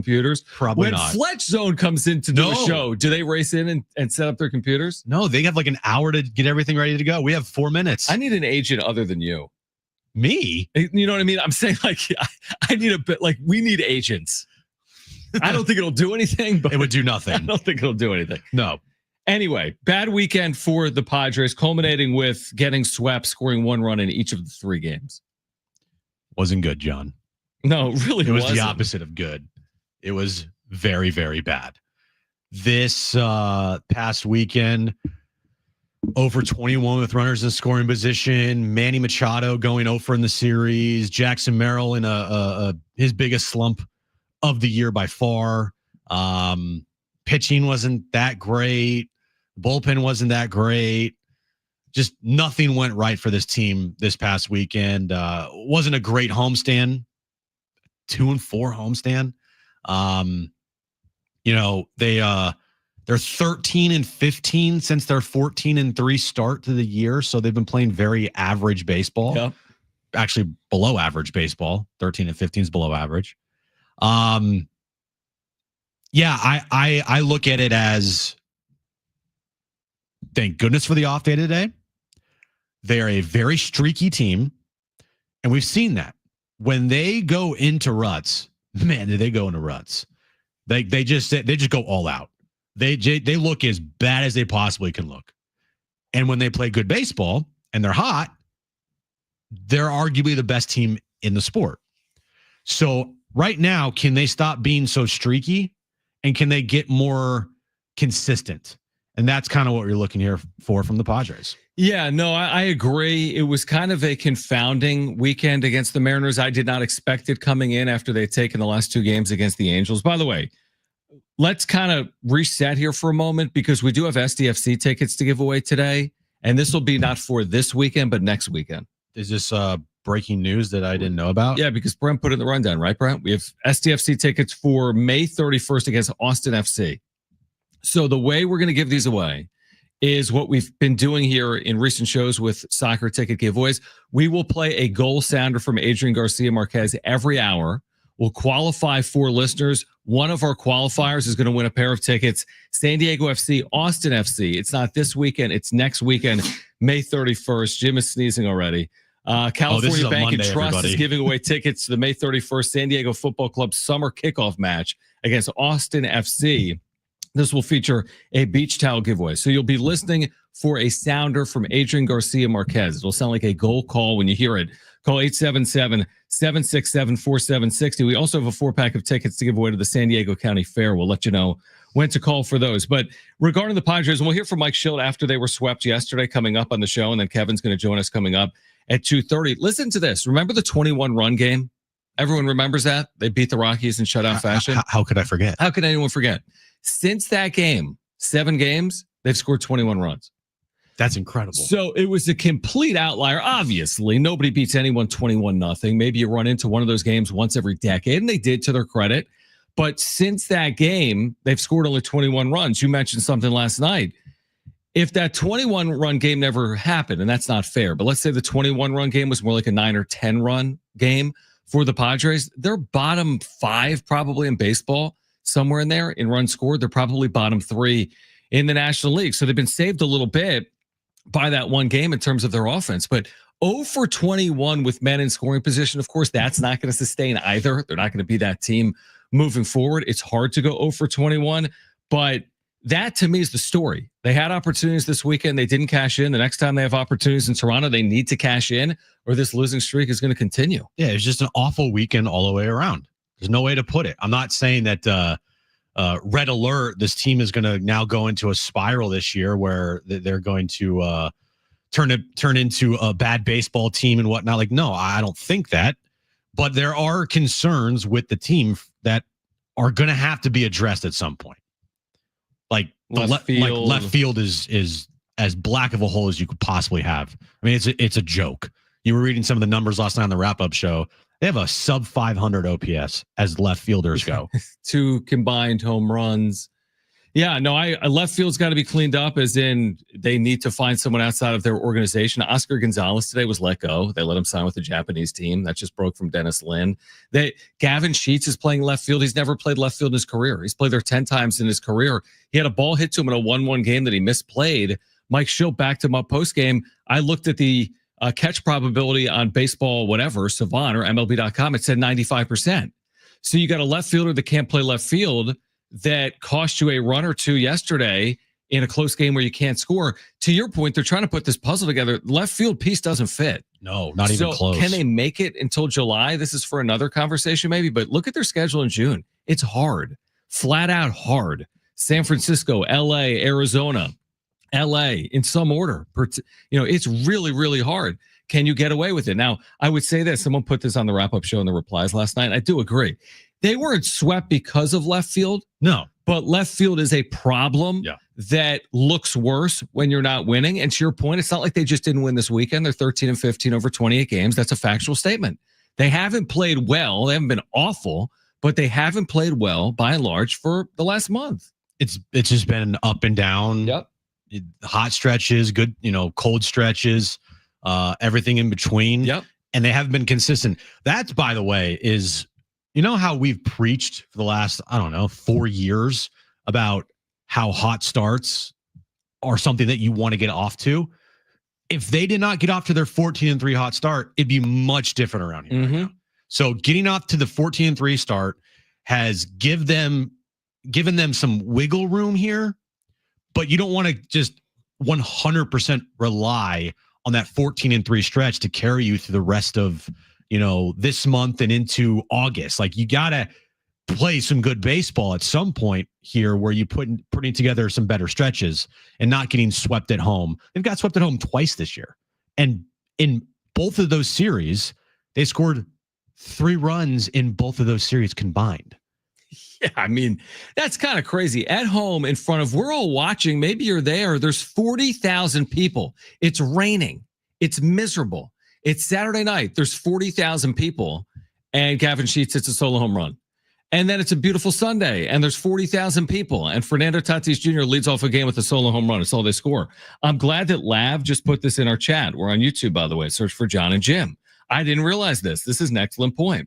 computers. Probably when not. Fletch Zone comes in to do a show, do they race in and set up their computers? No, they have like an hour to get everything ready to go. We have 4 minutes. I need an agent other than you. Me? You know what I mean? I'm saying like I need a bit like we need agents. I don't think it'll do anything, but it would do nothing. I don't think it'll do anything. No. Anyway, bad weekend for the Padres, culminating with getting swept, scoring 1 run in each of the 3 games. Wasn't good, John. No, really it was wasn't. The opposite of good. It was very, very bad. This past weekend, over 21 with runners in scoring position. Manny Machado going over in the series. Jackson Merrill in his biggest slump of the year by far. Pitching wasn't that great. Bullpen wasn't that great. Just nothing went right for this team this past weekend. Wasn't a great homestand. 2-4 homestand. They're 13-15 since their 14-3 start to the year. So they've been playing very average baseball. Yep. Actually below average baseball. 13-15 is below average. I look at it as thank goodness for the off day today. They are a very streaky team. And we've seen that when they go into ruts, man, do they go into ruts. They just go all out. They look as bad as they possibly can look. And when they play good baseball and they're hot, they're arguably the best team in the sport. So right now, can they stop being so streaky and can they get more consistent? And that's kind of what we're looking here for from the Padres. Yeah, no, I agree. It was kind of a confounding weekend against the Mariners. I did not expect it coming in after they'd taken the last 2 games against the Angels. By the way, let's kind of reset here for a moment because we do have SDFC tickets to give away today. And this will be not for this weekend, but next weekend. Is this breaking news that I didn't know about? Yeah, because Brent put in the rundown, right, Brent? We have SDFC tickets for May 31st against Austin FC. So the way we're going to give these away is what we've been doing here in recent shows with soccer ticket giveaways. We will play a goal sounder from Adrian Garcia Marquez every hour. We'll qualify 4 listeners. One of our qualifiers is going to win a pair of tickets. San Diego FC, Austin FC. It's not this weekend. It's next weekend, May 31st. Jim is sneezing already. California Bank and Trust is giving away tickets to the May 31st San Diego Football Club summer kickoff match against Austin FC. This will feature a beach towel giveaway. So you'll be listening for a sounder from Adrian Garcia Marquez. It'll sound like a goal call when you hear it. Call 877-767-4760. We also have a 4-pack of tickets to give away to the San Diego County Fair. We'll let you know when to call for those. But regarding the Padres, and we'll hear from Mike Schild after they were swept yesterday coming up on the show, and then Kevin's going to join us coming up at 2:30. Listen to this. Remember the 21-run game? Everyone remembers that? They beat the Rockies in shutout fashion. How could I forget? How could anyone forget? Since that game, 7 games, they've scored 21 runs. That's incredible. So it was a complete outlier. Obviously, nobody beats anyone 21-0. Maybe you run into one of those games once every decade, and they did, to their credit. But since that game, they've scored only 21 runs. You mentioned something last night. If that 21-run game never happened, and that's not fair, but let's say the 21-run game was more like a 9 or 10-run game for the Padres, they're bottom 5 probably in baseball, somewhere in there in runs scored. They're probably bottom 3 in the National League. So they've been saved a little bit by that one game in terms of their offense. But 0 for 21 with men in scoring position, of course, that's not going to sustain either. They're not going to be that team moving forward. It's hard to go 0 for 21, but that to me is the story. They had opportunities this weekend. They didn't cash in. The next time they have opportunities in Toronto, they need to cash in or this losing streak is going to continue. Yeah, it's just an awful weekend all the way around. There's no way to put it. I'm not saying that red alert, this team is going to now go into a spiral this year where they're going to turn into a bad baseball team and whatnot. Like, no, I don't think that. But there are concerns with the team that are going to have to be addressed at some point. Like left field is as black of a hole as you could possibly have. I mean, it's a joke. You were reading some of the numbers last night on the wrap-up show. They have a sub 500 OPS as left fielders go. 2 combined home runs. Yeah, no, I left field's got to be cleaned up, as in they need to find someone outside of their organization. Oscar Gonzalez today was let go. They let him sign with the Japanese team. That just broke from Dennis Lin. Gavin Sheets is playing left field. He's never played left field in his career. He's played there 10 times in his career. He had a ball hit to him in a 1-1 game that he misplayed. Mike Schill backed him up post game. I looked at the catch probability on baseball, whatever, Savant or MLB.com. It said 95%. So you got a left fielder that can't play left field that cost you a run or two yesterday in a close game where you can't score. To your point, they're trying to put this puzzle together. Left field piece doesn't fit. No, not even close. Can they make it until July? This is for another conversation maybe, but look at their schedule in June. It's hard, flat out hard. San Francisco, LA, Arizona, LA in some order. It's really, really hard. Can you get away with it? Now, I would say that someone put this on the wrap-up show in the replies last night. I do agree. They weren't swept because of left field. No. But left field is a problem that looks worse when you're not winning. And to your point, it's not like they just didn't win this weekend. They're 13-15 over 28 games. That's a factual statement. They haven't played well. They haven't been awful, but they haven't played well by and large for the last month. It's just been up and down. Yep. Hot stretches, good, cold stretches, everything in between. Yep. And they haven't been consistent. That, by the way, is... You know how we've preached for the last, 4 years about how hot starts are something that you want to get off to? If they did not get off to their 14-3 hot start, it'd be much different around here right now. So getting off to the 14-3 start has given them some wiggle room here, but you don't want to just 100% rely on that 14-3 stretch to carry you through the rest of this month and into August. Like, you got to play some good baseball at some point here where you putting together some better stretches and not getting swept at home. They've got swept at home twice this year. And in both of those series, they scored 3 runs in both of those series combined. Yeah, I mean, that's kind of crazy. At home in front of, we're all watching, maybe you're there, there's 40,000 people. It's raining. It's miserable. It's Saturday night. There's 40,000 people, and Gavin Sheets hits a solo home run. And then it's a beautiful Sunday, and there's 40,000 people, and Fernando Tatis Jr. leads off a game with a solo home run. It's all they score. I'm glad that Lav just put this in our chat. We're on YouTube, by the way. Search for John and Jim. I didn't realize this. This is an excellent point.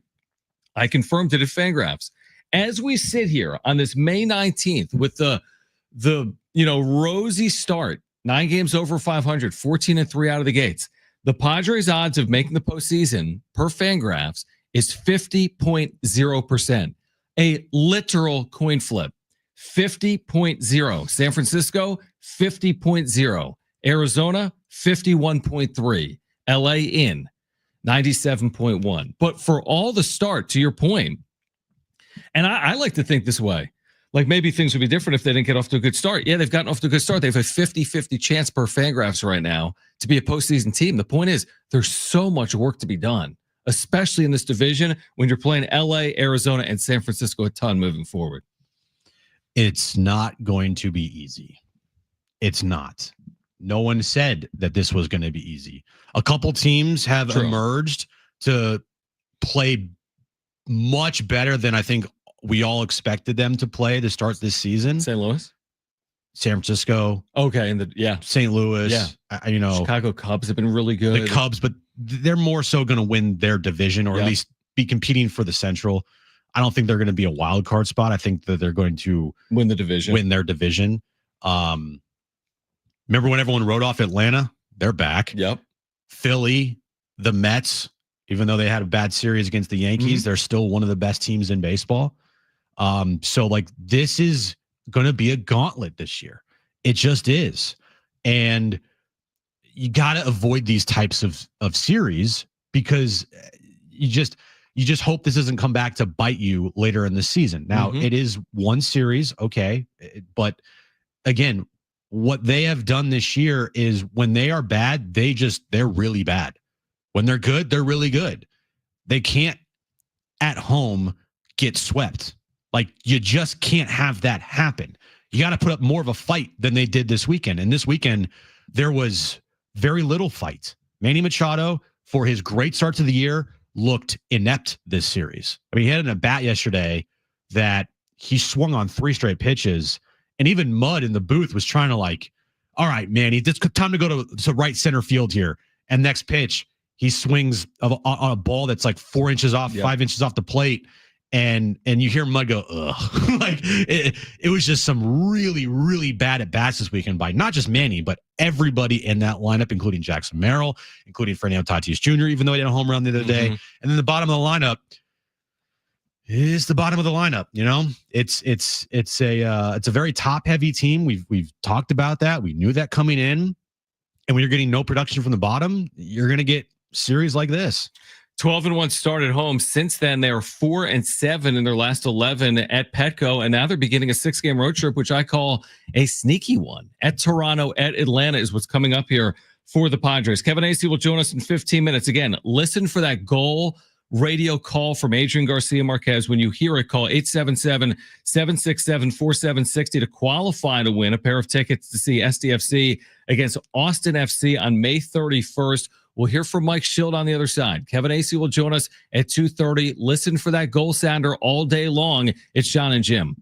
I confirmed it at Fangraphs. As we sit here on this May 19th with the rosy start, 9 games over 500, 14-3 out of the gates, the Padres' odds of making the postseason per Fangraphs is 50.0%. A literal coin flip. 50.0. San Francisco, 50.0. Arizona, 51.3. LA in 97.1. But for all the start, to your point, and I like to think this way, like maybe things would be different if they didn't get off to a good start. Yeah, they've gotten off to a good start. They have a 50-50 chance per Fangraphs right now to be a postseason team. The point is, there's so much work to be done, especially in this division when you're playing LA, Arizona, and San Francisco a ton moving forward. It's not going to be easy. It's not. No one said that this was going to be easy. A couple teams have emerged to play much better than I think we all expected them to play to start this season. St. Louis, San Francisco. Okay. St. Louis. Yeah. Chicago Cubs have been really good. The Cubs, but they're more so going to win their division or at least be competing for the Central. I don't think they're going to be a wild card spot. I think that they're going to win their division. Remember when everyone wrote off Atlanta? They're back. Yep. Philly, the Mets, even though they had a bad series against the Yankees, they're still one of the best teams in baseball. So like this is going to be a gauntlet this year. It just is. And you got to avoid these types of series because you just hope this doesn't come back to bite you later in the season. Now it is one series. Okay. But again, what they have done this year is when they are bad, they're really bad. When they're good, they're really good. They can't at home get swept. Like you just can't have that happen. You got to put up more of a fight than they did this weekend. And this weekend, there was very little fight. Manny Machado, for his great start to the year, looked inept this series. I mean, he had a bat yesterday that he swung on 3 straight pitches And even Mud in the booth was trying to like, all right, man, it's time to go to right center field here. And next pitch, he swings on a ball that's like 4 inches off, 5 inches off the plate. And you hear Mud go, ugh. Like it was just some really, really bad at bats this weekend by not just Manny, but everybody in that lineup, including Jackson Merrill, including Fernando Tatis Jr., even though he had a home run the other day. And then the bottom of the lineup is the bottom of the lineup. You know, it's a very top heavy team. We've talked about that. We knew that coming in. And when you're getting no production from the bottom, you're going to get series like this. 12-1 start at home. Since then, they are 4-7 in their last 11 at Petco, and now they're beginning a 6-game road trip, which I call a sneaky one. At Toronto, at Atlanta is what's coming up here for the Padres. Kevin Acee will join us in 15 minutes. Again, listen for that goal radio call from Adrian Garcia Marquez. When you hear it, call 877-767-4760 to qualify to win a pair of tickets to see SDFC against Austin FC on May 31st. We'll hear from Mike Schild on the other side. Kevin Acee will join us at 2:30. Listen for that goal sounder all day long. It's John and Jim.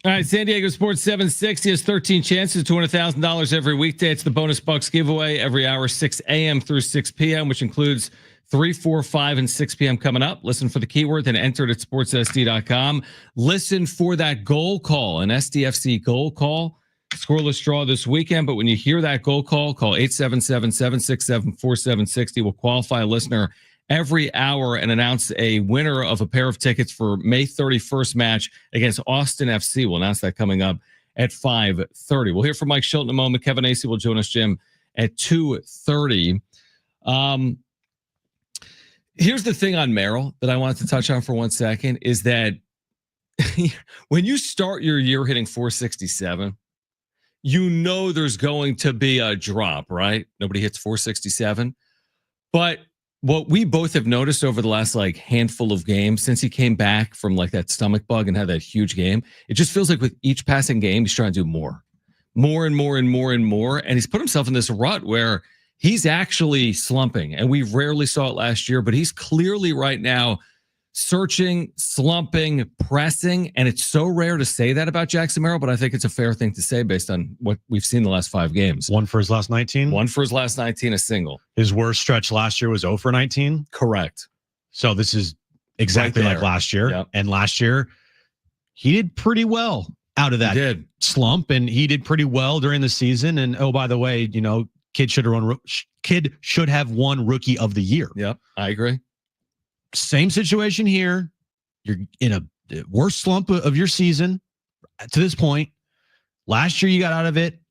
All right, San Diego Sports 760 has 13 chances to win $1,000 every weekday. It's the Bonus Bucks giveaway every hour, 6 a.m. through 6 p.m., which includes 3, 4, 5, and 6 p.m. coming up. Listen for the keyword, then enter it at sportssd.com. Listen for that goal call, an SDFC goal call. Scoreless draw this weekend, but when you hear that goal call 877-767-4760. We'll qualify a listener every hour and announce a winner of a pair of tickets for May 31st match against Austin FC. We'll announce that coming up at 5:30. We'll hear from Mike Schilt in a moment. Kevin Acee will join us, Jim, at 2:30. Here's the thing on Merrill that I wanted to touch on for 1 second is that when you start your year hitting 467, you know there's going to be a drop, right? Nobody hits 467. But what we both have noticed over the last handful of games since he came back from that stomach bug and had that huge game, it just feels like with each passing game, he's trying to do more and more. And he's put himself in this rut where he's actually slumping. And we rarely saw it last year, but he's clearly right now searching, slumping, pressing. And it's so rare to say that about Jackson Merrill, but I think it's a fair thing to say based on what we've seen the last 5 games. 1 for his last 19? 1 for his last 19, a single. His worst stretch last year was 0 for 19? Correct. So this is exactly like last year. Yep. And last year, he did pretty well out of that slump, and he did pretty well during the season. And oh, by the way, kid should have won Rookie of the Year. Yep, I agree. Same situation here. You're in a worst slump of your season to this point. Last year you got out of it.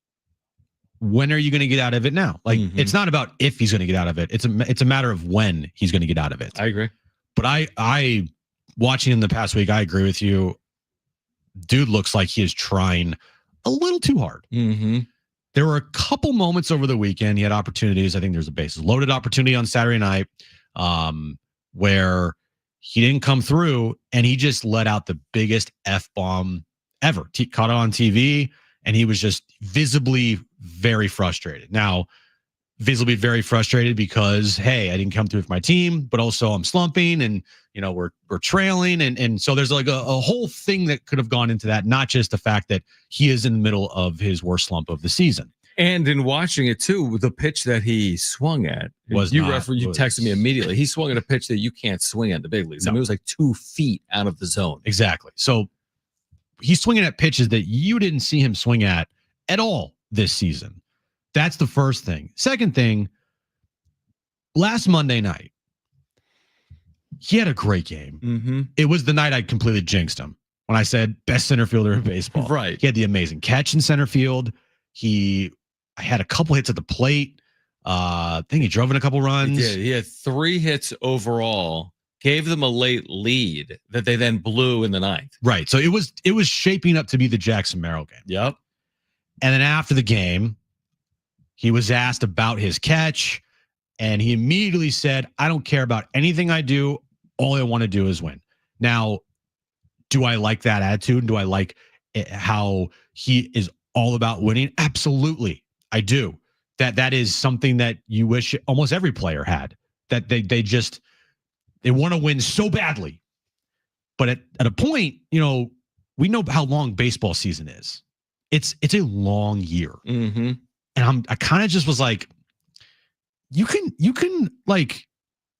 When are you going to get out of it now? It's not about if he's going to get out of it. It's a matter of when he's going to get out of it. I agree. But I watching him the past week, I agree with you. Dude looks like he is trying a little too hard. Mm-hmm. There were a couple moments over the weekend. He had opportunities. I think there's a bases loaded opportunity on Saturday night. Where he didn't come through and he just let out the biggest F-bomb ever. Caught it on TV and he was just visibly very frustrated. Now, visibly very frustrated because, hey, I didn't come through with my team, but also I'm slumping and, we're trailing. And so there's a whole thing that could have gone into that, not just the fact that he is in the middle of his worst slump of the season. And in watching it too, the pitch that he swung at you texted me immediately. He swung at a pitch that you can't swing at the big leagues. No. I mean, it was 2 feet out of the zone. Exactly. So he's swinging at pitches that you didn't see him swing at all this season. That's the first thing. Second thing, last Monday night, he had a great game. Mm-hmm. It was the night I completely jinxed him when I said best center fielder in baseball. Right. He had the amazing catch in center field. I had a couple hits at the plate. I think he drove in a couple runs. He did. He had 3 hits overall, gave them a late lead that they then blew in the 9th. Right. So it was shaping up to be the Jackson Merrill game. Yep. And then after the game, he was asked about his catch, and he immediately said, I don't care about anything I do. All I want to do is win. Now, do I like that attitude? Do I like how he is all about winning? Absolutely. I do. That is something that you wish almost every player had, that they want to win so badly. But at a point, we know how long baseball season is. It's a long year. Mm-hmm. And I kind of just was like, you can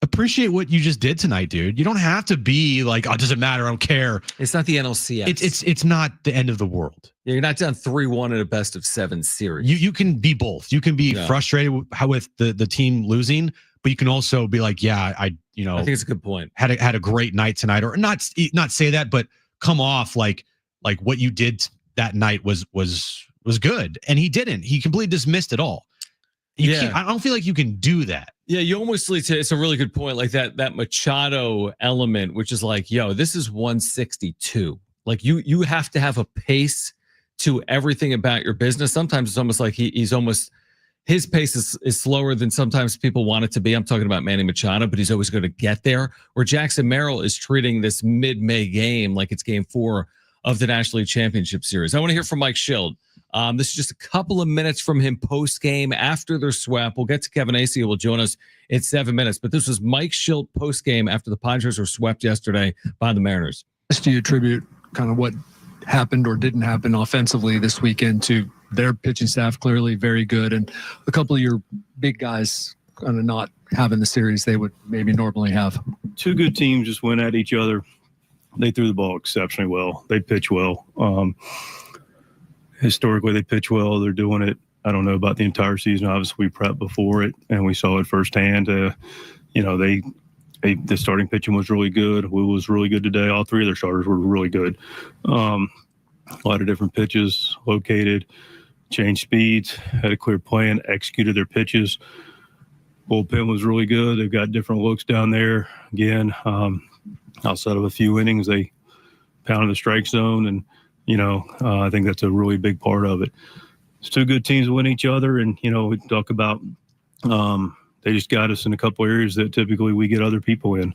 appreciate what you just did tonight, dude. You don't have to be like, oh, it doesn't matter, I don't care. It's not the NLCS. It's not the end of the world. Yeah, you're not down 3-1 in a best of 7 series. You can be both. You can be frustrated with the team losing, but you can also be like, yeah, I think it's a good point. Had a great night tonight, or not say that, but come off like what you did that night was good, and he didn't. He completely dismissed it all. I don't feel like you can do that. Yeah, you almost lead to, it's a really good point, like that Machado element, which is like, this is 162. Like you have to have a pace to everything about your business. Sometimes it's almost like his pace is slower than sometimes people want it to be. I'm talking about Manny Machado, but he's always going to get there. Where Jackson Merrill is treating this mid-May game like it's game 4 of the National League Championship Series. I want to hear from Mike Schilt. This is just a couple of minutes from him post-game after their swept. We'll get to Kevin Acee, who will join us in 7 minutes. But this was Mike Schilt post-game after the Padres were swept yesterday by the Mariners. Do you attribute kind of what happened or didn't happen offensively this weekend to their pitching staff, clearly very good, and a couple of your big guys kind of not having the series they would maybe normally have. Two good teams just went at each other. They threw the ball exceptionally well. They pitch well. Historically, they pitch well. They're doing it. I don't know about the entire season. Obviously, we prepped before it, and we saw it firsthand. The starting pitching was really good. Will was really good today. All three of their starters were really good. A lot of different pitches located, changed speeds, had a clear plan, executed their pitches. Bullpen was really good. They've got different looks down there. Again, outside of a few innings, they pounded the strike zone, and I think that's a really big part of it. It's two good teams win each other, and we talk about they just got us in a couple areas that typically we get other people in.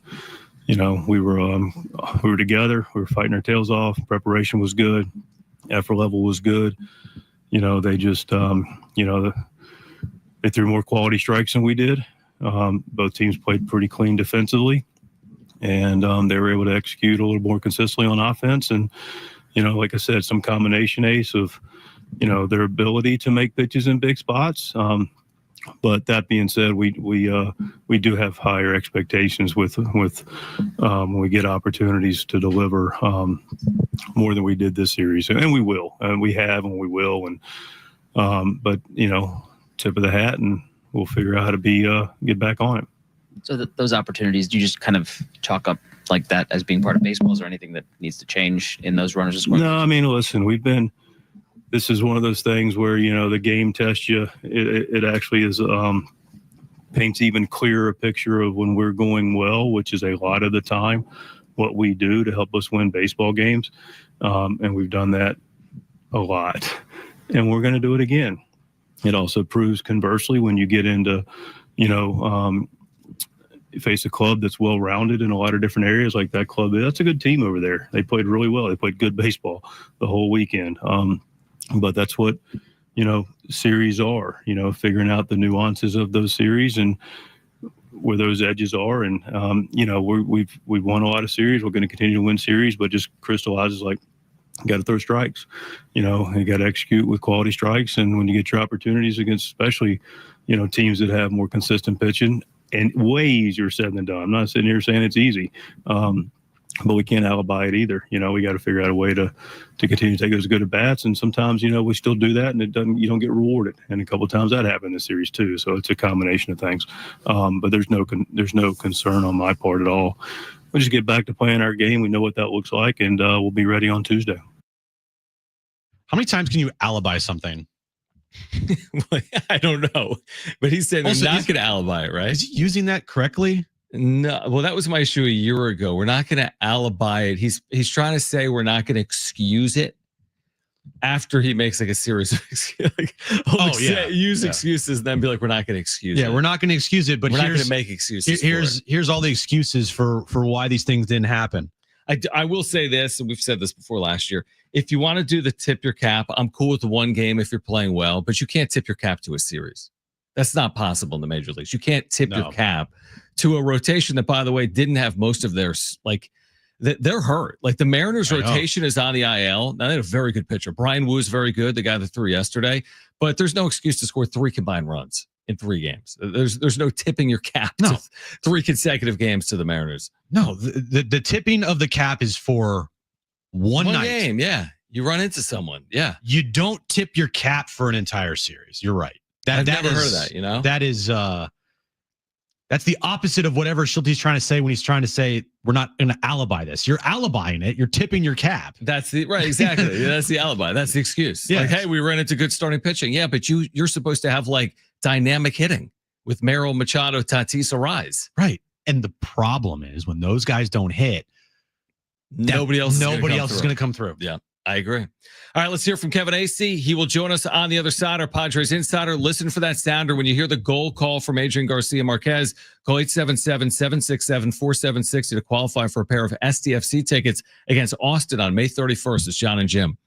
We were together. We were fighting our tails off. Preparation was good. Effort level was good. They just they threw more quality strikes than we did. Both teams played pretty clean defensively, and they were able to execute a little more consistently on offense. And like I said, some combination ace of their ability to make pitches in big spots. But that being said, we do have higher expectations with when we get opportunities to deliver more than we did this series, and we will, and we have, and we will, and but tip of the hat, and we'll figure out how to get back on it. So those opportunities, do you just kind of chalk up like that as being part of baseball? Is there anything that needs to change in those runners as well? No, I mean, listen, this is one of those things where, the game tests you. It actually is paints even clearer picture of when we're going well, which is a lot of the time what we do to help us win baseball games. And we've done that a lot, and we're going to do it again. It also proves conversely when you get into, face a club that's well-rounded in a lot of different areas like that club. That's a good team over there. They played really well. They played good baseball the whole weekend. But that's what, series are, figuring out the nuances of those series and where those edges are. And, we've won a lot of series. We're going to continue to win series, but just crystallizes like, you got to throw strikes, you got to execute with quality strikes. And when you get your opportunities against, especially, teams that have more consistent pitching, and way easier said than done. I'm not sitting here saying it's easy. But we can't alibi it either. We got to figure out a way to continue to take those good at bats. And sometimes, we still do that, and you don't get rewarded. And a couple of times that happened in this series too. So it's a combination of things. But there's no concern on my part at all. We'll just get back to playing our game. We know what that looks like, and we'll be ready on Tuesday. How many times can you alibi something? I don't know, but he said they're not going to alibi it, right? Is he using that correctly? No, well, that was my issue a year ago. We're not going to alibi it. He's trying to say we're not going to excuse it after he makes like a series of excuses, and then be like, we're not going to excuse it. Yeah, we're not going to excuse it, but we're not going to make excuses. Here's all the excuses for why these things didn't happen. I will say this, and we've said this before last year. If you want to do the tip your cap, I'm cool with the one game if you're playing well, but you can't tip your cap to a series. That's not possible in the major leagues. You can't tip your cap to a rotation that, by the way, didn't have most of their, they're hurt. Like the Mariners rotation is on the IL. Now they had a very good pitcher. Brian Woo's very good, the guy that threw yesterday, but there's no excuse to score 3 combined runs in 3 games. There's no tipping your cap to 3 consecutive games to the Mariners. No, the tipping of the cap is for one night. Game, yeah. You run into someone, yeah. You don't tip your cap for an entire series. You're right. I've never heard of that, That is that's the opposite of whatever Schulte's trying to say when he's trying to say we're not going to alibi this. You're alibying it. You're tipping your cap. That's right, exactly. That's the alibi. That's the excuse. Yes. Like, hey, we ran into good starting pitching. Yeah, but you're supposed to have like dynamic hitting with Merrill, Machado, Tatis, Arise. Right. And the problem is when those guys don't hit, nobody else is going to come through. Yeah. I agree. All right, let's hear from Kevin Acee. He will join us on the other side, our Padres insider. Listen for that sounder when you hear the goal call from Adrian Garcia Marquez. Call 877-767-4760 to qualify for a pair of STFC tickets against Austin on May 31st. It's John and Jim.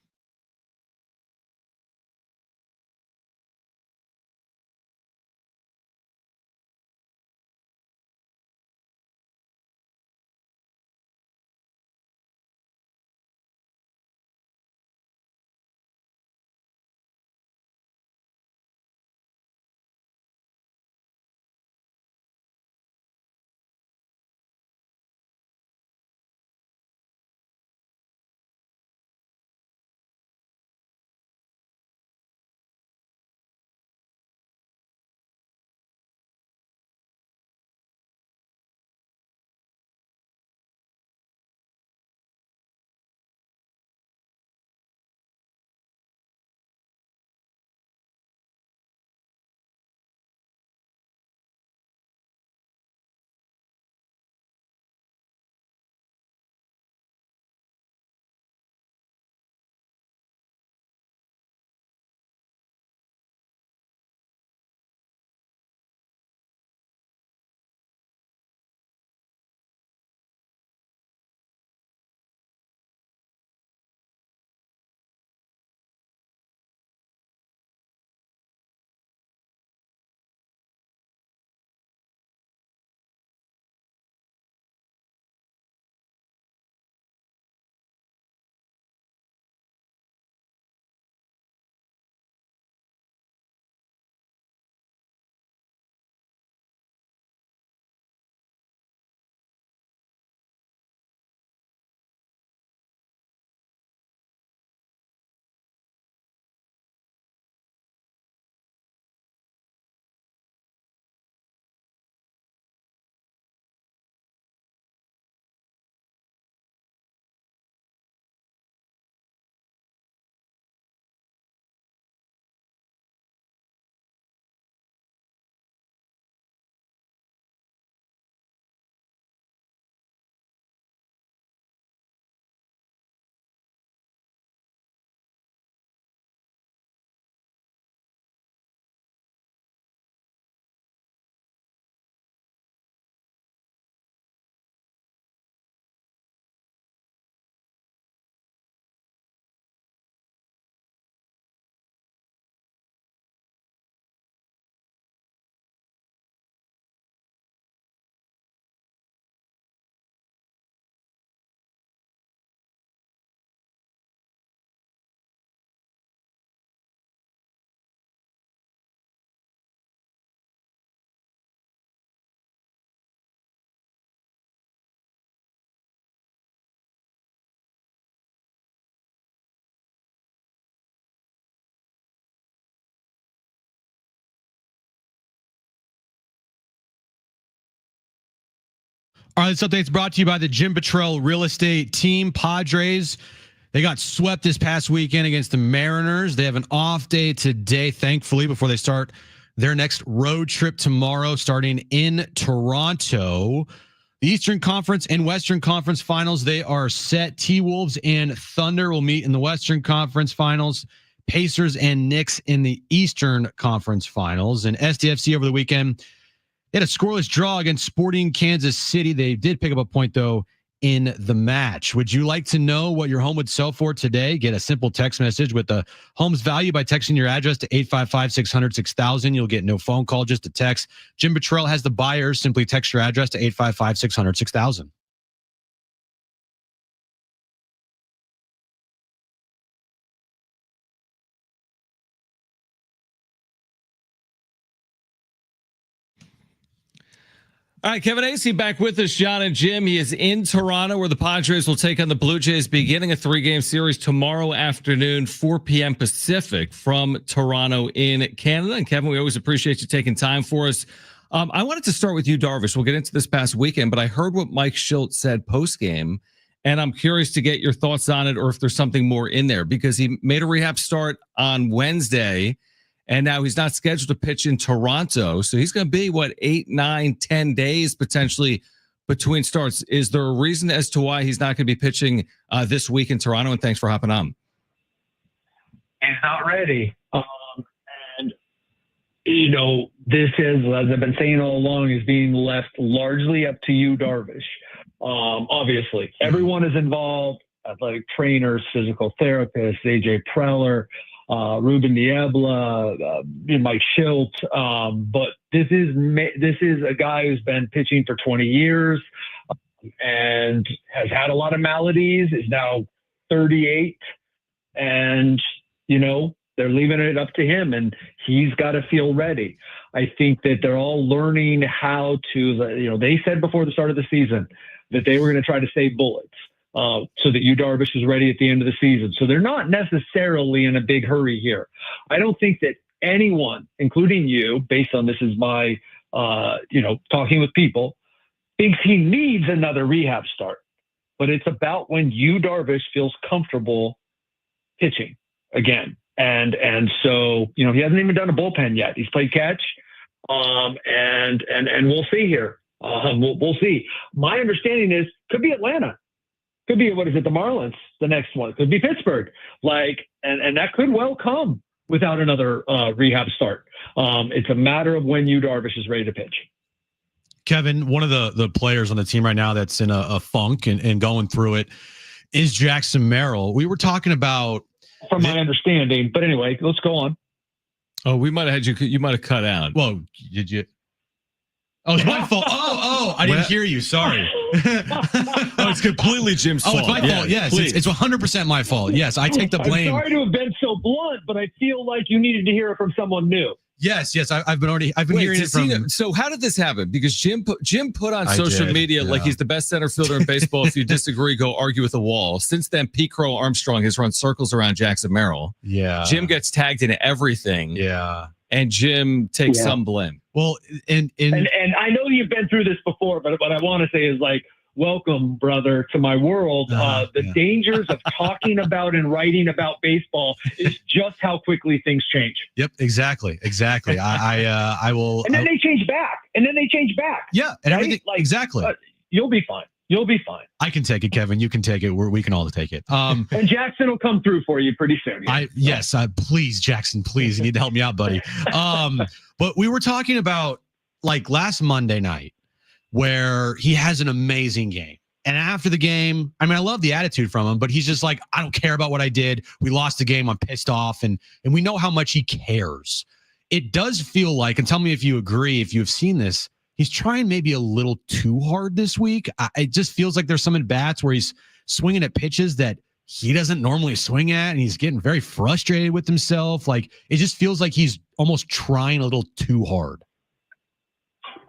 All right, this update's brought to you by the Jim Petrell Real Estate Team. Padres, they got swept this past weekend against the Mariners. They have an off day today, thankfully, before they start their next road trip tomorrow, starting in Toronto. The Eastern Conference and Western Conference Finals, they are set. T-Wolves and Thunder will meet in the Western Conference Finals. Pacers and Knicks in the Eastern Conference Finals. And SDFC over the weekend, they had a scoreless draw against Sporting Kansas City. They did pick up a point, though, in the match. Would you like to know what your home would sell for today? Get a simple text message with the home's value by texting your address to 855-600-6000. You'll get no phone call, just a text. Jim Petrell has the buyers. Simply text your address to 855-600-6000. All right, Kevin Acey back with us, John and Jim. He is in Toronto where the Padres will take on the Blue Jays beginning a 3-game series tomorrow afternoon, 4 p.m. Pacific from Toronto in Canada. And Kevin, we always appreciate you taking time for us. I wanted to start with you, Darvish. We'll get into this past weekend, but I heard what Mike Shildt said post-game, and I'm curious to get your thoughts on it or if there's something more in there because he made a rehab start on Wednesday. And now he's not scheduled to pitch in Toronto. So he's going to be, 8, 9, 10 days potentially between starts. Is there a reason as to why he's not going to be pitching this week in Toronto? And thanks for hopping on. He's not ready. And, this is, as I've been saying all along, is being left largely up to you, Darvish. Obviously, everyone is involved, athletic trainers, physical therapists, AJ Preller, Ruben Niebla, Mike Shildt, but this is a guy who's been pitching for 20 years and has had a lot of maladies. Is now 38, and they're leaving it up to him, and he's got to feel ready. I think that they're all learning how to. They said before the start of the season that they were going to try to save bullets. So that Yu Darvish is ready at the end of the season. So they're not necessarily in a big hurry here. I don't think that anyone, including you, based on this is my, talking with people, thinks he needs another rehab start. But it's about when Yu Darvish feels comfortable pitching again. And so, he hasn't even done a bullpen yet. He's played catch. And we'll see here. We'll see. My understanding is could be Atlanta. Could be, the Marlins, the next one. Could be Pittsburgh. And that could well come without another rehab start. It's a matter of when Yu Darvish is ready to pitch. Kevin, one of the players on the team right now that's in a funk and going through it is Jackson Merrill. We were talking about... From my understanding. But anyway, let's go on. Oh, we might have had you might have cut out. Whoa, did you... Oh, it's my fault. Oh, I didn't hear you. Sorry. Oh, it's completely Jim's fault. Oh, it's my fault. Yes, it's 100% my fault. Yes, I take the blame. I'm sorry to have been so blunt, but I feel like you needed to hear it from someone new. Yes. I've been hearing it from. So how did this happen? Because Jim put on social media like he's the best center fielder in baseball. If you disagree, go argue with a wall. Since then, Pete Crow Armstrong has run circles around Jackson Merrill. Yeah. Jim gets tagged in everything. Yeah. And Jim takes some blame. Well, and I know you've been through this before, but what I want to say is welcome, brother, to my world. The dangers of talking about and writing about baseball is just how quickly things change. Yep, exactly. I will. And then they change back. Yeah, and everything. Exactly. You'll be fine. I can take it, Kevin. You can take it. We can all take it. And Jackson will come through for you pretty soon. Yeah. Please, Jackson, please. You need to help me out, buddy. But we were talking about last Monday night where he has an amazing game. And after the game, I love the attitude from him, but he's just I don't care about what I did. We lost the game. I'm pissed off. And we know how much he cares. It does feel like, and tell me if you agree, if you've seen this, he's trying maybe a little too hard this week. It just feels like there's some at-bats where he's swinging at pitches that he doesn't normally swing at, and he's getting very frustrated with himself. It just feels like he's almost trying a little too hard.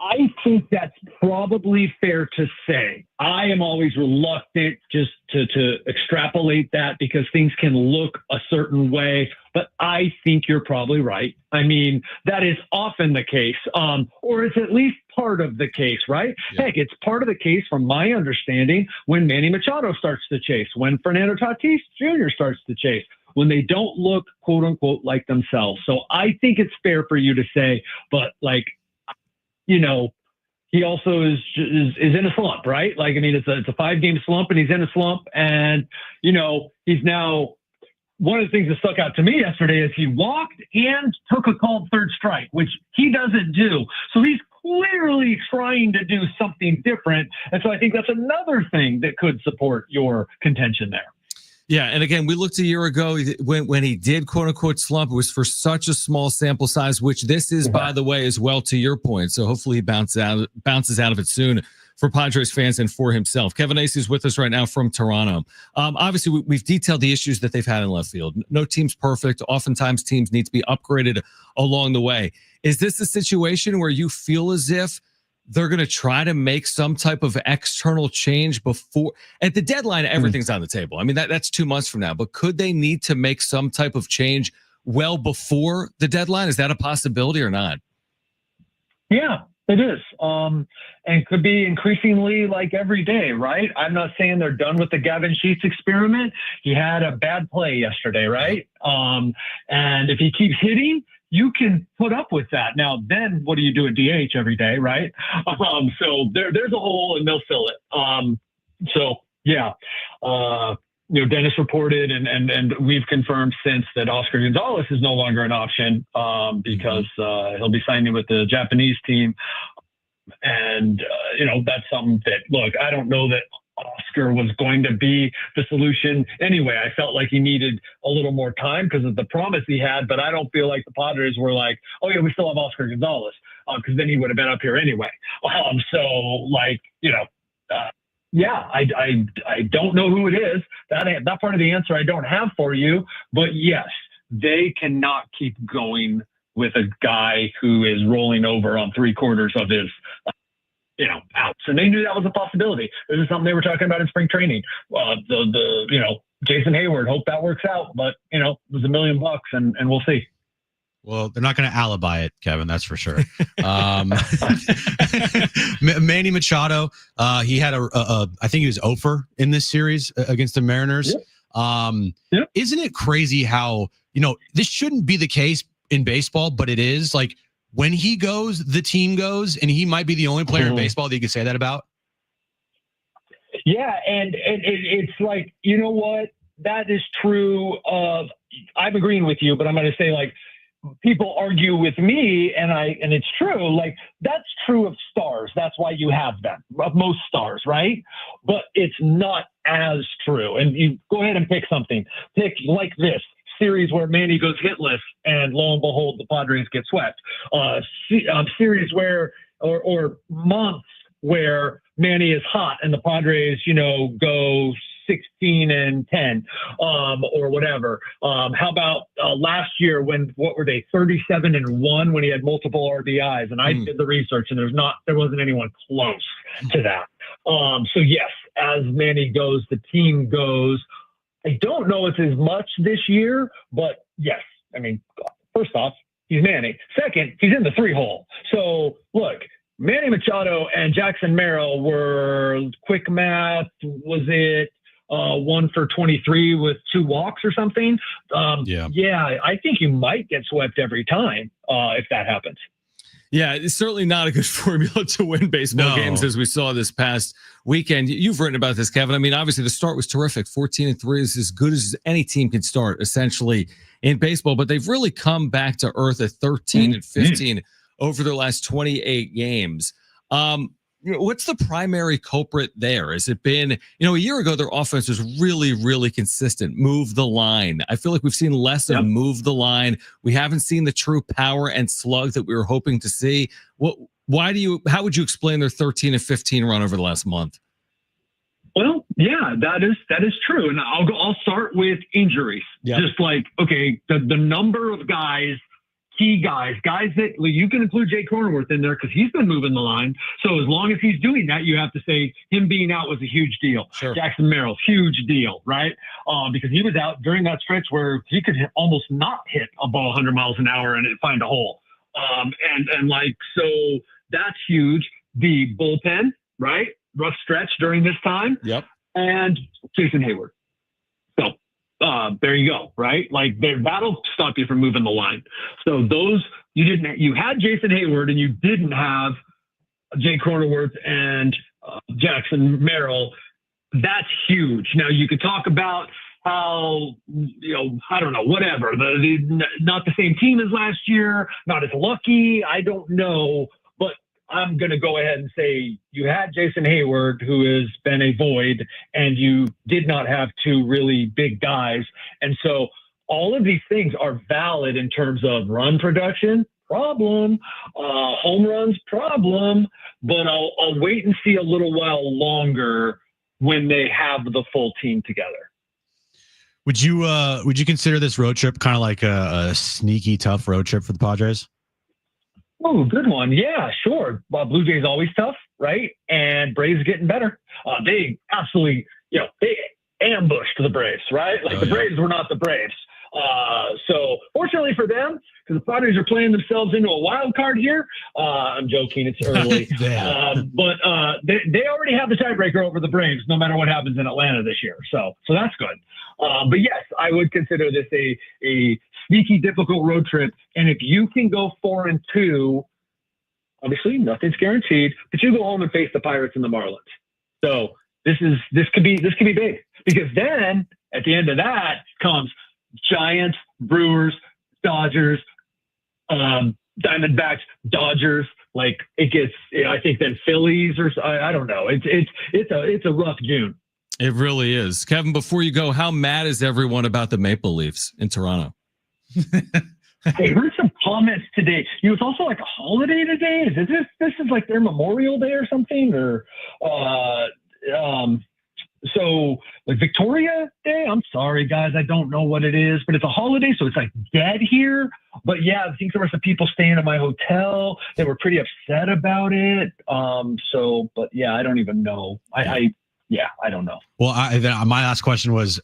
I think that's probably fair to say. I am always reluctant just to extrapolate that because things can look a certain way, but I think you're probably right. I mean, that is often the case, or it's at least part of the case, right? Yeah. Heck, it's part of the case from my understanding when Manny Machado starts to chase, when Fernando Tatis Jr. starts to chase, when they don't look, quote unquote, like themselves. So I think it's fair for you to say, but like, you know, he also is in a slump, right? Like, I mean, it's a 5-game slump and he's in a slump. And, you know, he's now, one of the things that stuck out to me yesterday is he walked and took a called third strike, which he doesn't do. So he's clearly trying to do something different. And so I think that's another thing that could support your contention there. Yeah, and again, we looked a year ago when he did quote unquote slump. It was for such a small sample size, which this is, by the way, as well to your point. So hopefully he bounces out of it soon for Padres fans and for himself. Kevin Acee is with us right now from Toronto. Obviously, we've detailed the issues that they've had in left field. No team's perfect. Oftentimes, teams need to be upgraded along the way. Is this a situation where you feel as if they're going to try to make some type of external change before at the deadline? Everything's on the table. I mean, that's 2 months from now, but could they need to make some type of change well before the deadline? Is that a possibility or not? Yeah, it is. And could be increasingly like every day, right? I'm not saying they're done with the Gavin Sheets experiment. He had a bad play yesterday, right? And if he keeps hitting, you can put up with that. Now, then what do you do at DH every day, right? So there's a hole and they'll fill it. So, yeah. You know, Dennis reported and we've confirmed since that Oscar Gonzalez is no longer an option because he'll be signing with the Japanese team. And, you know, that's something that, look, I don't know that Oscar was going to be the solution anyway. I felt like he needed a little more time because of the promise he had, but I don't feel like the Padres were like, oh yeah, we still have Oscar Gonzalez because then he would have been up here anyway. So like, you know, yeah, I don't know who it is. That part of the answer I don't have for you, but yes, they cannot keep going with a guy who is rolling over on 3/4 of his you know, outs. And they knew that was a possibility. This is something they were talking about in spring training. You know, Jason Hayward, hope that works out, but you know, it was $1 million and we'll see. Well, they're not going to alibi it, Kevin. That's for sure. Manny Machado, he had I think he was 0 in this series against the Mariners. Yep. Isn't it crazy how, you know, this shouldn't be the case in baseball, but it is. Like, when he goes, the team goes, and he might be the only player in baseball that you could say that about. Yeah, and it's like, you know what? That is true of, I'm agreeing with you, but I'm going to say, like, people argue with me, and it's true. Like, that's true of stars. That's why you have them, of most stars, right? But it's not as true. And you go ahead and pick something. Pick like this series where Manny goes hitless and lo and behold, the Padres get swept. Series where, or months where Manny is hot and the Padres, you know, go 16-10, or whatever. How about last year when, what were they, 37-1 when he had multiple RBIs? And I did the research and there wasn't anyone close to that. So yes, as Manny goes, the team goes. I don't know it's as much this year, but yes. I mean, first off, he's Manny. Second, he's in the 3-hole. So look, Manny Machado and Jackson Merrill were, quick math, was it 1 for 23 with 2 walks or something? Yeah, I think you might get swept every time if that happens. Yeah, it's certainly not a good formula to win baseball games, as we saw this past weekend. You've written about this, Kevin. I mean, obviously the start was terrific. 14-3 is as good as any team can start, essentially, in baseball. But they've really come back to earth at 13-15 over their last 28 games. What's the primary culprit there? Has it been, you know, a year ago, their offense was really, really consistent. Move the line. I feel like we've seen less of move the line. We haven't seen the true power and slug that we were hoping to see. How would you explain their 13-15 run over the last month? Well, yeah, that is true. And I'll start with injuries. Just like, okay, the number of guys key guys that you can include Jay Cronenworth in there because he's been moving the line. So as long as he's doing that, you have to say him being out was a huge deal. Sure. Jackson Merrill, huge deal, right? Because he was out during that stretch where he could almost not hit a ball 100 miles an hour and find a hole. So that's huge. The bullpen, right? Rough stretch during this time. Yep. And Jason Hayward. So there you go, right? Like that'll stop you from moving the line. So you had Jason Hayward and you didn't have Jay Cronenworth and Jackson Merrill. That's huge. Now you could talk about how, I don't know, whatever. Not the same team as last year, not as lucky. I don't know. But I'm going to go ahead and say you had Jason Hayward, who has been a void, and you did not have two really big guys. And so all of these things are valid in terms of run production, problem, home runs, problem. But I'll wait and see a little while longer when they have the full team together. Would you consider this road trip kind of like a sneaky tough road trip for the Padres? Oh, good one. Yeah, sure. Blue Jays always tough, right? And Braves getting better. They absolutely, they ambushed the Braves, right? Like the Braves were not the Braves. So fortunately for them, because the Padres are playing themselves into a wild card here. I'm joking. It's early. But they already have the tiebreaker over the Braves, no matter what happens in Atlanta this year. So that's good. But yes, I would consider this a sneaky, difficult road trip. And if you can go 4-2, obviously nothing's guaranteed, but you go home and face the Pirates and the Marlins. So this could be big, because then at the end of that comes Giants, Brewers, Dodgers, Diamondbacks, Dodgers. Like it gets, I think then Phillies or I don't know. It's a rough June. It really is. Kevin, before you go, how mad is everyone about the Maple Leafs in Toronto? I heard some comments today. It's also like a holiday today. This is like their Memorial Day or something, or so like Victoria Day. I'm sorry, guys, I don't know what it is, but it's a holiday, so it's like dead here. But yeah, I think there were some people staying at my hotel. They were pretty upset about it. But yeah, I don't even know. I don't know. Well, my last question was,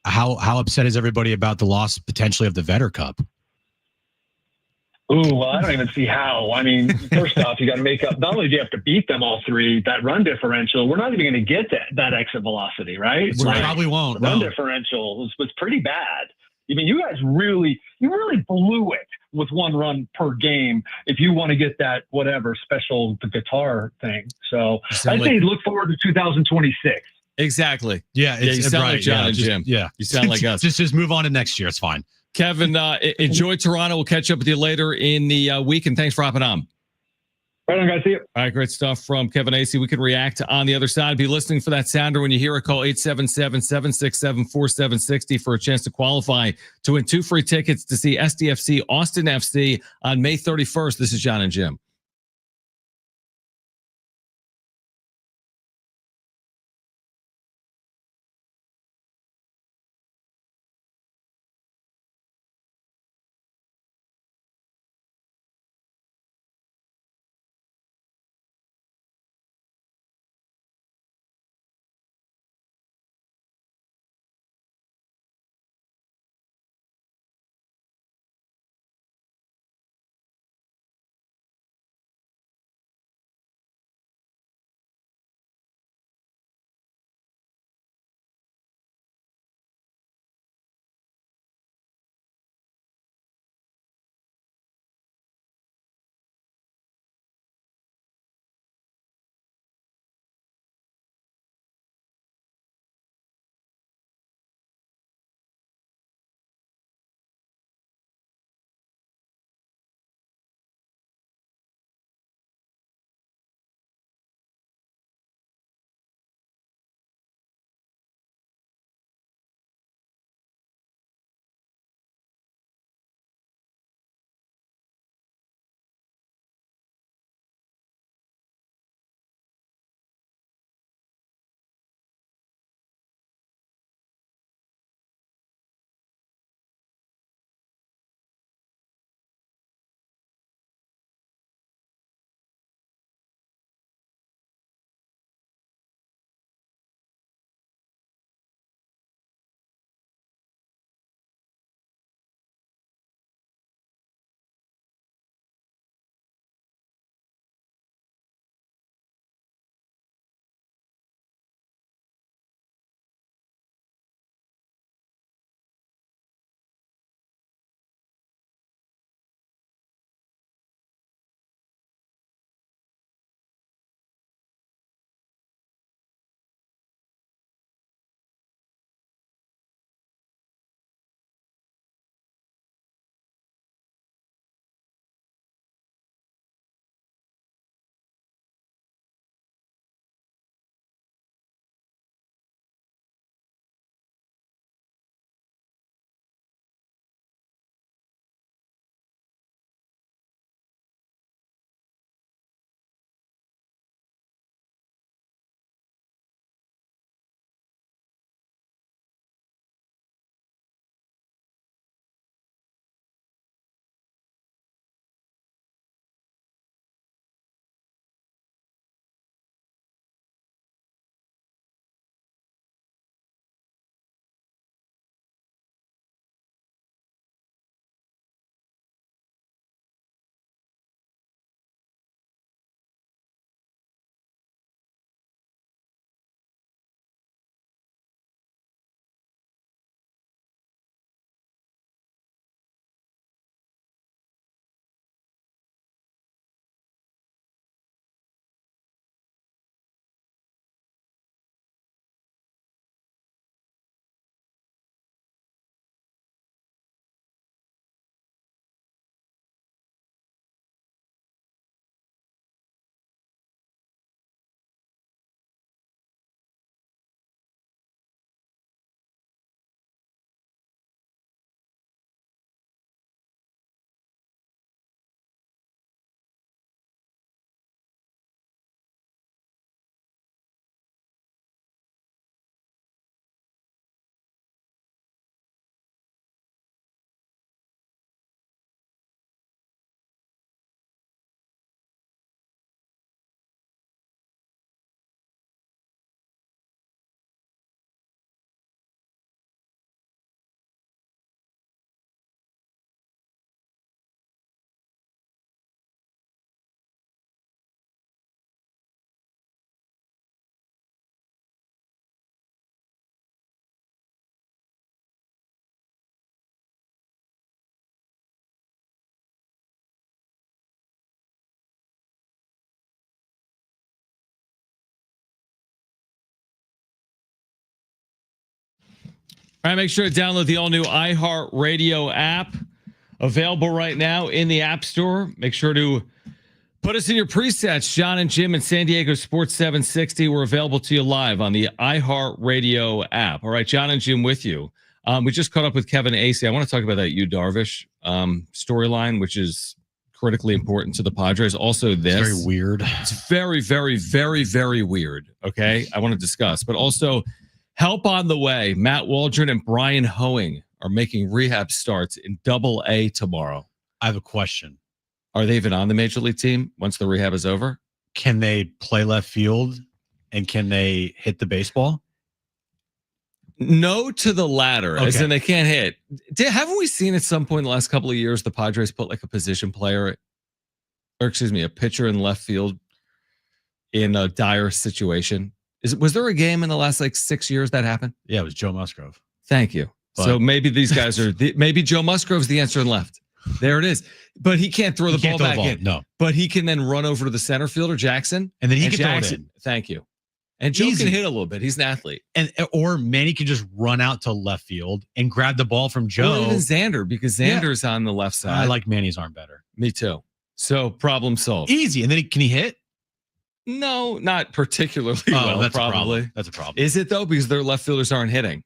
how upset is everybody about the loss potentially of the Vetter Cup? Ooh, well, I don't even see how. I mean, first off, you got to make up. Not only do you have to beat them all three, that run differential, we're not even going to get that exit velocity, right? We probably won't. The run differential was pretty bad. I mean, you guys really blew it with one run per game if you want to get that whatever special guitar thing. So I'd say look forward to 2026. Exactly. Yeah, you sound like John and Jim. Yeah, you sound like us. Just move on to next year. It's fine. Kevin, enjoy Toronto. We'll catch up with you later in the week, and thanks for hopping on. Right on, guys. See you. All right, great stuff from Kevin Acee. We can react on the other side. Be listening for that sounder when you hear it. Call 877-767-4760 for a chance to qualify to win 2 free tickets to see SDFC Austin FC on May 31st. This is John and Jim. All right, make sure to download the all-new iHeartRadio app. Available right now in the App Store. Make sure to put us in your presets. John and Jim and San Diego Sports 760. We're available to you live on the iHeartRadio app. All right, John and Jim with you. We just caught up with Kevin Acee. I want to talk about that Yu Darvish storyline, which is critically important to the Padres. Also, this. It's very weird. It's very, very, very, very weird. Okay, I want to discuss. But also, help on the way. Matt Waldron and Brian Hoeing are making rehab starts in Double-A tomorrow. I have a question. Are they even on the major league team once the rehab is over? Can they play left field and can they hit the baseball? No to the latter, as Okay. in they can't hit. Haven't we seen at some point in the last couple of years the Padres put like a position player, or excuse me, a pitcher in left field in a dire situation? Was there a game in the last like 6 years that happened? Yeah, it was Joe Musgrove. Thank you. But- So maybe these guys are, maybe Joe Musgrove's the answer in left. There it is. But he can't throw the ball back in. No. But he can then run over to the center fielder, Jackson. And then he and can throw it Jackson, in. thank you. And Joe Easy. can hit a little bit. He's an athlete. Or Manny can just run out to left field and grab the ball from Or Joe. even Xander, because Xander's on the left side. I like Manny's arm better. Me too. So problem solved. Easy. And then can he hit? No, not particularly well, that's probably. a problem. That's a problem. Is it though? Because their left fielders aren't hitting.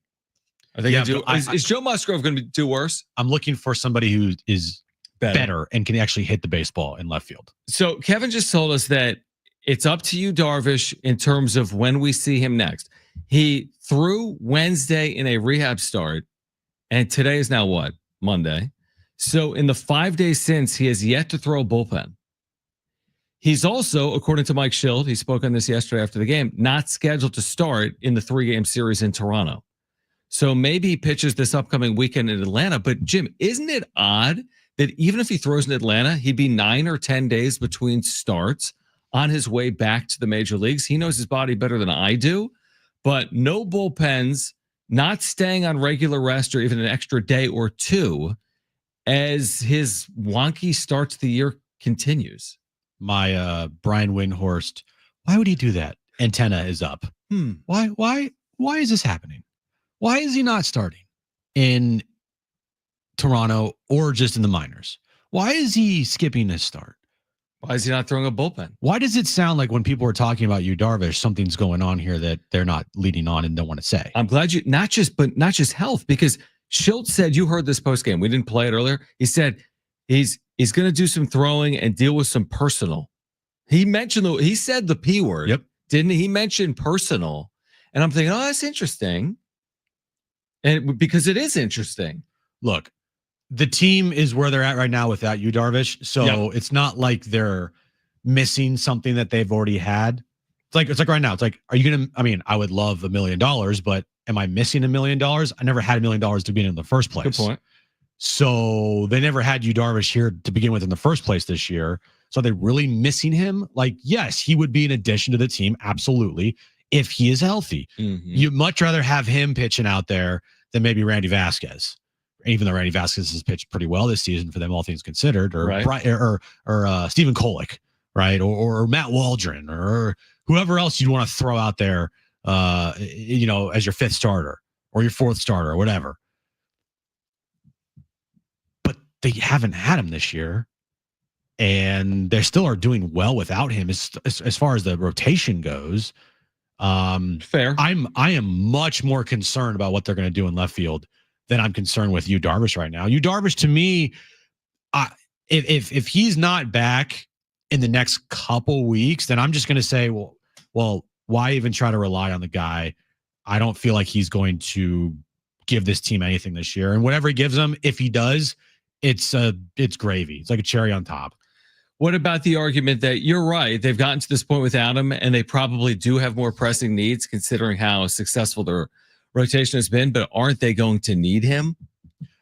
Are they Yeah, going to do? but Is Joe Musgrove going to do worse? I'm looking for somebody who is better and can actually hit the baseball in left field. So Kevin just told us that it's up to you, Darvish, in terms of when we see him next. He threw Wednesday in a rehab start, and today is now what? Monday. So in the 5 days since, he has yet to throw a bullpen. He's also, according to Mike Schild, he spoke on this yesterday after the game, not scheduled to start in the 3-game series in Toronto. So maybe he pitches this upcoming weekend in Atlanta. But Jim, isn't it odd that even if he throws in Atlanta, he'd be 9 or 10 days between starts on his way back to the major leagues? He knows his body better than I do, but no bullpens, not staying on regular rest or even an extra day or two as his wonky start to the year continues. My Brian Windhorst, why would he do that? Antenna is up. Why is this happening? Why is he not starting in Toronto or just in the minors? Why is he skipping his start? Why is he not throwing a bullpen? Why does it sound like when people are talking about Yu Darvish, something's going on here that they're not leading on and don't want to say? I'm glad you not just health, because Schultz said, you heard this post game. We didn't play it earlier. He said he's going to do some throwing and deal with some personal. He said the P word. Yep. Didn't he? He mentioned personal. And I'm thinking, oh, that's interesting. And because it is interesting. Look, the team is where they're at right now without Yu Darvish. So It's not like they're missing something that they've already had. It's like right now. It's like, are you going to, I would love $1 million, but am I missing $1 million? I never had $1 million to begin in the first place. Good point. So they never had Yu Darvish here to begin with in the first place this year. So are they really missing him? Like, yes, he would be an addition to the team. Absolutely. If he is healthy, you'd much rather have him pitching out there than maybe Randy Vasquez. Even though Randy Vasquez has pitched pretty well this season for them, all things considered, or Stephen Kolek, right, or Matt Waldron, or whoever else you'd want to throw out there, as your fifth starter or your fourth starter or whatever. But they haven't had him this year, and they still are doing well without him as far as the rotation goes. Fair. I am much more concerned about what they're going to do in left field than I'm concerned with Yu Darvish right now. Yu Darvish, to me, if he's not back in the next couple weeks, then I'm just going to say, well, why even try to rely on the guy? I don't feel like he's going to give this team anything this year. And whatever he gives them, if he does, it's gravy. It's like a cherry on top. What about the argument that you're right? They've gotten to this point without him, and they probably do have more pressing needs considering how successful their rotation has been, but aren't they going to need him?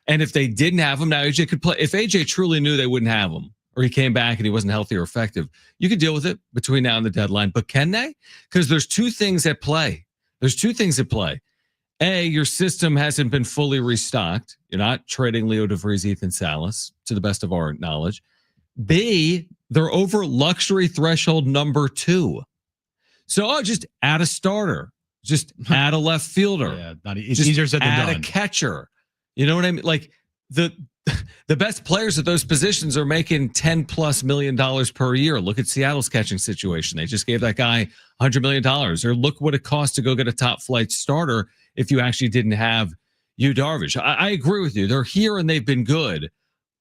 And if they didn't have him, now AJ could play. If AJ truly knew they wouldn't have him, or he came back and he wasn't healthy or effective, you could deal with it between now and the deadline. But can they? Because there's two things at play. A, your system hasn't been fully restocked. You're not trading Leo DeVries, Ethan Salas, to the best of our knowledge. B, they're over luxury threshold number 2. So just add a starter. Just add a left fielder. Yeah, it's Just easier said than add done. a catcher. You know what I mean? Like the best players at those positions are making $10+ million per year. Look at Seattle's catching situation. They just gave that guy $100 million. Or look what it costs to go get a top flight starter if you actually didn't have Yu Darvish. I agree with you. They're here and they've been good.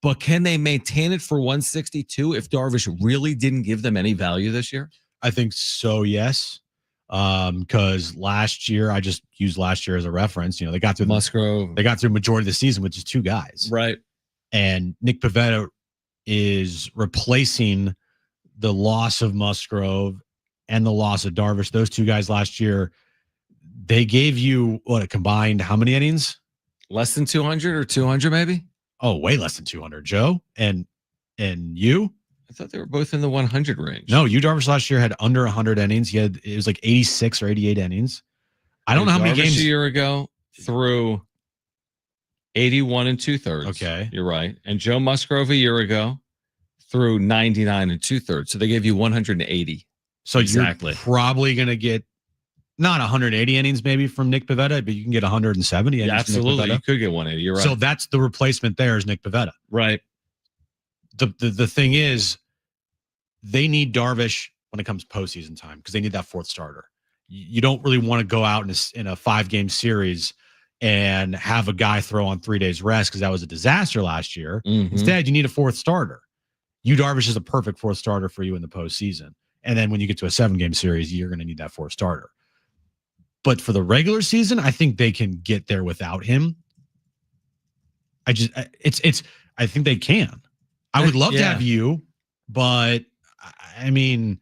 But can they maintain it for 162 if Darvish really didn't give them any value this year? I think so, yes. Because last year, I just used last year as a reference. They got through Musgrove. They got through majority of the season with just 2 guys. Right. And Nick Pivetta is replacing the loss of Musgrove and the loss of Darvish. Those 2 guys last year, they gave you a combined how many innings? Less than 200 or 200 maybe? Oh, way less than 200, Joe. And you? I thought they were both in the 100 range. No, Yu Darvish last year had under 100 innings. It was like 86 or 88 innings. I don't know how many games a year ago through 81 2/3. Okay. You're right. And Joe Musgrove a year ago through 99 2/3. So they gave you 180. So exactly. You're probably going to get not 180 innings maybe from Nick Pivetta, but you can get 170 innings. Yeah, absolutely. You could get 180. You're right. So that's the replacement there is Nick Pivetta. Right. The thing is, they need Darvish when it comes postseason time because they need that 4th starter. You don't really want to go out in a 5-game series and have a guy throw on 3 days rest because that was a disaster last year. Mm-hmm. Instead, you need a 4th starter. Yu Darvish is a perfect 4th starter for you in the postseason. And then when you get to a 7-game series, you're going to need that 4th starter. But for the regular season, I think they can get there without him. I think they can. I would love to have you, but I mean,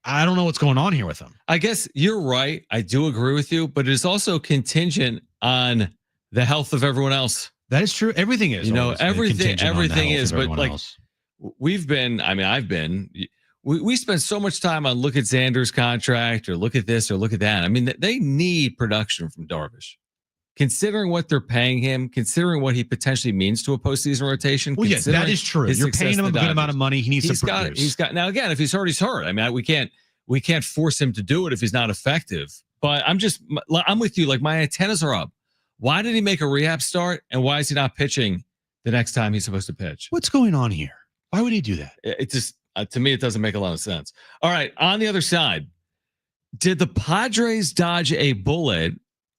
I don't know what's going on here with him. I guess you're right. I do agree with you, but it's also contingent on the health of everyone else. That is true. Everything is. Everything is. But like else. I've been. We spend so much time on look at Xander's contract or look at this or look at that. I mean, they need production from Darvish. Considering what they're paying him, considering what he potentially means to a postseason rotation. Well, yes, that is true. You're paying him a good amount of money. He needs to produce. He's got now again. If he's hurt, he's hurt. I mean, we can't force him to do it if he's not effective. But I'm with you. Like my antennas are up. Why did he make a rehab start, and why is he not pitching the next time he's supposed to pitch? What's going on here? Why would he do that? It just to me, it doesn't make a lot of sense. All right, on the other side, did the Padres dodge a bullet?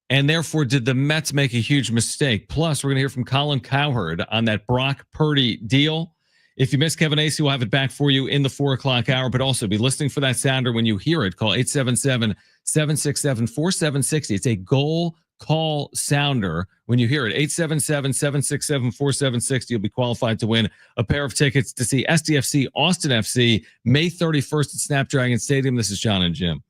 And therefore, did the Mets make a huge mistake? Plus, we're going to hear from Colin Cowherd on that Brock Purdy deal. If you missed Kevin Acee, we'll have it back for you in the 4 o'clock hour. But also, be listening for that sounder when you hear it. Call 877-767-4760. It's a goal call sounder. When you hear it, 877-767-4760. You'll be qualified to win a pair of tickets to see SDFC Austin FC May 31st at Snapdragon Stadium. This is John and Jim.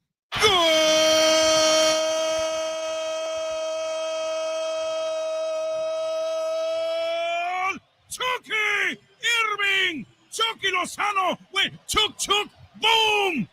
Chucky Irving, Chucky Lozano, wait, Chuk, boom!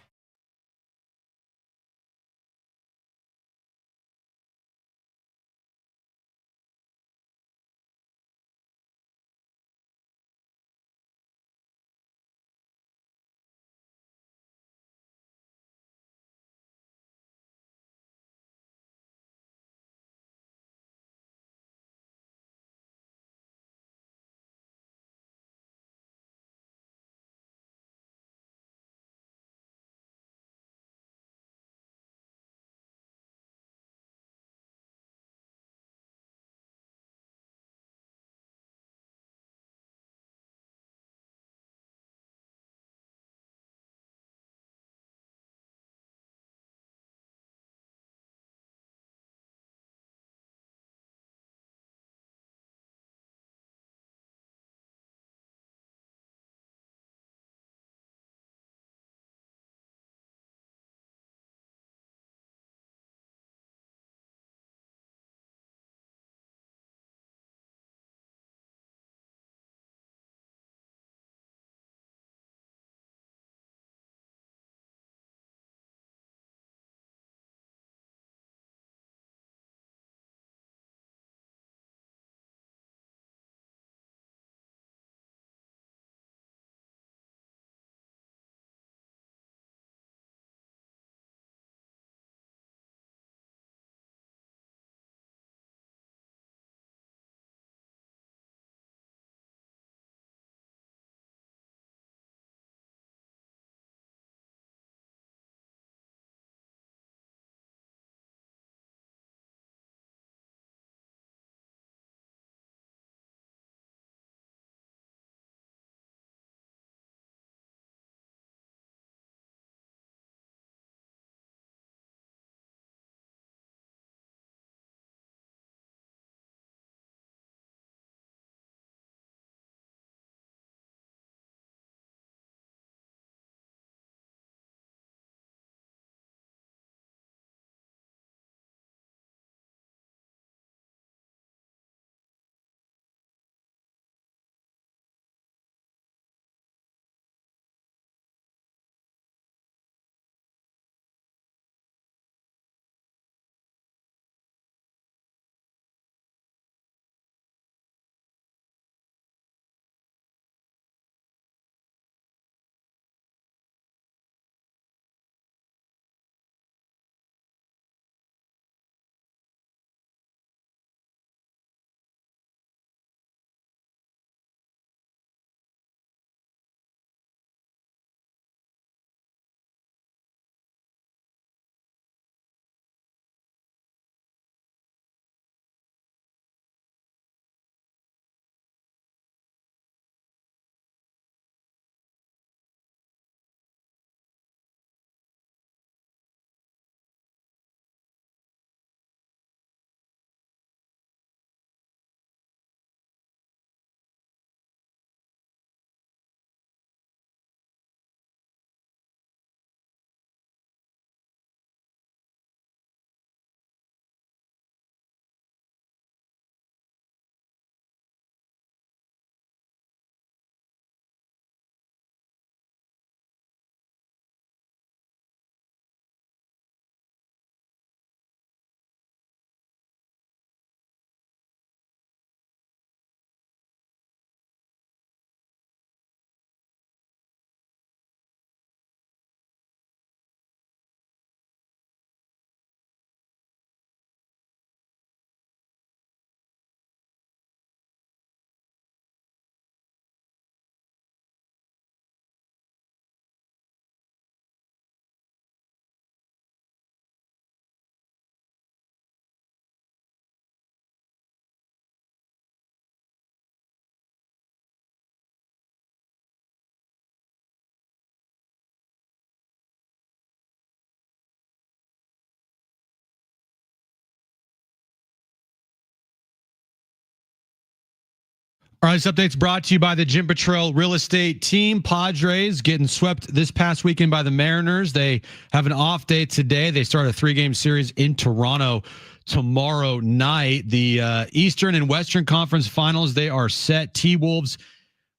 All right, this update's brought to you by the Jim Patrell Real Estate Team. Padres getting swept this past weekend by the Mariners. They have an off day today. They start a 3-game series in Toronto tomorrow night. The Eastern and Western Conference Finals, they are set. T-Wolves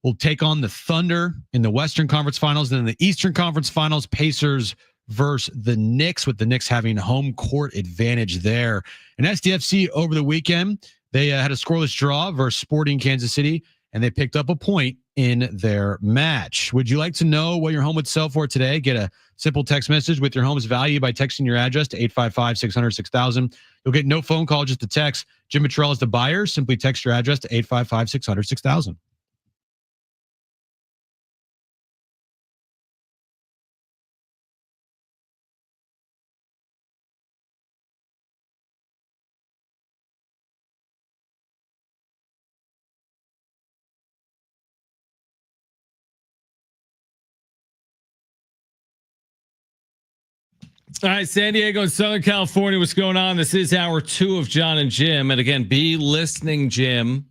will take on the Thunder in the Western Conference Finals. And in the Eastern Conference Finals, Pacers versus the Knicks, with the Knicks having home court advantage there. And SDFC over the weekend, they had a scoreless draw versus Sporting Kansas City, and they picked up a point in their match. Would you like to know what your home would sell for today? Get a simple text message with your home's value by texting your address to 855-600-6000. You'll get no phone call, just a text. Jim Patrell is the buyer. Simply text your address to 855-600-6000. All right, San Diego and Southern California, what's going on? This is hour 2 of John and Jim. And again, be listening, Jim,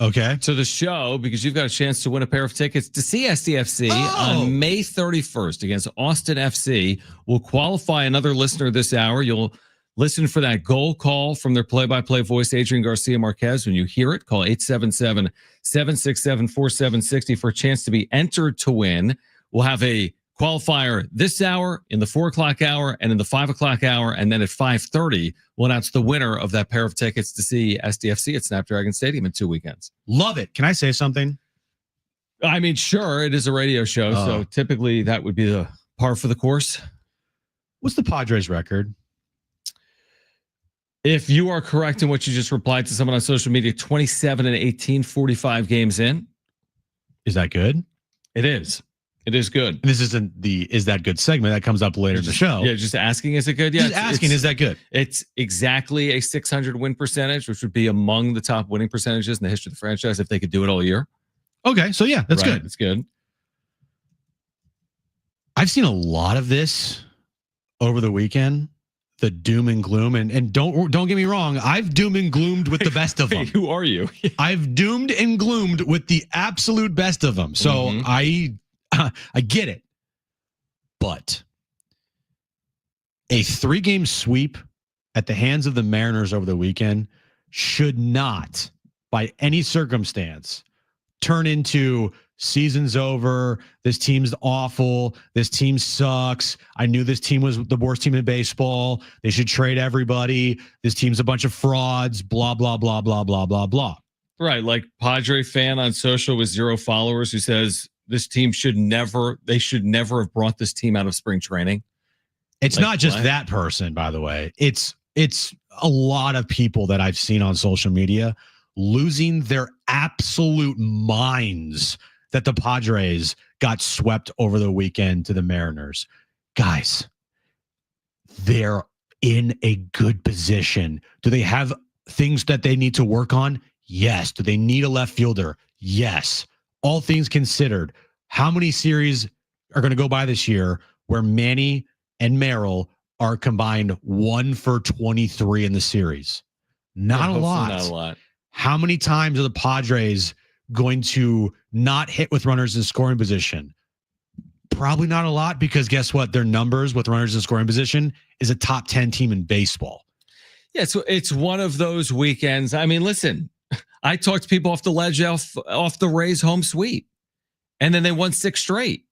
Okay. to the show, because you've got a chance to win a pair of tickets to see SDFC on May 31st against Austin FC. We'll qualify another listener this hour. You'll listen for that goal call from their play-by-play voice, Adrian Garcia Marquez. When you hear it, call 877-767-4760 for a chance to be entered to win. We'll have a qualifier this hour, in the 4 o'clock hour, and in the 5 o'clock hour. And then at 5:30, we'll announce the winner of that pair of tickets to see SDFC at Snapdragon Stadium in 2 weekends. Love it. Can I say something? I mean, sure, it is a radio show, so typically that would be the par for the course. What's the Padres record? If you are correct in what you just replied to someone on social media, 27-18, 45 games in. Is that good? It is. It is good. This isn't the "is that good" segment that comes up later in the show. Yeah, just asking, is it good? Yeah, just asking, is that good? It's exactly a 600 win percentage, which would be among the top winning percentages in the history of the franchise if they could do it all year. Okay, so yeah, that's good. It's good. I've seen a lot of this over the weekend, the doom and gloom, and don't get me wrong, I've doom and gloomed with the best of them. Who are you? I've doomed and gloomed with the absolute best of them. So I get it. But a 3-game sweep at the hands of the Mariners over the weekend should not, by any circumstance, turn into season's over. This team's awful. This team sucks. I knew this team was the worst team in baseball. They should trade everybody. This team's a bunch of frauds, blah, blah, blah, blah, blah, blah, blah. Right. Like Padre fan on social with 0 followers who says this team should never have brought this team out of spring training. It's like, not just what? that person, by the way. It's a lot of people that I've seen on social media losing their absolute minds that the Padres got swept over the weekend to the Mariners. Guys, they're in a good position. Do they have things that they need to work on? Yes. Do they need a left fielder? Yes. All things considered, how many series are going to go by this year where Manny and Merrill are combined 1 for 23 in the series? Not a lot. How many times are the Padres going to not hit with runners in scoring position? Probably not a lot, because guess what? Their numbers with runners in scoring position is a top 10 team in baseball. Yeah, so it's one of those weekends. I mean, listen, I talked people off the ledge off the Rays home sweep, and then they won 6 straight.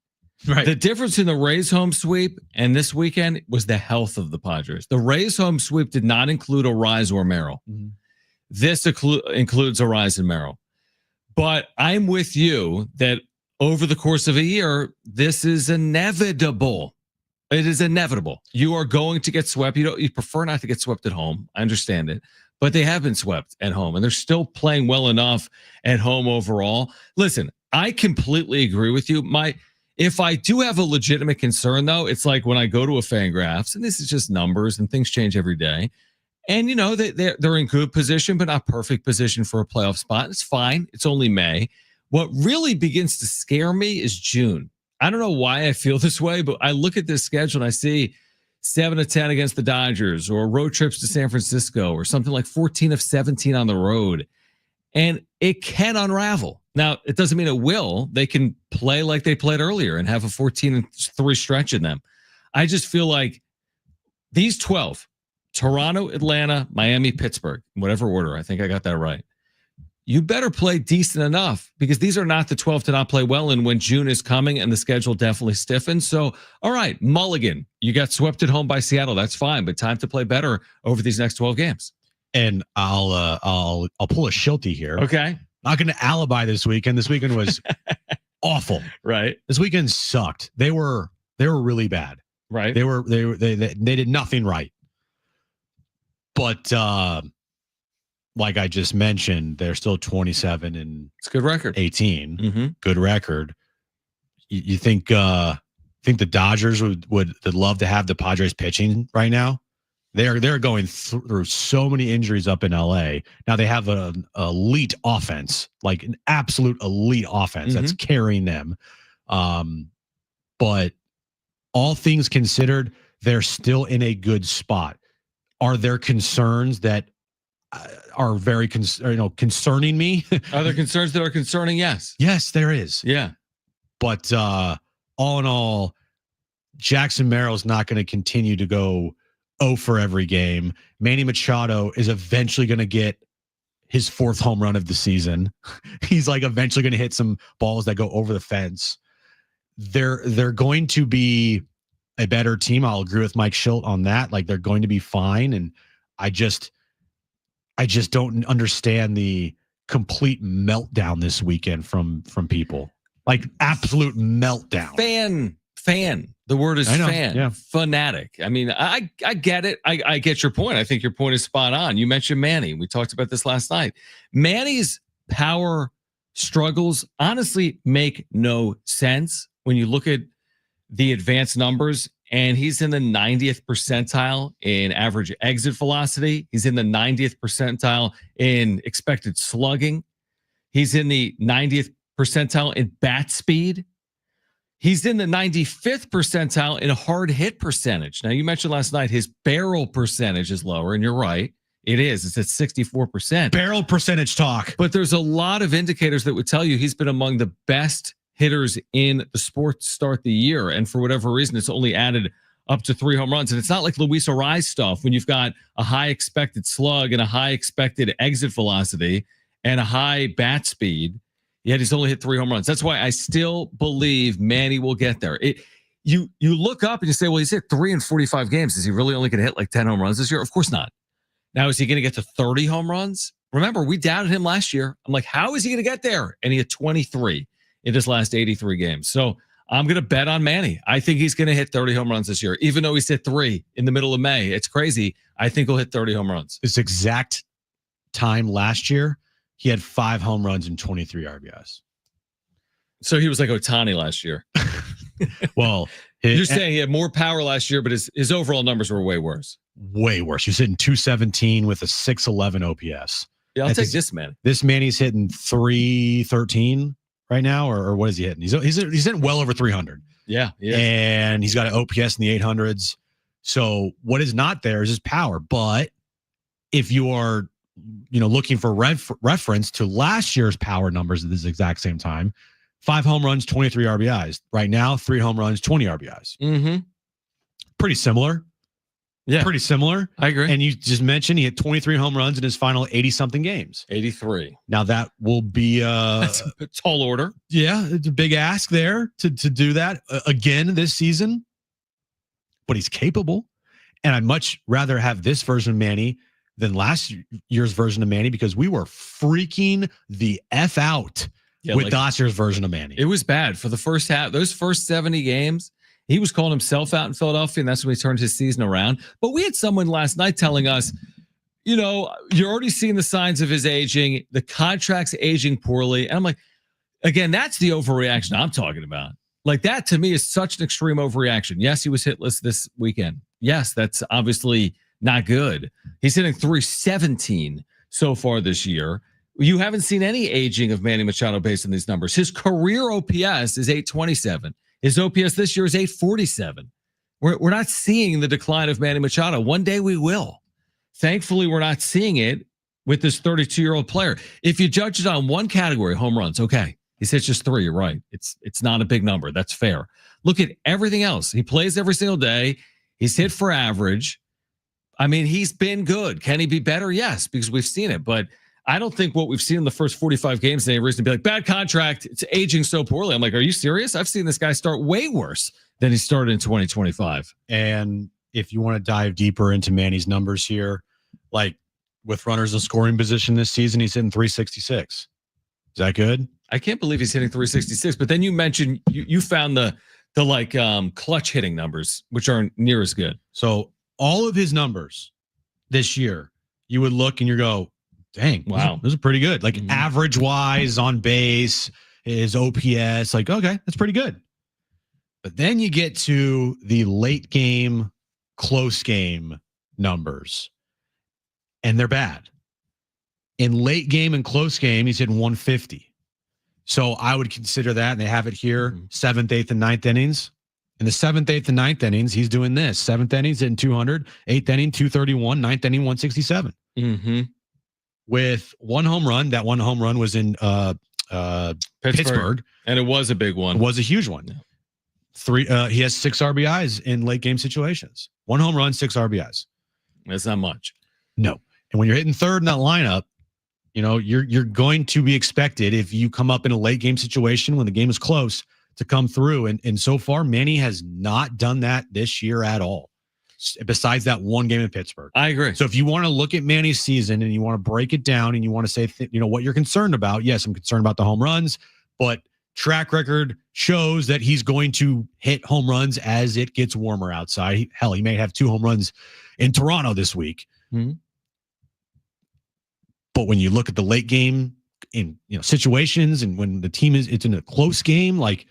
Right. The difference in the Rays home sweep and this weekend was the health of the Padres. The Rays home sweep did not include Arise or Merrill. Mm-hmm. This includes Arise and Merrill. But I'm with you that over the course of a year, this is inevitable. It is inevitable. You are going to get swept. You prefer not to get swept at home. I understand it. But they have been swept at home, and they're still playing well enough at home overall. Listen, I completely agree with you. If I do have a legitimate concern, though, it's like when I go to a Fangraphs, and this is just numbers, and things change every day. And, they're in good position, but not perfect position for a playoff spot. It's fine. It's only May. What really begins to scare me is June. I don't know why I feel this way, but I look at this schedule and I see 7-10 against the Dodgers, or road trips to San Francisco, or something like 14 of 17 on the road. and it can unravel. Now, it doesn't mean it will. They can play like they played earlier and have a 14-3 stretch in them. I just feel like these 12, Toronto, Atlanta, Miami, Pittsburgh, in whatever order, I think I got that right. You better play decent enough because these are not the 12 to not play well in when June is coming and the schedule definitely stiffens. So, all right, Mulligan, you got swept at home by Seattle. That's fine, but time to play better over these next 12 games. And I'll pull a Shilty here. Okay. Not going to alibi this weekend. This weekend was awful. Right. This weekend sucked. They were really bad. Right. They did nothing right. But like I just mentioned, they're still 27 and it's a good record. 18. Mm-hmm. Good record. You think the Dodgers would love to have the Padres pitching right now? They're going through so many injuries up in LA. Now they have an elite offense, like an absolute elite offense that's carrying them. But all things considered, they're still in a good spot. Are there concerns that are very concerning me? Are there concerns that are concerning? Yes. Yes, there is. Yeah. But all in all, Jackson Merrill's not going to continue to go 0 for every game. Manny Machado is eventually going to get his 4th home run of the season. He's like eventually going to hit some balls that go over the fence. They're going to be a better team. I'll agree with Mike Schilt on that. Like they're going to be fine. And I just don't understand the complete meltdown this weekend from people. Like absolute meltdown. Fan. The word is fan. Yeah. Fanatic. I mean, I get it. I get your point. I think your point is spot on. You mentioned Manny. We talked about this last night. Manny's power struggles honestly make no sense when you look at the advanced numbers, and he's in the 90th percentile in average exit velocity. He's in the 90th percentile in expected slugging. He's in the 90th percentile in bat speed. He's in the 95th percentile in hard hit percentage. Now, you mentioned last night his barrel percentage is lower, and you're right. It is. It's at 64%. Barrel percentage talk. But there's a lot of indicators that would tell you he's been among the best hitters in the sport to start the year. And for whatever reason, it's only added up to 3 home runs. And it's not like Luis Arraez stuff when you've got a high expected slug and a high expected exit velocity and a high bat speed. Yet he's only hit 3 home runs. That's why I still believe Manny will get there. You look up and you say, well, he's hit 3 in 45 games. Is he really only going to hit like 10 home runs this year? Of course not. Now, is he going to get to 30 home runs? Remember, we doubted him last year. I'm like, how is he going to get there? And he had 23 in his last 83 games. So I'm going to bet on Manny. I think he's going to hit 30 home runs this year, even though he's hit 3 in the middle of May. It's crazy. I think he'll hit 30 home runs. This exact time last year, he had 5 home runs and 23 RBIs. So he was like Ohtani last year. Well, you're saying he had more power last year, but his overall numbers were way worse. Way worse. He was hitting 217 with a 611 OPS. Yeah, I'll take this man. This man, he's hitting 313 right now, or what is he hitting? He's hitting well over 300. Yeah, and he's got an OPS in the 800s. So what is not there is his power. But if you are looking for reference to last year's power numbers at this exact same time, 5 home runs, 23 RBIs. Right now, 3 home runs, 20 RBIs. Mm-hmm. Pretty similar. Yeah. Pretty similar. I agree. And you just mentioned he had 23 home runs in his final 80-something games. 83. Now that will be that's a tall order. Yeah, it's a big ask there to do that again this season. But he's capable. And I'd much rather have this version of Manny than last year's version of Manny because we were freaking the F out with last year's version of Manny. It was bad for the first half. Those first 70 games, he was calling himself out in Philadelphia, and that's when he turned his season around. But we had someone last night telling us, you're already seeing the signs of his aging. The contract's aging poorly. And I'm like, again, that's the overreaction I'm talking about. Like that to me is such an extreme overreaction. Yes, he was hitless this weekend. Yes, that's obviously not good. He's hitting 317 so far this year. You haven't seen any aging of Manny Machado based on these numbers. His career OPS is 827. His OPS this year is 847. We're not seeing the decline of Manny Machado. One day we will. Thankfully, we're not seeing it with this 32-year-old player. If you judge it on one category, home runs, okay. He's hit just 3, you're right. It's not a big number. That's fair. Look at everything else. He plays every single day. He's hit for average. I mean, he's been good. Can he be better? Yes, because we've seen it. But I don't think what we've seen in the first 45 games is any reason to be like, bad contract. It's aging so poorly. I'm like, are you serious? I've seen this guy start way worse than he started in 2025. And if you want to dive deeper into Manny's numbers here, like with runners in scoring position this season, he's hitting 366. Is that good? I can't believe he's hitting 366. But then you mentioned you found the clutch hitting numbers, which aren't near as good. So all of his numbers this year, you would look and you go, dang, wow, those are pretty good. Like average wise on base, his OPS, like, okay, that's pretty good. But then you get to the late game, close game numbers, and they're bad. In late game and close game, he's hitting 150. So I would consider that, and they have it here, 7th, 8th, and 9th innings. In the 7th, 8th, and 9th innings, he's doing this. 7th innings hitting 200, 8th inning, 231, 9th inning, 167. With one home run. That one home run was in Pittsburgh. And it was a big one. It was a huge one. He has 6 RBIs in late game situations. One home run, 6 RBIs. That's not much. No. And when you're hitting third in that lineup, you know, you're going to be expected, if you come up in a late game situation when the game is close, to come through. And so far, Manny has not done that this year at all, besides that one game in Pittsburgh. I agree. So if you want to look at Manny's season and you want to break it down and you want to say, what you're concerned about, yes, I'm concerned about the home runs, but track record shows that he's going to hit home runs as it gets warmer outside. Hell, he may have 2 home runs in Toronto this week. But when you look at the late game in situations and when the team it's in a close game, like,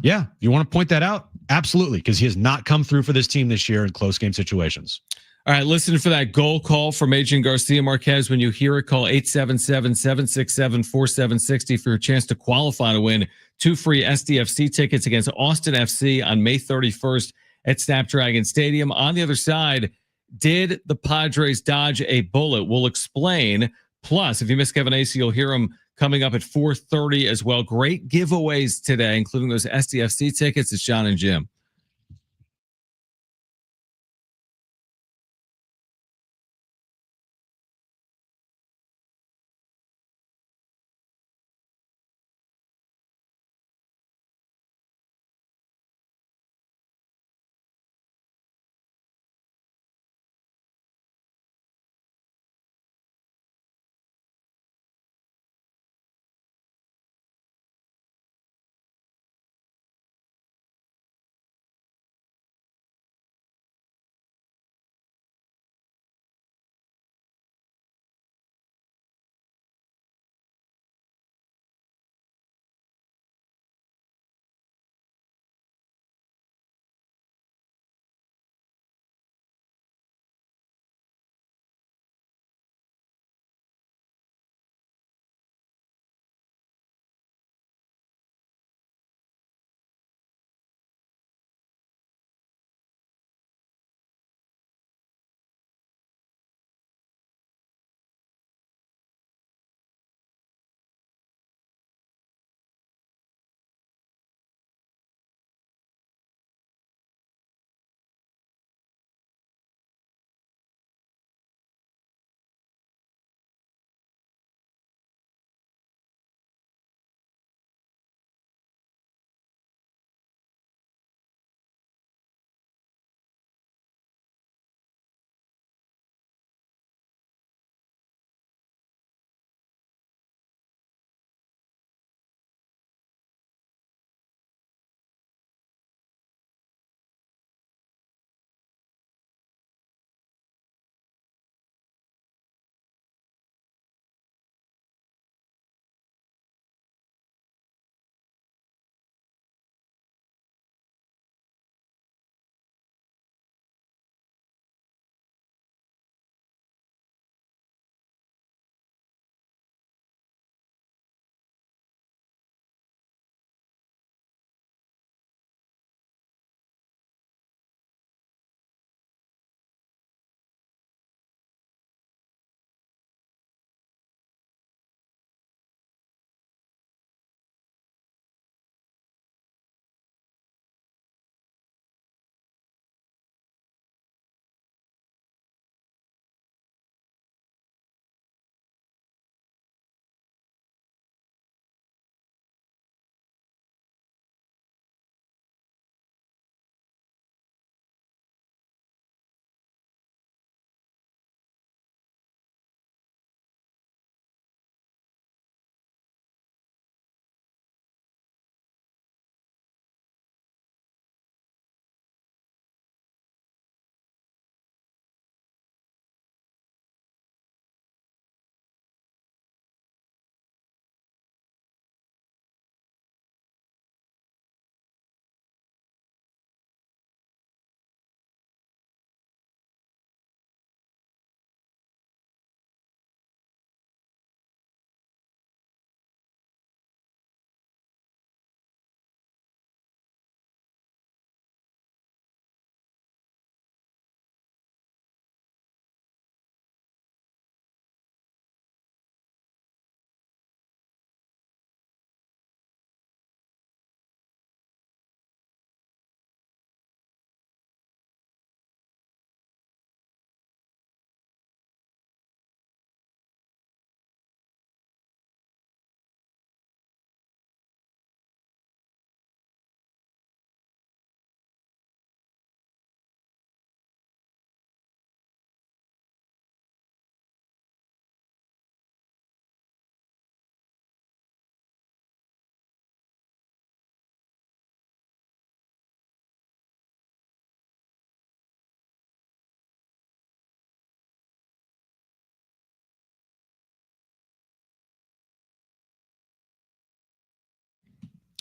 yeah, if you want to point that out, absolutely, because he has not come through for this team this year in close game situations. All right, listen for that goal call from Agent Garcia Marquez. When you hear it, call 877-767-4760 for your chance to qualify to win 2 free SDFC tickets against Austin FC on May 31st at Snapdragon Stadium. On the other side, did the Padres dodge a bullet? We'll explain. Plus, if you miss Kevin Acee, you'll hear him coming up at 4:30 as well. Great giveaways today, including those SDFC tickets. It's John and Jim.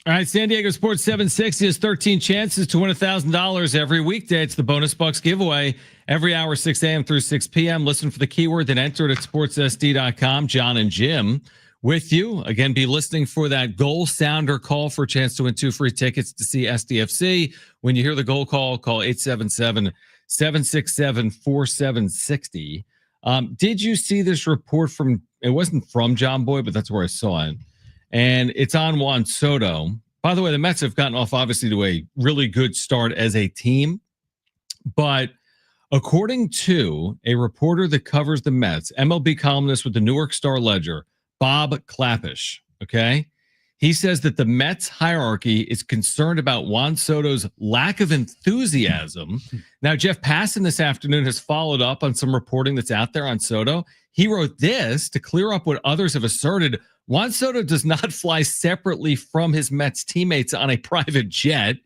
All right, San Diego Sports 760 has 13 chances to win $1,000 every weekday. It's the Bonus Bucks giveaway every hour, 6 a.m. through 6 p.m. Listen for the keyword, then enter it at sportssd.com. John and Jim with you. Again, be listening for that goal sounder call for a chance to win 2 free tickets to see SDFC. When you hear the goal call 877-767-4760. Did you see this report from, it wasn't from John Boy, but that's where I saw it. And it's on Juan Soto. By the way, the Mets have gotten off obviously to a really good start as a team. But according to a reporter that covers the Mets, MLB columnist with the Newark Star-Ledger, Bob Clappish, okay? He says that the Mets hierarchy is concerned about Juan Soto's lack of enthusiasm. Now, Jeff Passan this afternoon has followed up on some reporting that's out there on Soto. He wrote this to clear up what others have asserted. Juan Soto does not fly separately from his Mets teammates on a private jet.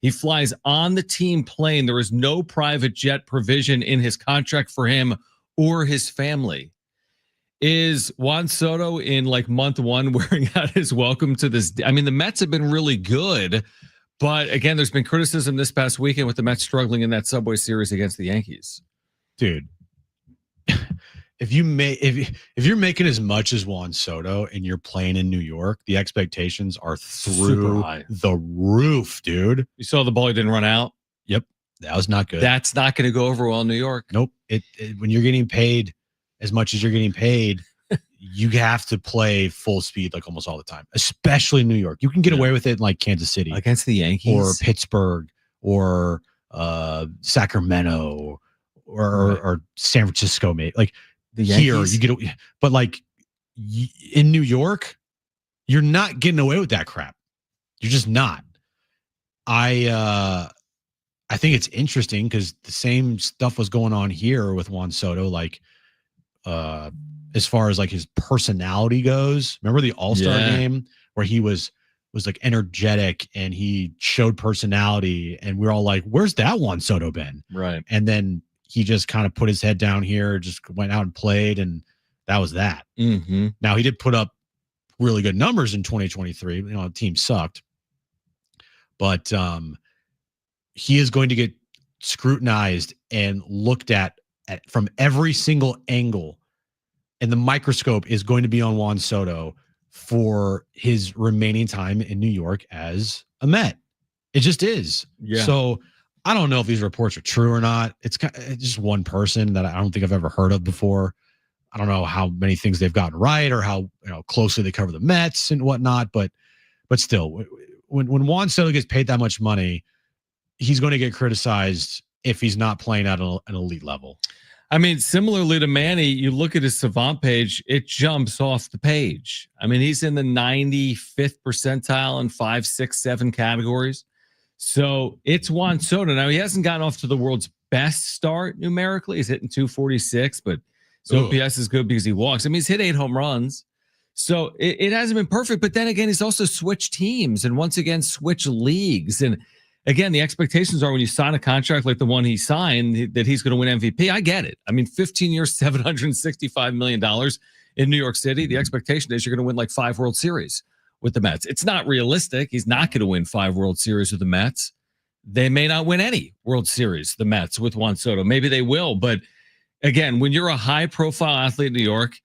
He flies on the team plane. There is no private jet provision in his contract for him or his family. Is Juan Soto in like month one wearing out his welcome to this? I mean, the Mets have been really good, but again, there's been criticism this past weekend with the Mets struggling in that Subway Series against the Yankees. Dude, if you're making as much as Juan Soto and you're playing in New York, the expectations are through the roof, dude. You saw the ball he didn't run out. Yep, that was not good. That's not going to go over well in New York. Nope. When you're getting paid as much as you're getting paid, you have to play full speed like almost all the time, especially in New York. You can get away with it in like Kansas City against the Yankees or Pittsburgh or Sacramento or San Francisco, mate. Like the Yankees. Here, you get, but like in New York, you're not getting away with that crap. You're just not. I think it's interesting because the same stuff was going on here with Juan Soto, like as far as like his personality goes. Remember the All-Star game where he was like energetic and he showed personality, and we're all like, where's that Juan Soto been? Right. And then he just kind of put his head down here, just went out and played, and that was that. Mm-hmm. Now he did put up really good numbers in 2023. You know, the team sucked, but he is going to get scrutinized and looked at from every single angle, and the microscope is going to be on Juan Soto for his remaining time in New York as a Met. It just is. Yeah. So I don't know if these reports are true or not. It's just one person that I don't think I've ever heard of before. I don't know how many things they've gotten right or how closely they cover the Mets and whatnot, but still, when Juan Soto gets paid that much money, he's going to get criticized if he's not playing at an elite level. I mean, similarly to Manny, you look at his Savant page, it jumps off the page. I mean, he's in the 95th percentile in 5, 6, 7 categories. So it's Juan Soto. Now, he hasn't gotten off to the world's best start numerically. He's hitting 246, but his OPS is good because he walks. I mean, he's hit 8 home runs. So it hasn't been perfect. But then again, he's also switched teams and once again switched leagues. And again, the expectations are when you sign a contract like the one he signed that he's going to win MVP. I get it. I mean, 15 years, $765 million in New York City. The expectation is you're going to win like 5 World Series with the Mets. It's not realistic. He's not going to win 5 World Series with the Mets. They may not win any World Series, the Mets, with Juan Soto. Maybe they will. But again, when you're a high-profile athlete in New York,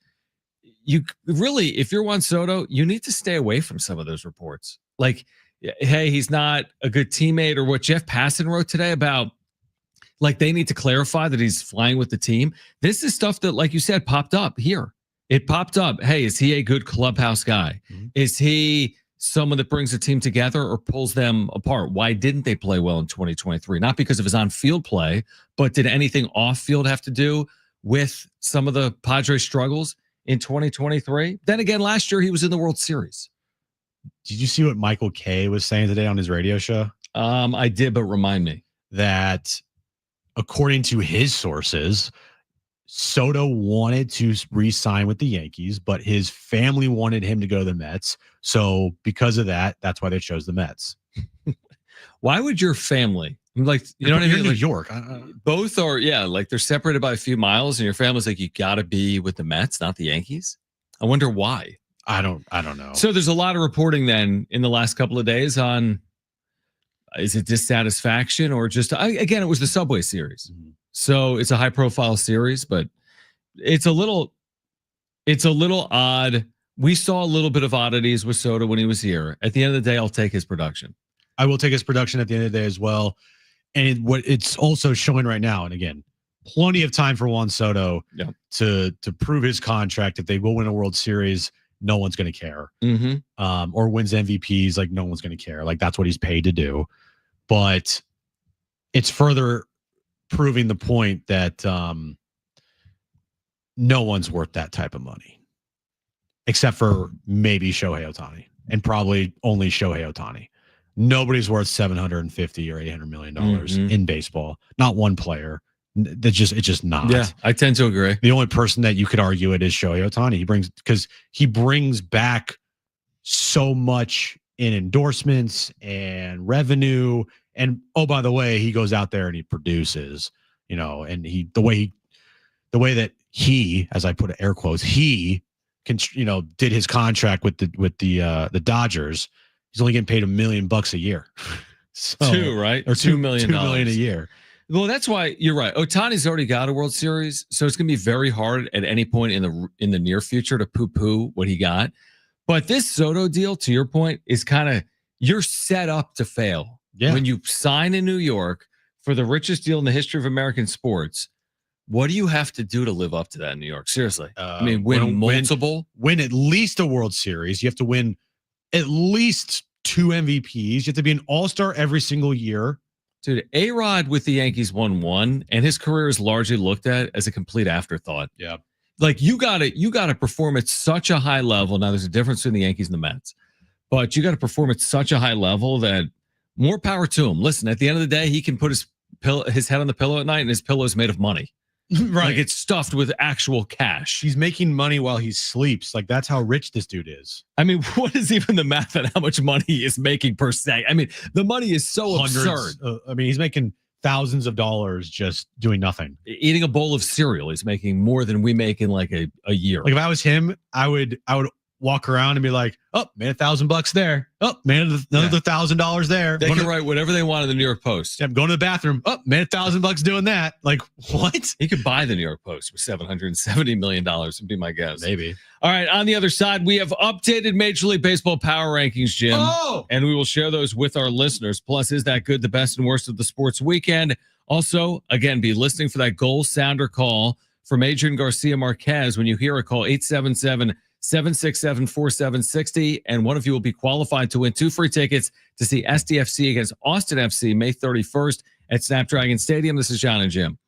you really, if you're Juan Soto, you need to stay away from some of those reports. Like, hey, he's not a good teammate, or what Jeff Passan wrote today about, like, they need to clarify that he's flying with the team. This is stuff that, like you said, popped up here. It popped up. Hey, is he a good clubhouse guy? Mm-hmm. Is he someone that brings the team together or pulls them apart? Why didn't they play well in 2023? Not because of his on-field play, but did anything off-field have to do with some of the Padres struggles in 2023? Then again, last year he was in the World Series. Did you see what Michael Kay was saying today on his radio show? I did, but remind me. That according to his sources, Soto wanted to re-sign with the Yankees, but his family wanted him to go to the Mets. So because of that, that's why they chose the Mets. Why would your family, like, you know what I mean? New like, York. Both are, yeah, like they're separated by a few miles, and your family's like, you got to be with the Mets, not the Yankees. I wonder why. I don't know. So there's a lot of reporting then in the last couple of days on is it dissatisfaction or just again it was the Subway Series. So it's a high profile series, but it's a little odd. We saw a little bit of oddities with Soto when he was here. At the end of the day, I'll take his production. I will take his production at the end of the day as well. And what it's also showing right now, and again, plenty of time for Juan Soto to prove his contract. If they will win a World Series, no one's going to care. Or wins MVPs, like no one's going to care. Like that's what he's paid to do. But it's further proving the point that no one's worth that type of money, except for maybe Shohei Ohtani, and probably only Shohei Ohtani. Nobody's worth $750 or $800 million in baseball. Not one player. It's just not. Yeah, I tend to agree. The only person that you could argue it is Shohei Ohtani. He brings back so much in endorsements and revenue. And oh, by the way, he goes out there and he produces. And the way that he, as I put air quotes, he can, did his contract with the Dodgers. He's only getting paid $1 million a year. So, two, right? Or $2 million. $2 million a year. Well, that's why you're right. Ohtani's already got a World Series, so it's going to be very hard at any point in the near future to poo-poo what he got. But this Soto deal, to your point, is kind of you're set up to fail. Yeah. When you sign in New York for the richest deal in the history of American sports, what do you have to do to live up to that in New York? Seriously, win multiple, win at least a World Series. You have to win at least 2 MVPs. You have to be an all-star every single year. Dude, A-Rod with the Yankees won 1, and his career is largely looked at as a complete afterthought. Yeah. Like you gotta perform at such a high level. Now there's a difference between the Yankees and the Mets, but you got to perform at such a high level that more power to him. Listen, at the end of the day, he can put his head on the pillow at night and his pillow is made of money. Right. Like it's stuffed with actual cash. He's making money while he sleeps. Like that's how rich this dude is. I mean, what is even the math on how much money he is making per se? I mean, the money is so absurd. He's making thousands of dollars just doing nothing. Eating a bowl of cereal, he's making more than we make in like a year. Like if I was him, I would walk around and be like, oh, made $1,000 there. Oh, made another $1,000 there. They can write whatever they want in the New York Post. I'm going to the bathroom. Oh, made $1,000 doing that. Like what? He could buy the New York Post for $770 million would be my guess. Maybe. All right. On the other side, we have updated Major League Baseball power rankings, Jim. Oh! And we will share those with our listeners. Plus, is that good, the best and worst of the sports weekend? Also, again, be listening for that goal sounder call from Adrian Garcia Marquez. When you hear a call, 877-767-4760. And one of you will be qualified to win 2 free tickets to see SDFC against Austin FC May 31st at Snapdragon Stadium. This is John and Jim.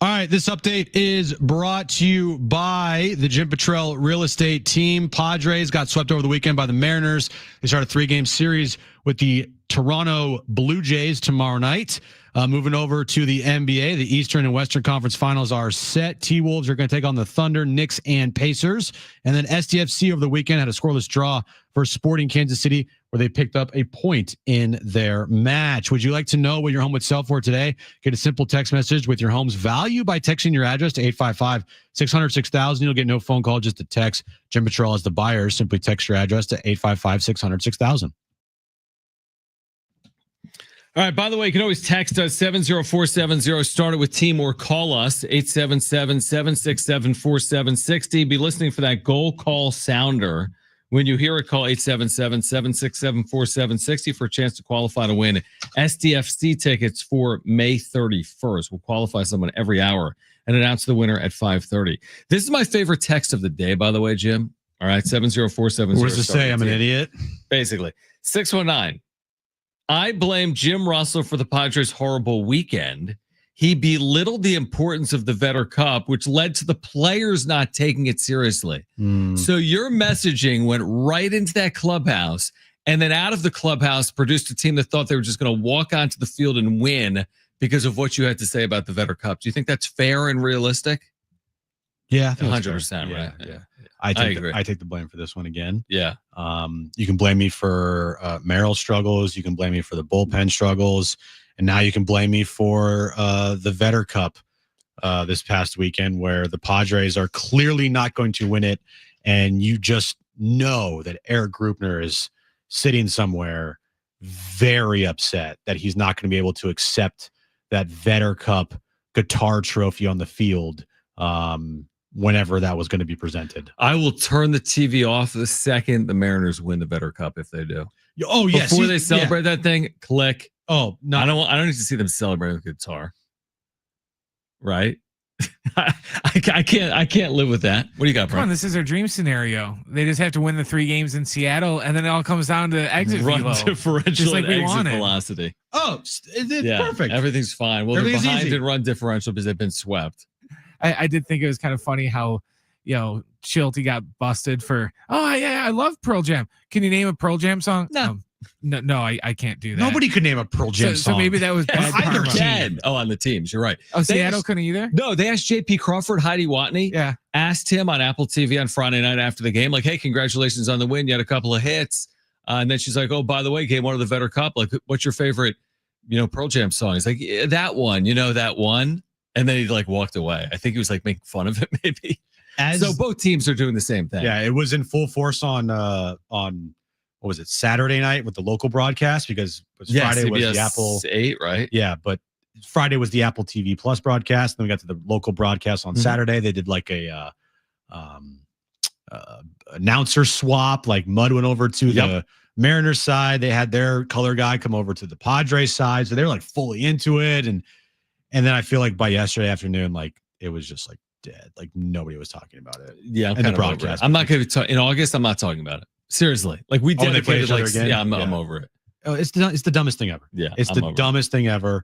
All right, this update is brought to you by the Jim Petrell real estate team. Padres got swept over the weekend by the Mariners. They start a 3-game series with the Toronto Blue Jays tomorrow night. Moving over to the NBA, the Eastern and Western Conference Finals are set. T-Wolves are going to take on the Thunder, Knicks, and Pacers. And then SDFC over the weekend had a scoreless draw for Sporting Kansas City, where they picked up a point in their match. Would you like to know what your home would sell for today? Get a simple text message with your home's value by texting your address to 855-600-6000. You'll get no phone call, just a text. Jim Petrell as the buyer. Simply text your address to 855-600-6000. All right, by the way, you can always text us 70470, start it with team, or call us 877-767-4760. Be listening for that goal call sounder. When you hear it, call 877-767-4760 for a chance to qualify to win SDFC tickets for May 31st. We'll qualify someone every hour and announce the winner at 5:30. This is my favorite text of the day, by the way, Jim. All right, 70470. What does it say? I'm an idiot. Basically, 619. I blame Jim Russell for the Padres' horrible weekend. He belittled the importance of the Vetter Cup, which led to the players not taking it seriously. So your messaging went right into that clubhouse, and then out of the clubhouse produced a team that thought they were just going to walk onto the field and win because of what you had to say about the Vetter Cup. Do you think that's fair and realistic? Yeah, 100%, right? Yeah. I take the blame for this one again. Yeah. You can blame me for Merrill's struggles. You can blame me for the bullpen struggles. And now you can blame me for the Vetter Cup this past weekend, where the Padres are clearly not going to win it. And you just know that Eric Grupner is sitting somewhere very upset that he's not going to be able to accept that Vetter Cup guitar trophy on the field whenever that was going to be presented. I will turn the TV off the second the Mariners win the Vetter Cup if they do. Oh, yes. Before they celebrate that thing, click. Oh, no. I don't need to see them celebrate with guitar. Right? I can't live with that. What do you got, bro? Come on, this is our dream scenario. They just have to win the 3 games in Seattle, and then it all comes down to exit run velo, differential, just like and we exit wanted. velocity. Oh, it's perfect. Everything's fine. Well, they're behind in run differential because they've been swept. I did think it was kind of funny how, Schulte got busted for, I love Pearl Jam. Can you name a Pearl Jam song? No. No, I can't do that. Nobody could name a Pearl Jam song. So maybe that was bad Either karma. team. Oh, on the teams. You're right. Oh, Seattle couldn't either? No, they asked J.P. Crawford, Heidi Watney. Yeah. Asked him on Apple TV on Friday night after the game, like, hey, congratulations on the win. You had a couple of hits. And then she's like, oh, by the way, game 1 of the Vetter Cup. Like, what's your favorite, Pearl Jam song? He's like, yeah, that one, that one. And then he walked away. I think he was making fun of it maybe. So both teams are doing the same thing. Yeah, it was in full force on what was it, Saturday night with the local broadcast, because Friday was the Apple 8, right? Yeah, but Friday was the Apple TV Plus broadcast. Then we got to the local broadcast on Saturday. They did a announcer swap. Mud went over to the Mariners side. They had their color guy come over to the Padres side, so they were fully into it. And then I feel by yesterday afternoon, it was just dead. Nobody was talking about it. Yeah, I'm and kind the of over it. broadcast. I'm not going to in August. I'm not talking about it. Seriously, we dedicated again? Yeah, I'm over it. Oh, it's the dumbest thing ever. Yeah, it's the dumbest thing ever.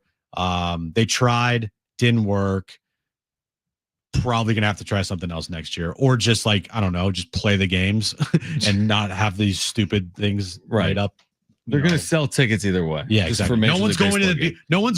They tried, didn't work. Probably gonna have to try something else next year, or just I don't know, just play the games and not have these stupid things right up. They're going to sell tickets either way. Yeah, exactly. No one's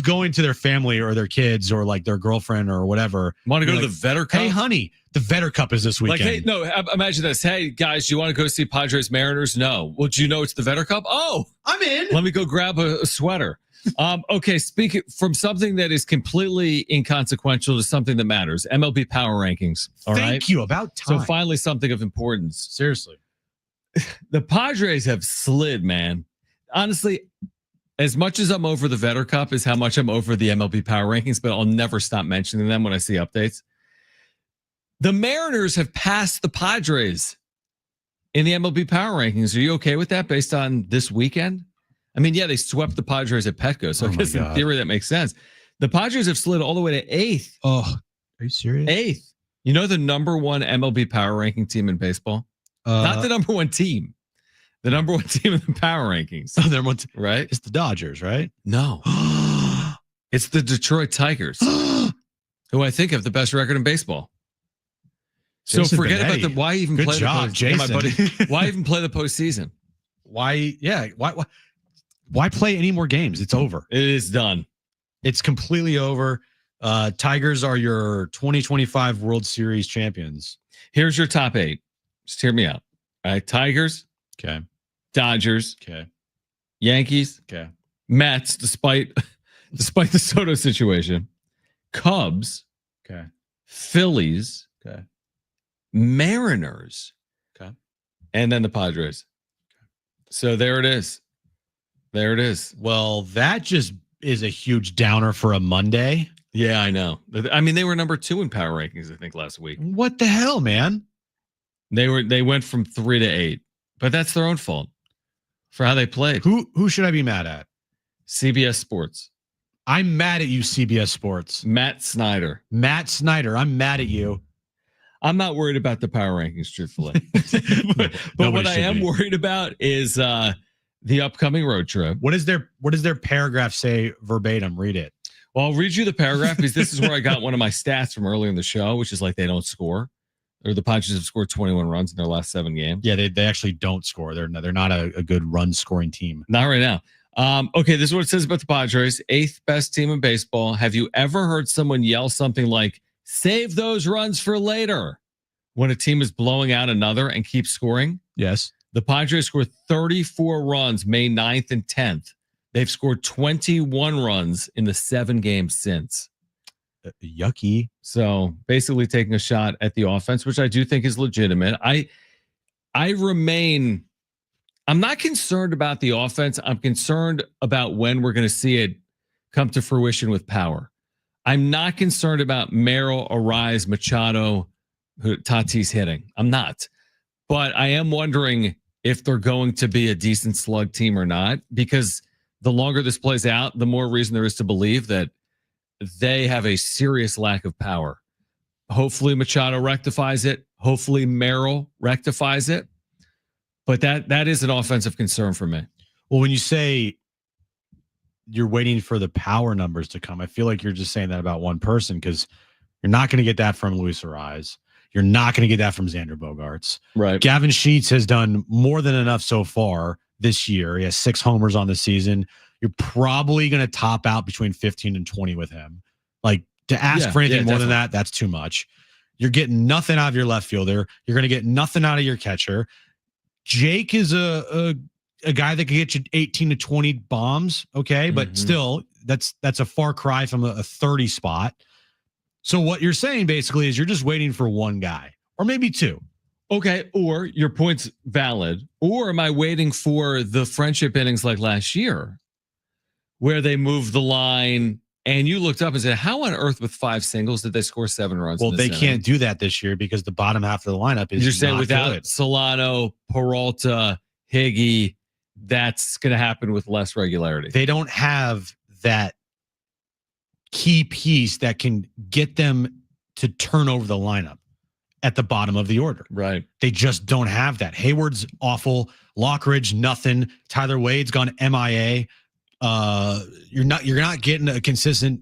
going to their family or their kids or their girlfriend or whatever. Want to go to the Vetter Cup? Hey, honey, the Vetter Cup is this weekend. Hey, no, imagine this. Hey, guys, do you want to go see Padres Mariners? No. Well, do you know it's the Vetter Cup? Oh, I'm in. Let me go grab a sweater. Okay, speaking from something that is completely inconsequential to something that matters. MLB Power Rankings. All right. Thank you. About time. So finally, something of importance. Seriously, the Padres have slid, man. Honestly, as much as I'm over the Vetter Cup is how much I'm over the MLB Power Rankings, but I'll never stop mentioning them when I see updates. The Mariners have passed the Padres in the MLB Power Rankings. Are you okay with that based on this weekend? I mean, yeah, they swept the Padres at Petco, so I guess in theory that makes sense. The Padres have slid all the way to 8th. Oh, are you serious? 8th. You know the number 1 MLB Power Ranking team in baseball? Not the number 1 team. The number 1 team in the power rankings. Oh, number 1, right? It's the Dodgers, right? No. It's the Detroit Tigers. who I think have the best record in baseball. So Jason forget Benetti. about why even Good play job, the Jason. my buddy, why even play the postseason? Why play any more games? It's over. It is done. It's completely over. Tigers are your 2025 World Series champions. Here's your top 8. Just hear me out. All right, Tigers, Okay. Dodgers, Okay. Yankees, Okay. Mets, despite the Soto situation, Cubs, Okay. Phillies, Okay. Mariners, Okay. and then the Padres. So there it is. There it is. Well, that just is a huge downer for a Monday. Yeah, I know. I mean, they were number 2 in power rankings, I think, last week. What the hell, man? They went from 3 to 8, but that's their own fault for how they played. Who should I be mad at? CBS Sports, I'm mad at you, CBS Sports. Matt Snyder. Matt Snyder, I'm mad at you. I'm not worried about the power rankings, truthfully. but what I am worried about is the upcoming road trip. What does their paragraph say verbatim? Read it. Well, I'll read you the paragraph because this is where I got one of my stats from earlier in the show, which is like they don't score. Or the Padres have scored 21 runs in their last 7 games. Yeah, they actually don't score. They're not a good run scoring team. Not right now. Okay, this is what it says about the Padres. 8th best team in baseball. Have you ever heard someone yell something like, save those runs for later, when a team is blowing out another and keeps scoring? Yes. The Padres scored 34 runs May 9th and 10th. They've scored 21 runs in the 7 games since. Yucky. So basically taking a shot at the offense, which I do think is legitimate. I'm not concerned about the offense. I'm concerned about when we're going to see it come to fruition with power. I'm not concerned about Merrill, Arise, Machado, who Tatis hitting. I'm not. But I am wondering if they're going to be a decent slug team or not, because the longer this plays out, the more reason there is to believe that they have a serious lack of power. Hopefully Machado rectifies it. Hopefully Merrill rectifies it. But that is an offensive concern for me. Well, when you say you're waiting for the power numbers to come, I feel like you're just saying that about one person, because you're not going to get that from Luis Arise. You're not going to get that from Xander Bogaerts. Right. Gavin Sheets has done more than enough so far this year. He has 6 homers on the season. You're probably going to top out between 15 and 20 with him. Like, to ask for anything more than that, that's too much. You're getting nothing out of your left fielder. You're going to get nothing out of your catcher. Jake is a guy that can get you 18 to 20 bombs. Okay. But still, that's a far cry from a 30 spot. So what you're saying basically is you're just waiting for one guy or maybe 2. Okay. Or your point's valid. Or am I waiting for the friendship innings like last year where they moved the line and you looked up and said, how on earth with 5 singles did they score 7 runs? Well, they can't do that this year because the bottom half of the lineup is. You're saying not without good. Solano, Peralta, Higgy, that's going to happen with less regularity. They don't have that key piece that can get them to turn over the lineup at the bottom of the order. Right. They just don't have that. Hayward's awful. Lockridge, nothing. Tyler Wade's gone MIA. You're not getting a consistent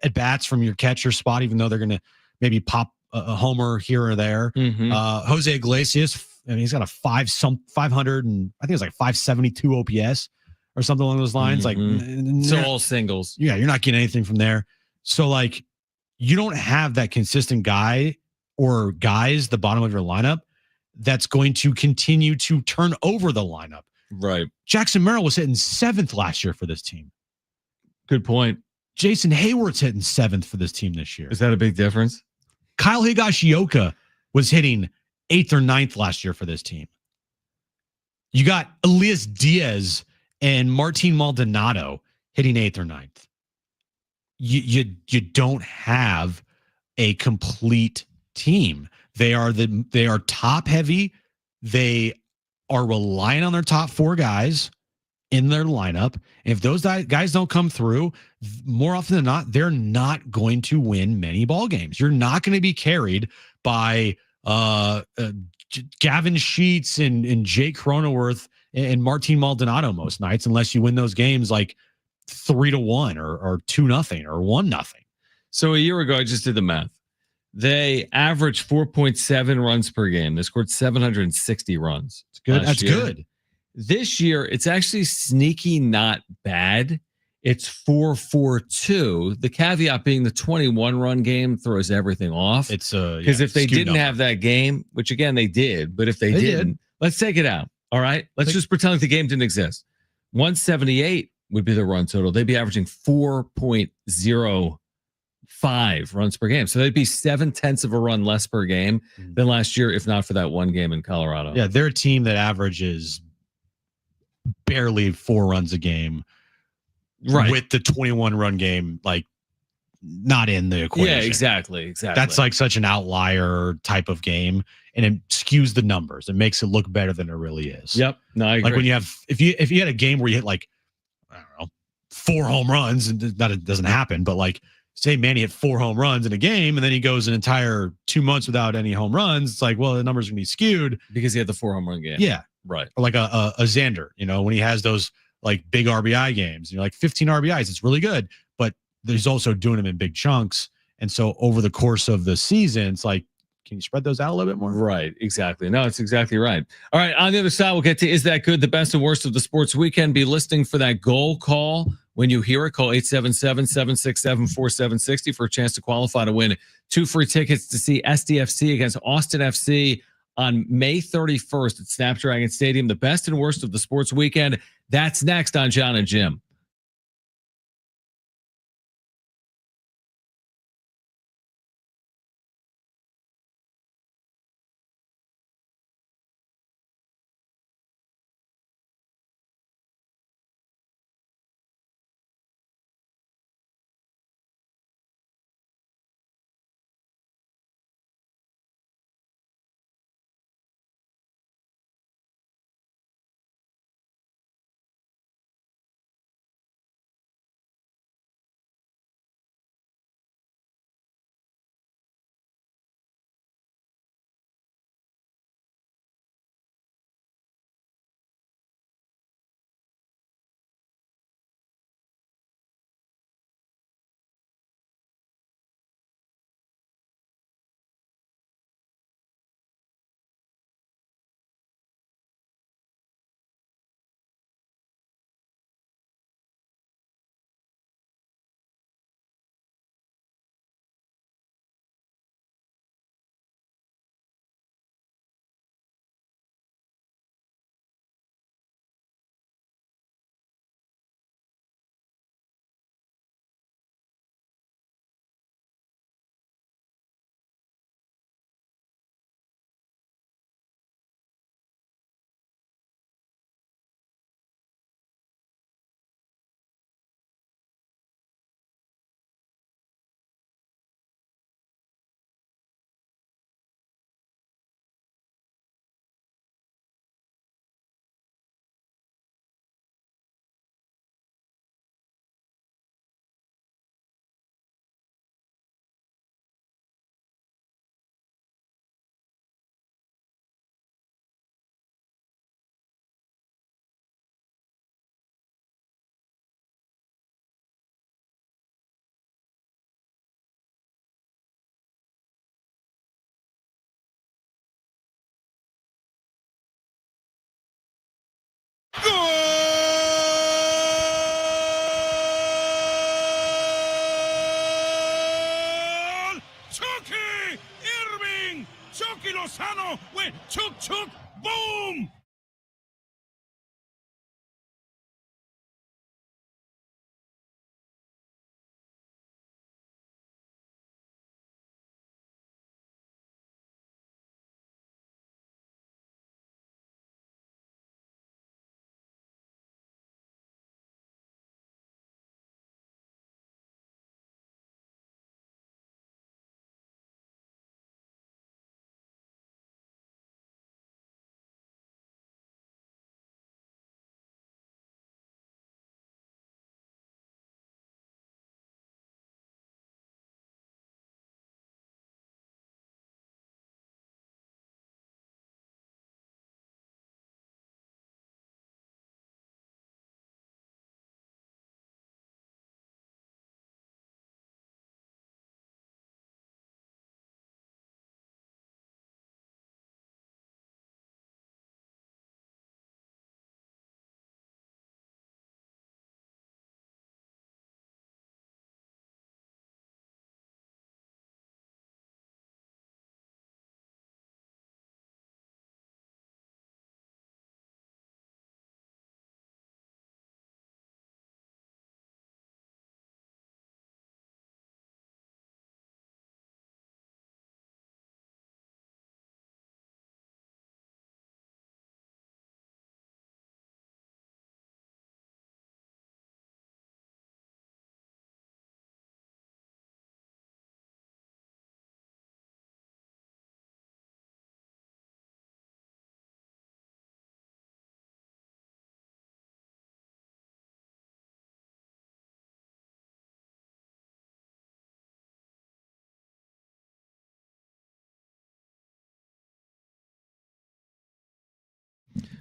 at bats from your catcher spot, even though they're going to maybe pop a homer here or there. Jose Iglesias, I mean, he's got a 500 and I think it's like 572 OPS or something along those lines. Like, so all singles. Yeah, you're not getting anything from there. So like, you don't have that consistent guy or guys, the bottom of your lineup, that's going to continue to turn over the lineup. Right. Jackson Merrill was hitting 7th last year for this team. Good point. Jason Hayward's hitting 7th for this team this year. Is that a big difference? Kyle Higashioka was hitting 8th or 9th last year for this team. You got Elias Diaz and Martin Maldonado hitting 8th or 9th. You don't have a complete team. They are top heavy. They are relying on their top 4 guys in their lineup. And if those guys don't come through, more often than not, they're not going to win many ball games. You're not going to be carried by Gavin Sheets and Jake Cronenworth and Martin Maldonado most nights, unless you win those games like 3-1 or 2-0 or 1-0. So a year ago, I just did the math. They averaged 4.7 runs per game. They scored 760 runs. It's good. last That's year. good. This year, it's actually sneaky, not bad. It's 4.42. The caveat being the 21 run game throws everything off. It's because if they skewed didn't number. have that game, which again they did, but if they They didn't, did. let's take it out. All right, let's just pretend like the game didn't exist. 178 would be the run total. They'd be averaging 4.05 runs per game. So they'd be 0.7 of a run less per game than last year, if not for that one game in Colorado. Yeah, they're a team that averages barely 4 runs a game. Right. With the 21 run game, like not in the equation. Yeah, exactly. That's like such an outlier type of game, and it skews the numbers. It makes it look better than it really is. Yep. No, I agree. Like when you have, if you had a game where you hit like, I don't know, 4 home runs, and that it doesn't happen, but like say Manny hit 4 home runs in a game, and then he goes an entire 2 months without any home runs. It's like, well, the numbers are gonna be skewed because he had the 4 home run game. Yeah, right. Or like a Xander, when he has those like big RBI games, like 15 RBIs, it's really good, but there's also doing them in big chunks. And so over the course of the season, it's like, can you spread those out a little bit more? Right. Exactly. No, it's exactly right. All right. On the other side, we'll get to Is That Good? The best and worst of the sports weekend. Be listening for that goal call. When you hear it, call 877-767-4760 for a chance to qualify to win 2 free tickets to see SDFC against Austin FC on May 31st at Snapdragon Stadium. The best and worst of the sports weekend. That's next on John and Jim. Goal! Chucky Irving! Chucky Lozano went chuk, boom!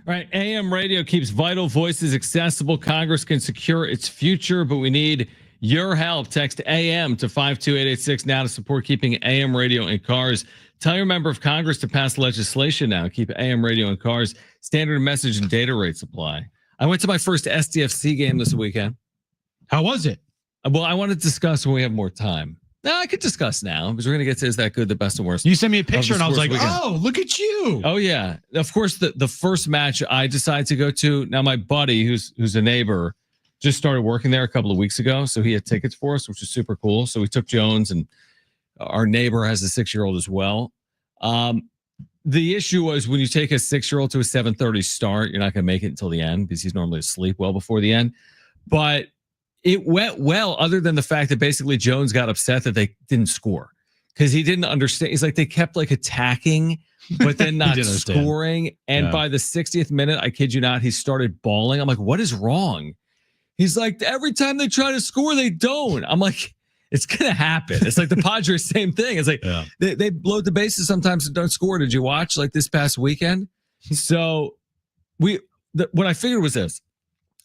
All right. AM radio keeps vital voices accessible. Congress can secure its future, but we need your help. Text AM to 52886 now to support keeping AM radio in cars. Tell your member of Congress to pass legislation now. Keep AM radio in cars. Standard message and data rates apply. I went to my first SDFC game this weekend. How was it? Well, I want to discuss when we have more time. No, I could discuss now because we're going to get to Is That Good, the best and worst. You sent me a picture and I was like, weekend. oh, look at you. Oh, yeah. Of course, the first match I decided to go to. Now, my buddy, who's a neighbor, just started working there a couple of weeks ago. So he had tickets for us, which is super cool. So we took Jones, and our neighbor has a 6-year-old as well. The issue was when you take a 6-year-old to a 7:30 start, you're not going to make it until the end because he's normally asleep well before the end. But it went well, other than the fact that basically Jones got upset that they didn't score because he didn't understand. He's like, they kept like attacking, but then not scoring. And by the 60th minute, I kid you not, he started bawling. I'm like, what is wrong? He's like, every time they try to score, they don't. I'm like, it's going to happen. It's like the Padres, same thing. It's like they load the bases sometimes and don't score. Did you watch like this past weekend? So what I figured was this.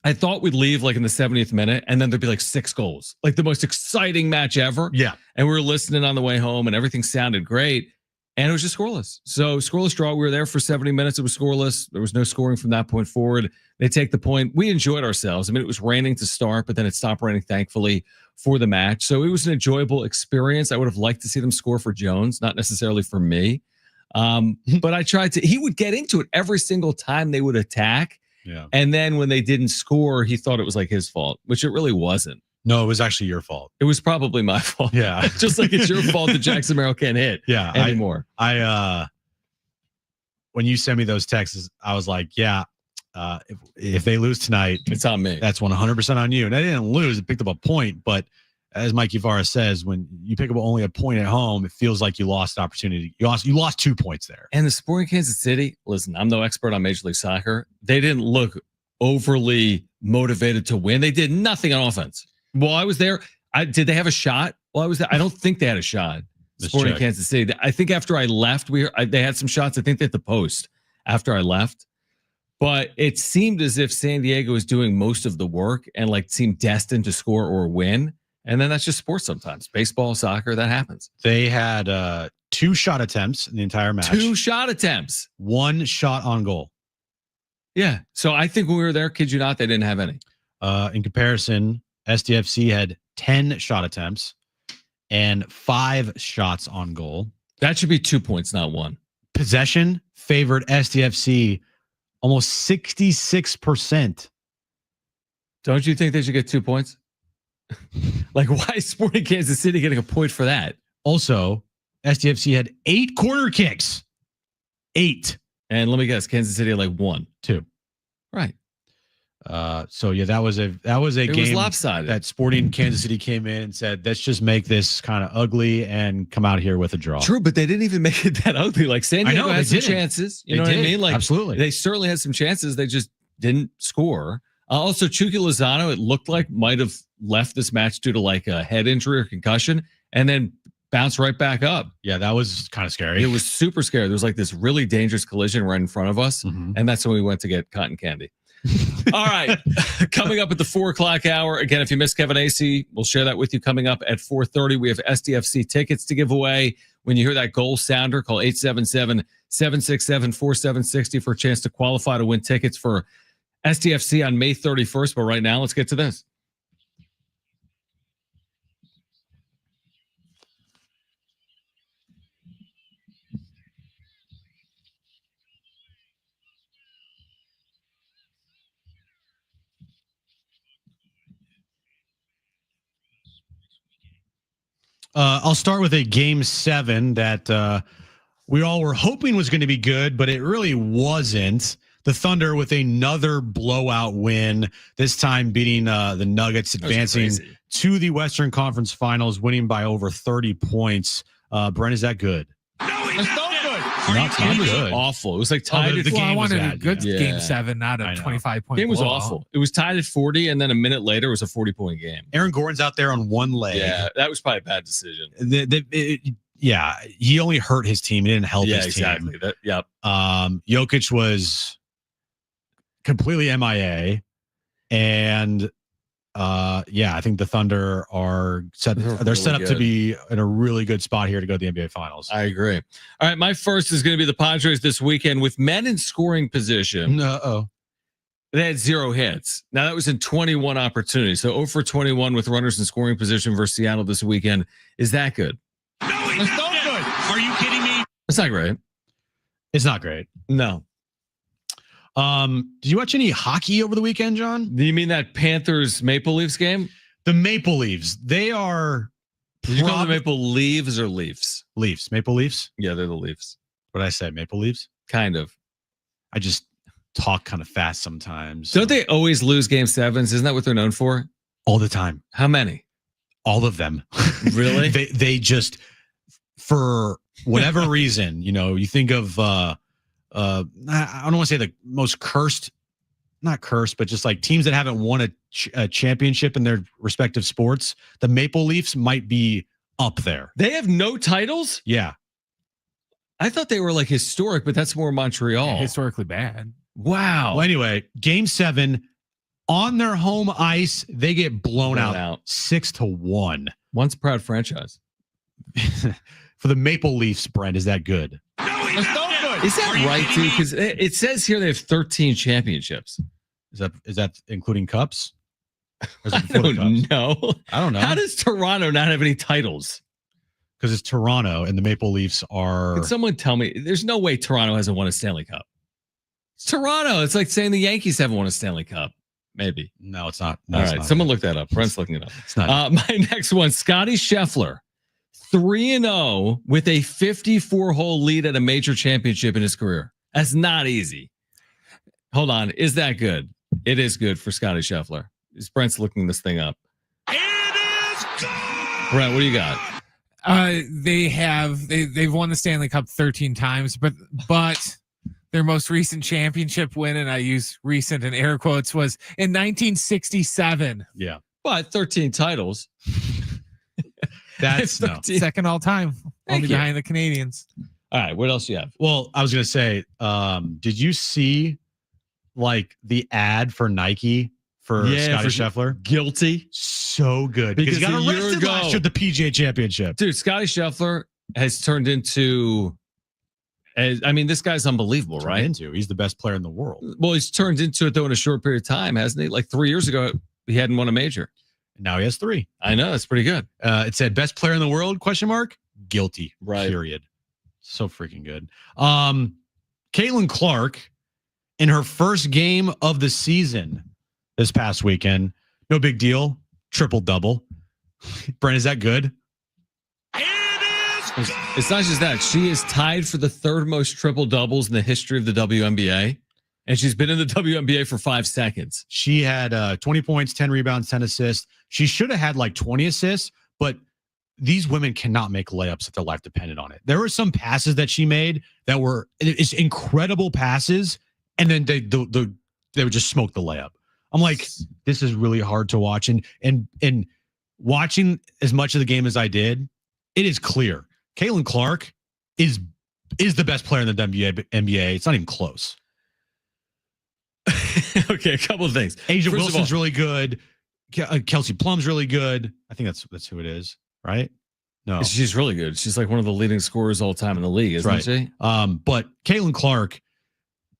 I thought we'd leave like in the 70th minute and then there'd be like 6 goals, like the most exciting match ever. Yeah. And we were listening on the way home and everything sounded great. And it was just scoreless. So scoreless draw. We were there for 70 minutes. It was scoreless. There was no scoring from that point forward. They take the point. We enjoyed ourselves. I mean, it was raining to start, but then it stopped raining, thankfully, for the match. So it was an enjoyable experience. I would have liked to see them score for Jones, not necessarily for me. But I tried to, he would get into it every single time they would attack. Yeah. And then when they didn't score, he thought it was like his fault, which it really wasn't. No, it was actually your fault. It was probably my fault. Yeah. Just like it's your fault that Jackson Merrill can't hit anymore. I when you sent me those texts, I was like, yeah, if they lose tonight, it's on me. That's 100% on you. And I didn't lose. It picked up a point. But as Mike Yvara says, when you pick up only a point at home, it feels like you lost opportunity. You lost 2 points there. And the Sporting Kansas City, listen, I'm no expert on Major League Soccer. They didn't look overly motivated to win. They did nothing on offense. While I was there, did they have a shot? While I was there, I don't think they had a shot. Sporting Kansas City. I think after I left, they had some shots. I think they hit the post after I left. But it seemed as if San Diego was doing most of the work and like seemed destined to score or win. And then that's just sports sometimes. Baseball, soccer, that happens. They had 2 shot attempts in the entire match. 2 shot attempts. 1 shot on goal. Yeah. So I think when we were there, kid you not, they didn't have any. In comparison, SDFC had 10 shot attempts and 5 shots on goal. That should be 2 points, not 1. Possession favored SDFC almost 66%. Don't you think they should get 2 points? Like, why is Sporting Kansas City getting a point for that? Also, SDFC had 8 corner kicks. 8. And let me guess, Kansas City had like 1. 2. Right. So yeah, that was a game was lopsided. That Sporting Kansas City came in and said, let's just make this kind of ugly and come out here with a draw. True, but they didn't even make it that ugly. Like San Diego had some chances. You know what I mean? Like absolutely. They certainly had some chances. They just didn't score. Also, Chucky Lozano, it looked like might have left this match due to like a head injury or concussion and then bounced right back up. Yeah, that was kind of scary. It was super scary. There was like this really dangerous collision right in front of us. And that's when we went to get cotton candy. All right. Coming up at the 4:00 hour. Again, if you missed Kevin Acee, we'll share that with you coming up at 4:30. We have SDFC tickets to give away. When you hear that goal sounder, call 877-767-4760 for a chance to qualify to win tickets for SDFC on May 31st. But right now, let's get to this. I'll start with a game 7 that we all were hoping was going to be good, but it really wasn't. The Thunder with another blowout win, this time beating the Nuggets, advancing to the Western Conference Finals, winning by over 30 points. Brent, is that good? No, it's not good. Not good. Awful. It was like tied at 40. I wanted a bad, good game 7, not a 25-point game was blowout. awful. It was tied at 40, and then a minute later, it was a 40-point game. Aaron Gordon's out there on one leg. Yeah, that was probably a bad decision. Yeah, he only hurt his team. He didn't help his team. Exactly. Yep. Jokic was completely MIA, and I think the Thunder are set. They're really set up to good. be in a really good spot here to go to the NBA Finals. I agree. All right, my first is going to be the Padres this weekend with men in scoring position. They had 0 hits. Now that was in 21 opportunities. So 0 for 21 with runners in scoring position versus Seattle this weekend. Is that good? No, it's not good. Are you kidding me? It's not great. It's not great. No. Did you watch any hockey over the weekend, John? Do you mean that Panthers Maple Leafs game? The Maple Leafs. They are. Did you call them Maple Leaves or Leafs? Leafs. Maple Leafs? Yeah, they're the Leafs. What did I say? Maple Leafs? Kind of. I just talk kind of fast sometimes. Don't they always lose game 7s? Isn't that what they're known for? All the time. How many? All of them. Really? they just, for whatever reason, you think of I don't want to say the most cursed, not cursed, but just like teams that haven't won a championship in their respective sports. The Maple Leafs might be up there. They have no titles? Yeah. I thought they were like historic, but that's more Montreal. Historically bad. Wow. Well, anyway, game 7 on their home ice, they get blown out 6-1. Once proud franchise. For the Maple Leafs, Brent, is that good? No, it's not good. Is that right, dude? Because it says here they have 13 championships. Is that including cups? Or is it I before the don't cups? know. I don't know. How does Toronto not have any titles? Because it's Toronto and the Maple Leafs are. Can someone tell me? There's no way Toronto hasn't won a Stanley Cup. It's Toronto. It's like saying the Yankees haven't won a Stanley Cup. Maybe. No, it's not. No, All it's right. not. Someone look that up. Brent's looking it up. It's not. My next one, Scotty Scheffler, 3-0 with a 54-hole lead at a major championship in his career. That's not easy. Hold on. Is that good? It is good for Scotty Scheffler. Brent's looking this thing up. It is good. Brent, what do you got? They've won the Stanley Cup 13 times, but their most recent championship win, and I use recent in air quotes, was in 1967. Yeah. But 13 titles. That's no. 13. Second all time, only you. behind the Canadians. All right. What else do you have? Well, I was going to say, did you see like the ad for Nike for Scotty Scheffler? Guilty. So good. Because he got a year arrested ago- last year at the PGA Championship. Dude, Scotty Scheffler has turned into, this guy's unbelievable, right? He's the best player in the world. Well, he's turned into it though in a short period of time, hasn't he? Like 3 years ago, he hadn't won a major. Now he has 3. I know, that's pretty good. It said best player in the world, ? Guilty. Right. Period. So freaking good. Caitlin Clark in her first game of the season this past weekend. No big deal. Triple-double. Brent, is that good? It is good. It's not just that. She is tied for the 3rd most triple doubles in the history of the WNBA. And she's been in the WNBA for 5 seconds. She had 20 points, 10 rebounds, 10 assists. She should have had like 20 assists, but these women cannot make layups if their life depended on it. There were some passes that she made that were it's incredible passes, and then they would just smoke the layup. I'm like, this is really hard to watch. And watching as much of the game as I did, it is clear. Caitlin Clark is the best player in the NBA. It's not even close. Okay, a couple of things. Asia First of Wilson's all- really good. Kelsey Plum's really good. I think that's who it is, right? No, She's really good. She's like one of the leading scorers all time in the league, isn't right. she? But Caitlin Clark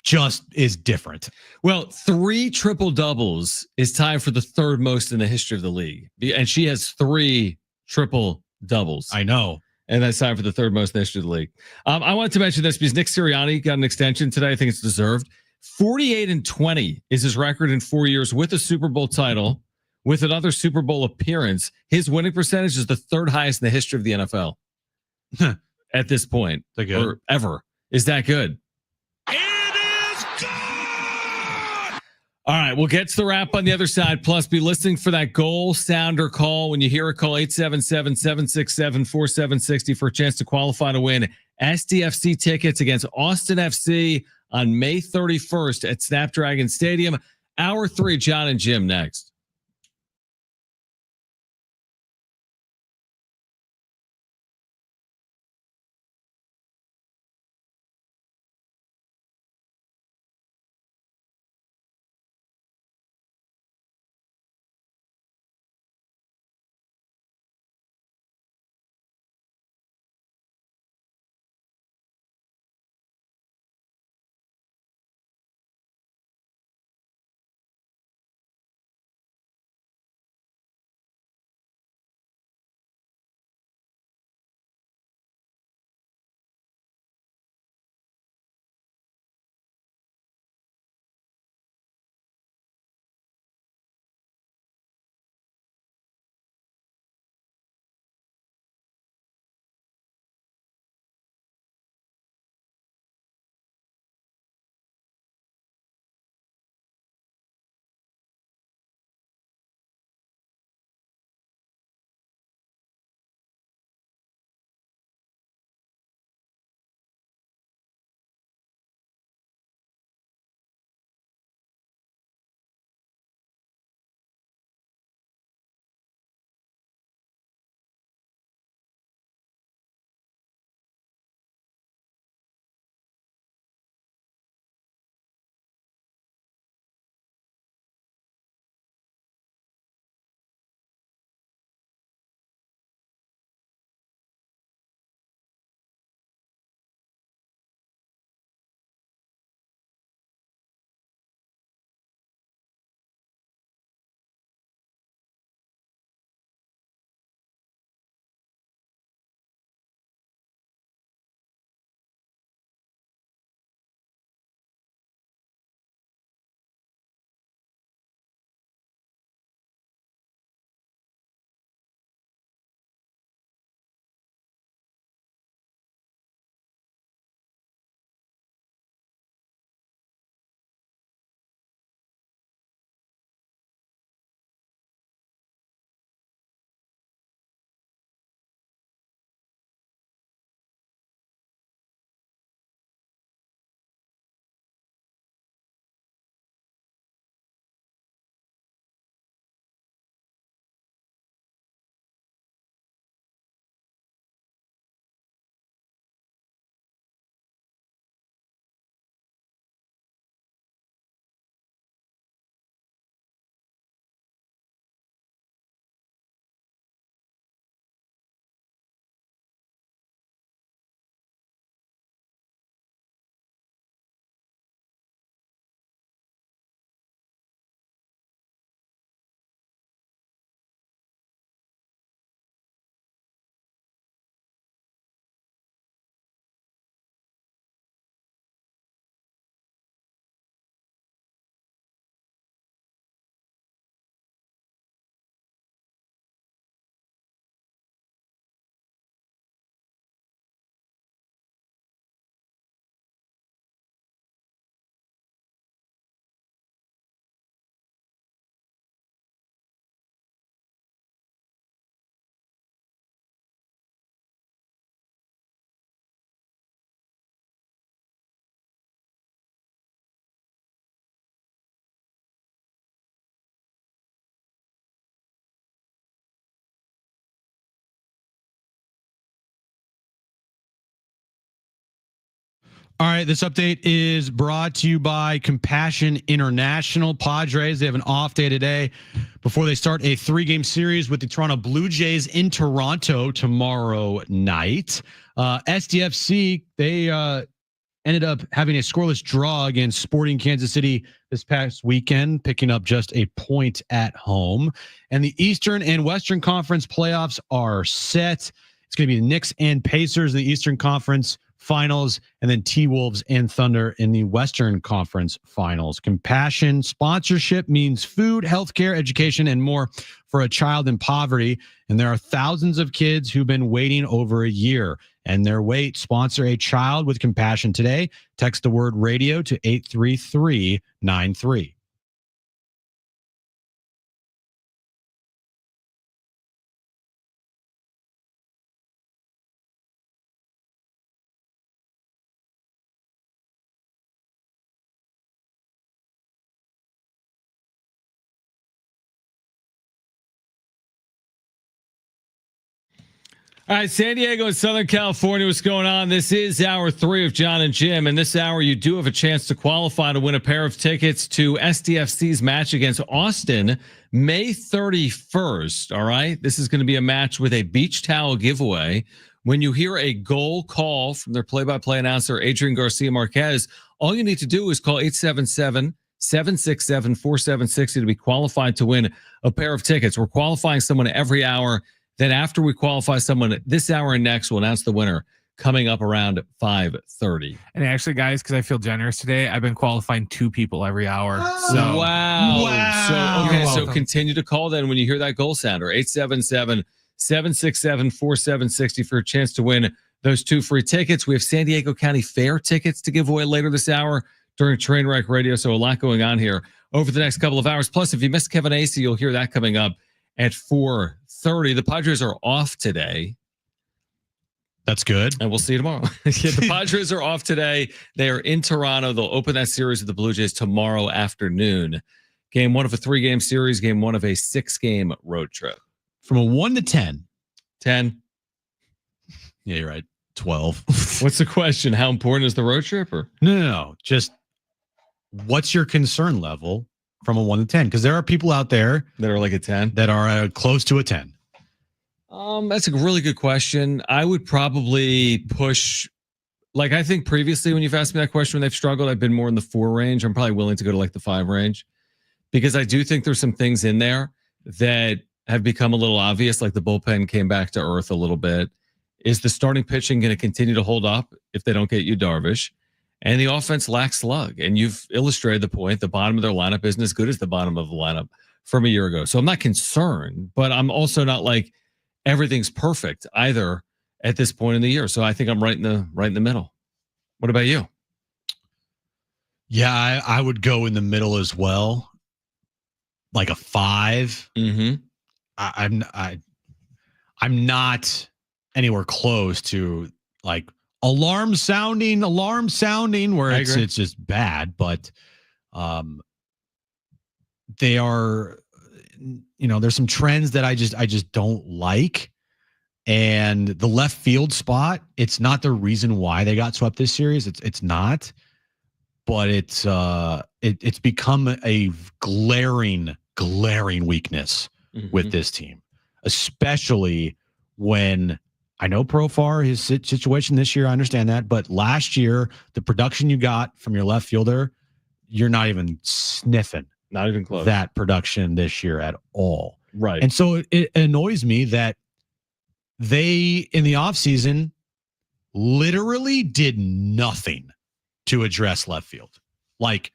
just is different. Well, 3 triple doubles is tied for the 3rd most in the history of the league. And she has 3 triple doubles. I know. And that's tied for the 3rd most in the history of the league. I wanted to mention this because Nick Sirianni got an extension today. I think it's deserved. 48-20 is his record in 4 years with a Super Bowl title, with another Super Bowl appearance. His winning percentage is the 3rd highest in the history of the NFL at this point, They're good. or ever. Is that good? It is good. All right, we'll get to the wrap on the other side. Plus, be listening for that goal sounder call. When you hear it, call 877-767-4760 for a chance to qualify to win SDFC tickets against Austin FC on May 31st at Snapdragon Stadium. Hour 3, John and Jim next. All right, this update is brought to you by Compassion International. Padres, they have an off day today before they start a 3-game series with the Toronto Blue Jays in Toronto tomorrow night. SDFC, they ended up having a scoreless draw against Sporting Kansas City this past weekend, picking up just a point at home. And the Eastern and Western Conference playoffs are set. It's going to be the Knicks and Pacers in the Eastern Conference Finals, and then T-Wolves and Thunder in the Western Conference Finals. Compassion sponsorship means food, healthcare, education, and more for a child in poverty. And there are thousands of kids who've been waiting over a year. And their wait. Sponsor a child with compassion today. Text the word radio to 83393. All right, San Diego and Southern California, what's going on? This is hour 3 of John and Jim. And this hour, you do have a chance to qualify to win a pair of tickets to SDFC's match against Austin, May 31st. All right, this is going to be a match with a beach towel giveaway. When you hear a goal call from their play-by-play announcer, Adrian Garcia Marquez, all you need to do is call 877-767-4760 to be qualified to win a pair of tickets. We're qualifying someone every hour. Then after we qualify someone this hour and next, we'll announce the winner coming up around 5:30. And actually, guys, because I feel generous today, I've been qualifying 2 people every hour. So Wow. So continue to call then when you hear that goal sounder. 877-767-4760 for a chance to win those 2 free tickets. We have San Diego County Fair tickets to give away later this hour during Trainwreck Radio. So a lot going on here over the next couple of hours. Plus, if you missed Kevin Acey, you'll hear that coming up at 4:30. The Padres are off today. That's good. And we'll see you tomorrow. The Padres are off today. They are in Toronto. They'll open that series with the Blue Jays tomorrow afternoon. Game 1 of a 3-game series. Game 1 of a 6-game road trip. From a 1 to 10. 10. Yeah, you're right. 12. What's the question? How important is the road trip? Or No. Just what's your concern level from a 1 to 10? Because there are people out there that are like a 10? that are close to a 10. That's a really good question. I would probably push, like I think previously when you've asked me that question when they've struggled, I've been more in the 4 range. I'm probably willing to go to like the 5 range because I do think there's some things in there that have become a little obvious, like the bullpen came back to earth a little bit. Is the starting pitching going to continue to hold up if they don't get you Darvish? And the offense lacks slug. And you've illustrated the point. The bottom of their lineup isn't as good as the bottom of the lineup from a year ago. So I'm not concerned, but I'm also not like everything's perfect either at this point in the year. So I think I'm right in the middle. What about you? Yeah, I would go in the middle as well. Like a 5. Mm-hmm. I'm not anywhere close to like alarm sounding where it's just bad, but they are, there's some trends that I just don't like. And the left field spot, it's not the reason why they got swept this series. It's not, but it's become a glaring weakness with this team, especially when I know Profar, his situation this year, I understand that. But last year, the production you got from your left fielder, you're not even sniffing. Not even close. That production this year at all. Right. And so it annoys me that they, in the offseason, literally did nothing to address left field. Like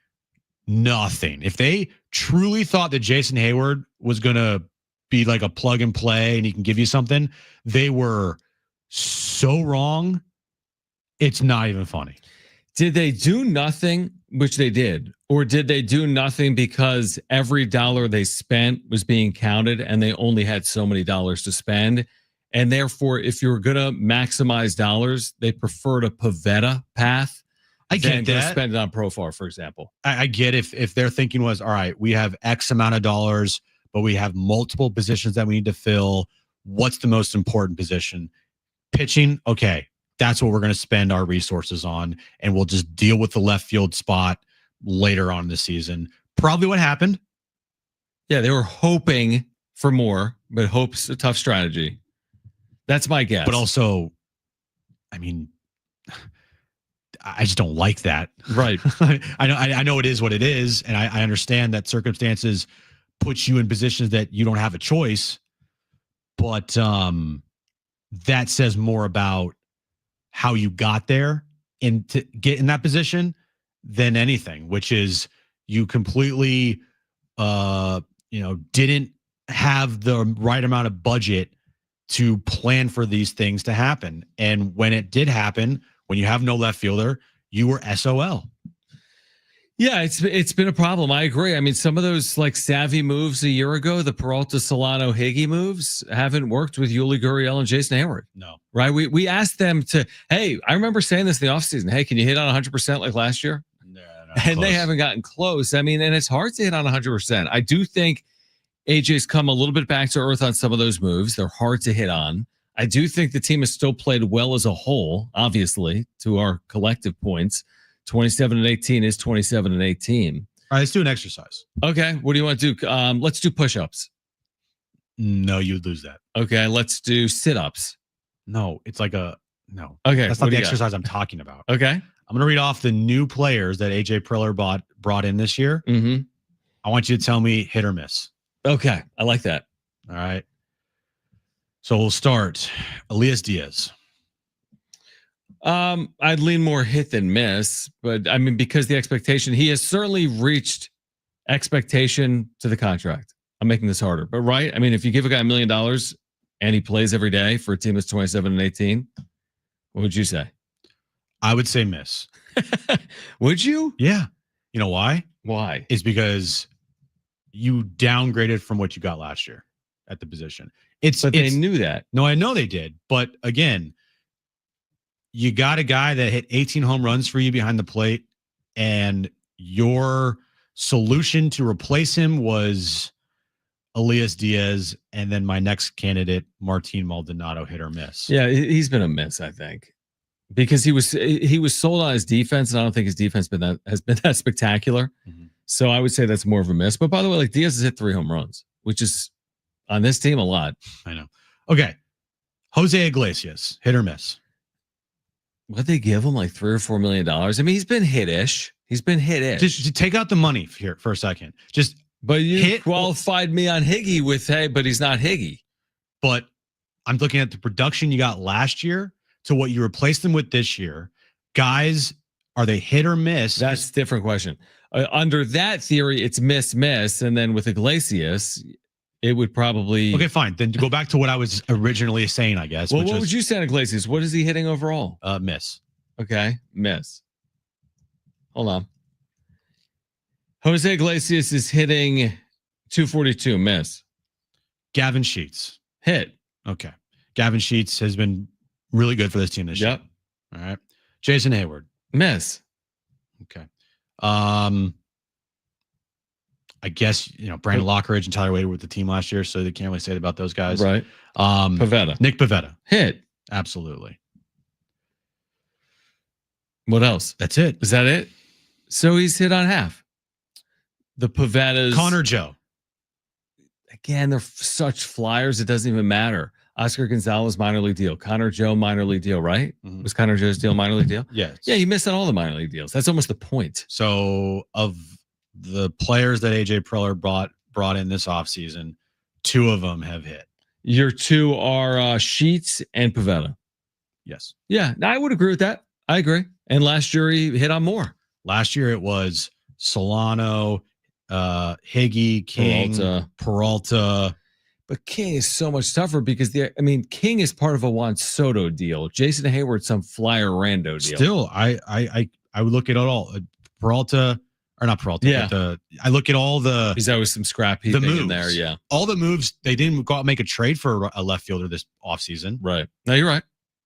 nothing. If they truly thought that Jason Hayward was going to be like a plug and play and he can give you something, they were so wrong. It's not even funny. Did they do nothing, which they did, or did they do nothing because every dollar they spent was being counted and they only had so many dollars to spend? And therefore, if you're going to maximize dollars, they preferred a Pavetta path. I get that. Spend it on Profar, for example. I get if their thinking was, all right, we have X amount of dollars, but we have multiple positions that we need to fill. What's the most important position? Pitching, okay. that's what we're going to spend our resources on, and we'll just deal with the left field spot later on in the season. Probably what happened. Yeah, they were hoping for more, but hope's a tough strategy. That's my guess. But also, I mean, I just don't like that. Right. I know it is what it is, and I understand that circumstances put you in positions that you don't have a choice. But that says more about how you got there and to get in that position than anything, which is you completely, didn't have the right amount of budget to plan for these things to happen. And when it did happen, when you have no left fielder, you were SOL. Yeah, it's been a problem. I agree. I mean, some of those like savvy moves a year ago, the Peralta, Solano, Higgy moves haven't worked with Yuli Gurriel and Jason Hayward. No. Right? We asked them to, hey, I remember saying this in the offseason. Hey, can you hit on 100% like last year? No, and close. they haven't gotten close. I mean, and it's hard to hit on 100%. I do think AJ's come a little bit back to earth on some of those moves. They're hard to hit on. I do think the team has still played well as a whole, obviously, to our collective points. 27-18 is 27-18. All right, let's do an exercise. Okay, what do you want to do? Let's do push-ups. No, you'd lose that. Okay, let's do sit-ups. No, it's like no. Okay, that's not the exercise I'm talking about. Okay. I'm going to read off the new players that AJ Preller brought in this year. Mm-hmm. I want you to tell me hit or miss. Okay, I like that. All right. So we'll start. Elias Diaz. I'd lean more hit than miss, but I mean, because the expectation, he has certainly reached expectation to the contract. I'm making this harder, but right. I mean, if you give a guy $1 million and he plays every day for a team that's 27-18, what would you say? I would say miss. Would you? Yeah. You know why? Why? It's because you downgraded from what you got last year at the position. But they knew that. No, I know they did. But again, you got a guy that hit 18 home runs for you behind the plate, and your solution to replace him was Elias Diaz, and then my next candidate, Martin Maldonado, hit or miss. Yeah, he's been a miss, I think, because he was sold on his defense, and I don't think his defense has been that spectacular. Mm-hmm. So I would say that's more of a miss. But by the way, like Diaz has hit 3 home runs, which is on this team a lot. I know. Okay, Jose Iglesias, hit or miss. What they give him, like $3 or $4 million? I mean, he's been hit-ish. Just take out the money here for a second. But you qualified me on Higgy with, hey, but he's not Higgy. But I'm looking at the production you got last year to what you replaced them with this year. Guys, are they hit or miss? That's a different question. Under that theory, it's miss. And then with Iglesias, it would probably... Okay, fine. Then go back to what I was originally saying, I guess. Well, what would you say on Iglesias? What is he hitting overall? Miss. Okay, miss. Hold on. Jose Iglesias is hitting 242, miss. Gavin Sheets. Hit. Okay. Gavin Sheets has been really good for this team this year. All right. Jason Hayward. Miss. Okay. I guess, Brandon Lockridge and Tyler Wade were with the team last year, so they can't really say that about those guys. Right. Pavetta. Nick Pavetta. Hit. Absolutely. What else? That's it. Is that it? So he's hit on half. The Pavettas. Connor Joe. Again, they're such flyers, it doesn't even matter. Oscar Gonzalez, minor league deal. Connor Joe, minor league deal, right? Mm-hmm. Was Connor Joe's deal minor league deal? Yes. Yeah, you missed on all the minor league deals. That's almost the point. So of the players that AJ Preller brought in this offseason, 2 of them have hit. Your 2 are Sheets and Pavetta. Yes. Yeah, I would agree with that. I agree. And last year he hit on more. Last year it was Solano, Higgy, King, Peralta. But King is so much tougher because King is part of a Juan Soto deal. Jason Hayward, some flyer rando deal. Still, I would look at it all. Peralta, or not Peralta. Yeah. But I look at all the. There's always some scrap heaping in there. Yeah. All the moves, they didn't go out and make a trade for a left fielder this offseason. Right. No, you're right.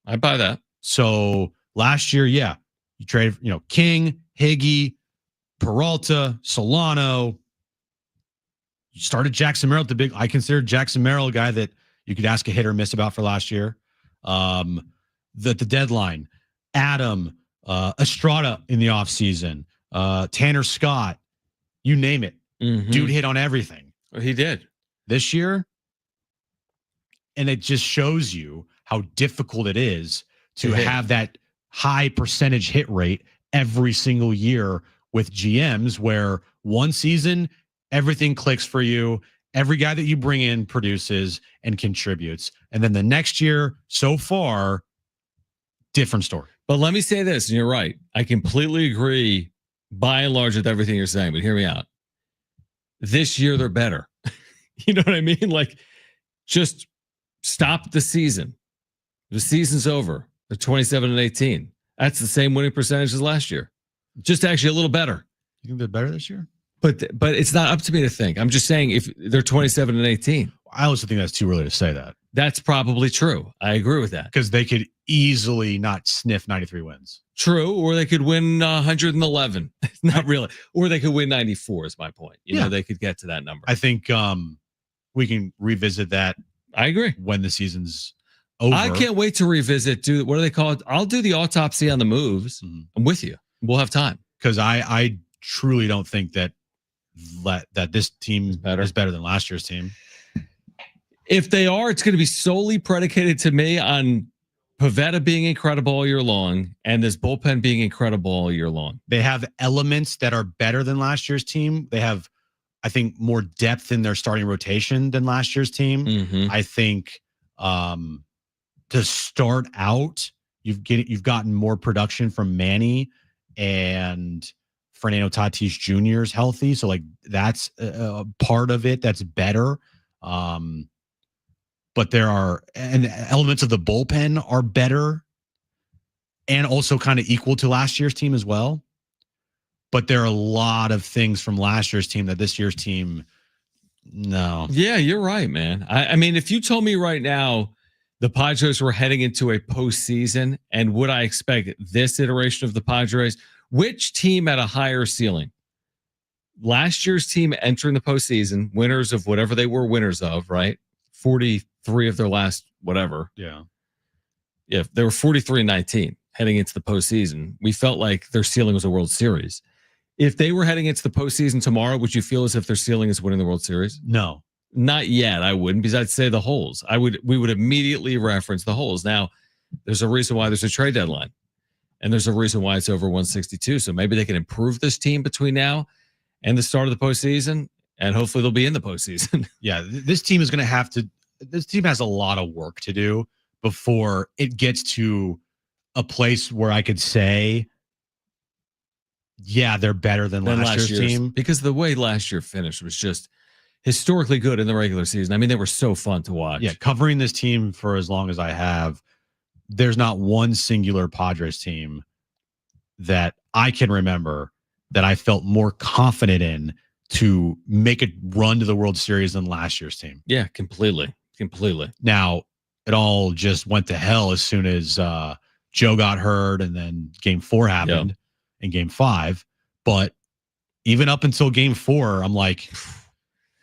I buy that. So last year, yeah, you traded, King, Higgy, Peralta, Solano. You started Jackson Merrill I considered Jackson Merrill a guy that you could ask a hit or miss about for last year. the deadline, Adam, Estrada in the offseason, Tanner Scott, you name it. Dude hit on everything. He did. This year, and it just shows you how difficult it is to have that high percentage hit rate every single year with GMs, where one season everything clicks for you. Every guy that you bring in produces and contributes. And then the next year, so far, different story. But let me say this, and you're right. I completely agree by and large with everything you're saying, but hear me out. This year, they're better. You know what I mean? Like, just stop the season. The season's over. They're 27-18. That's the same winning percentage as last year. Just actually a little better. You think they're better this year? But it's not up to me to think. I'm just saying if they're 27-18. I also think that's too early to say that. That's probably true. I agree with that. Because they could easily not sniff 93 wins. True. Or they could win 111. Not really. Or they could win 94 is my point. You know, they could get to that number. I think we can revisit that. I agree. When the season's over. I can't wait to revisit. What do they call it? I'll do the autopsy on the moves. I'm with you. We'll have time. Because I truly don't think that this team is better than last year's team. If they are, it's going to be solely predicated to me on Pivetta being incredible all year long and this bullpen being incredible all year long. They have elements that are better than last year's team. They have, I think, more depth in their starting rotation than last year's team. I think to start out, you've gotten more production from Manny and Fernando Tatis Jr. is healthy. So like that's a part of it that's better. But there are elements of the bullpen are better and also kind of equal to last year's team as well. But there are a lot of things from last year's team that this year's team, no. Yeah, you're right, man. I mean, if you told me right now the Padres were heading into a postseason and would I expect this iteration of the Padres, which team had a higher ceiling? Last year's team entering the postseason, winners of whatever they were winners of, right? 43 of their last whatever. Yeah. Yeah, they were 43-19 heading into the postseason. We felt like their ceiling was a World Series. If they were heading into the postseason tomorrow, would you feel as if their ceiling is winning the World Series? No. Not yet. I wouldn't, because I'd say the holes. We would immediately reference the holes. Now, there's a reason why there's a trade deadline. And there's a reason why it's over 162. So maybe they can improve this team between now and the start of the postseason. And hopefully they'll be in the postseason. Yeah, this team is going to have to. This team has a lot of work to do before it gets to a place where I could say, yeah, they're better than last year's team. Because the way last year finished was just historically good in the regular season. I mean, they were so fun to watch. Yeah, covering this team for as long as I have, there's not one singular Padres team that I can remember that I felt more confident in to make a run to the World Series than last year's team. Yeah, completely. Now, it all just went to hell as soon as Joe got hurt and then game 4 happened in game 5. But even up until game 4, I'm like,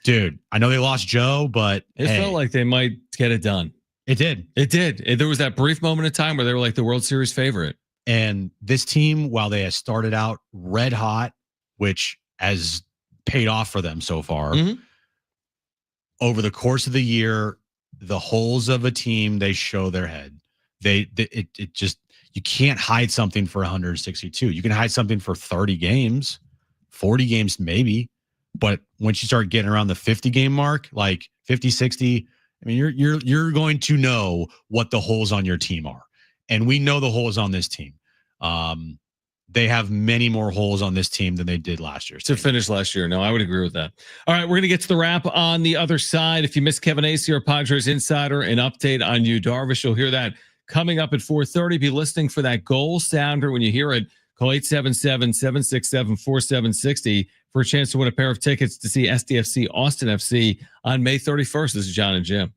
dude, I know they lost Joe, but it felt like they might get it done. It did. There was that brief moment of time where they were like the World Series favorite. And this team, while they have started out red hot, which has paid off for them so far, over the course of the year, the holes of a team, they show their head. It just, you can't hide something for 162. You can hide something for 30 games, 40 games maybe, but once you start getting around the 50 game mark, like 50, 60, I mean, you're going to know what the holes on your team are. And we know the holes on this team. They have many more holes on this team than they did last year. To finish last year. No, I would agree with that. All right, we're going to get to the wrap on the other side. If you missed Kevin Acee, our Padres insider, an update on Yu Darvish, you'll hear that coming up at 4:30. Be listening for that goal sounder. When you hear it, call 877-767-4760 for a chance to win a pair of tickets to see SDFC Austin FC on May 31st. This is John and Jim.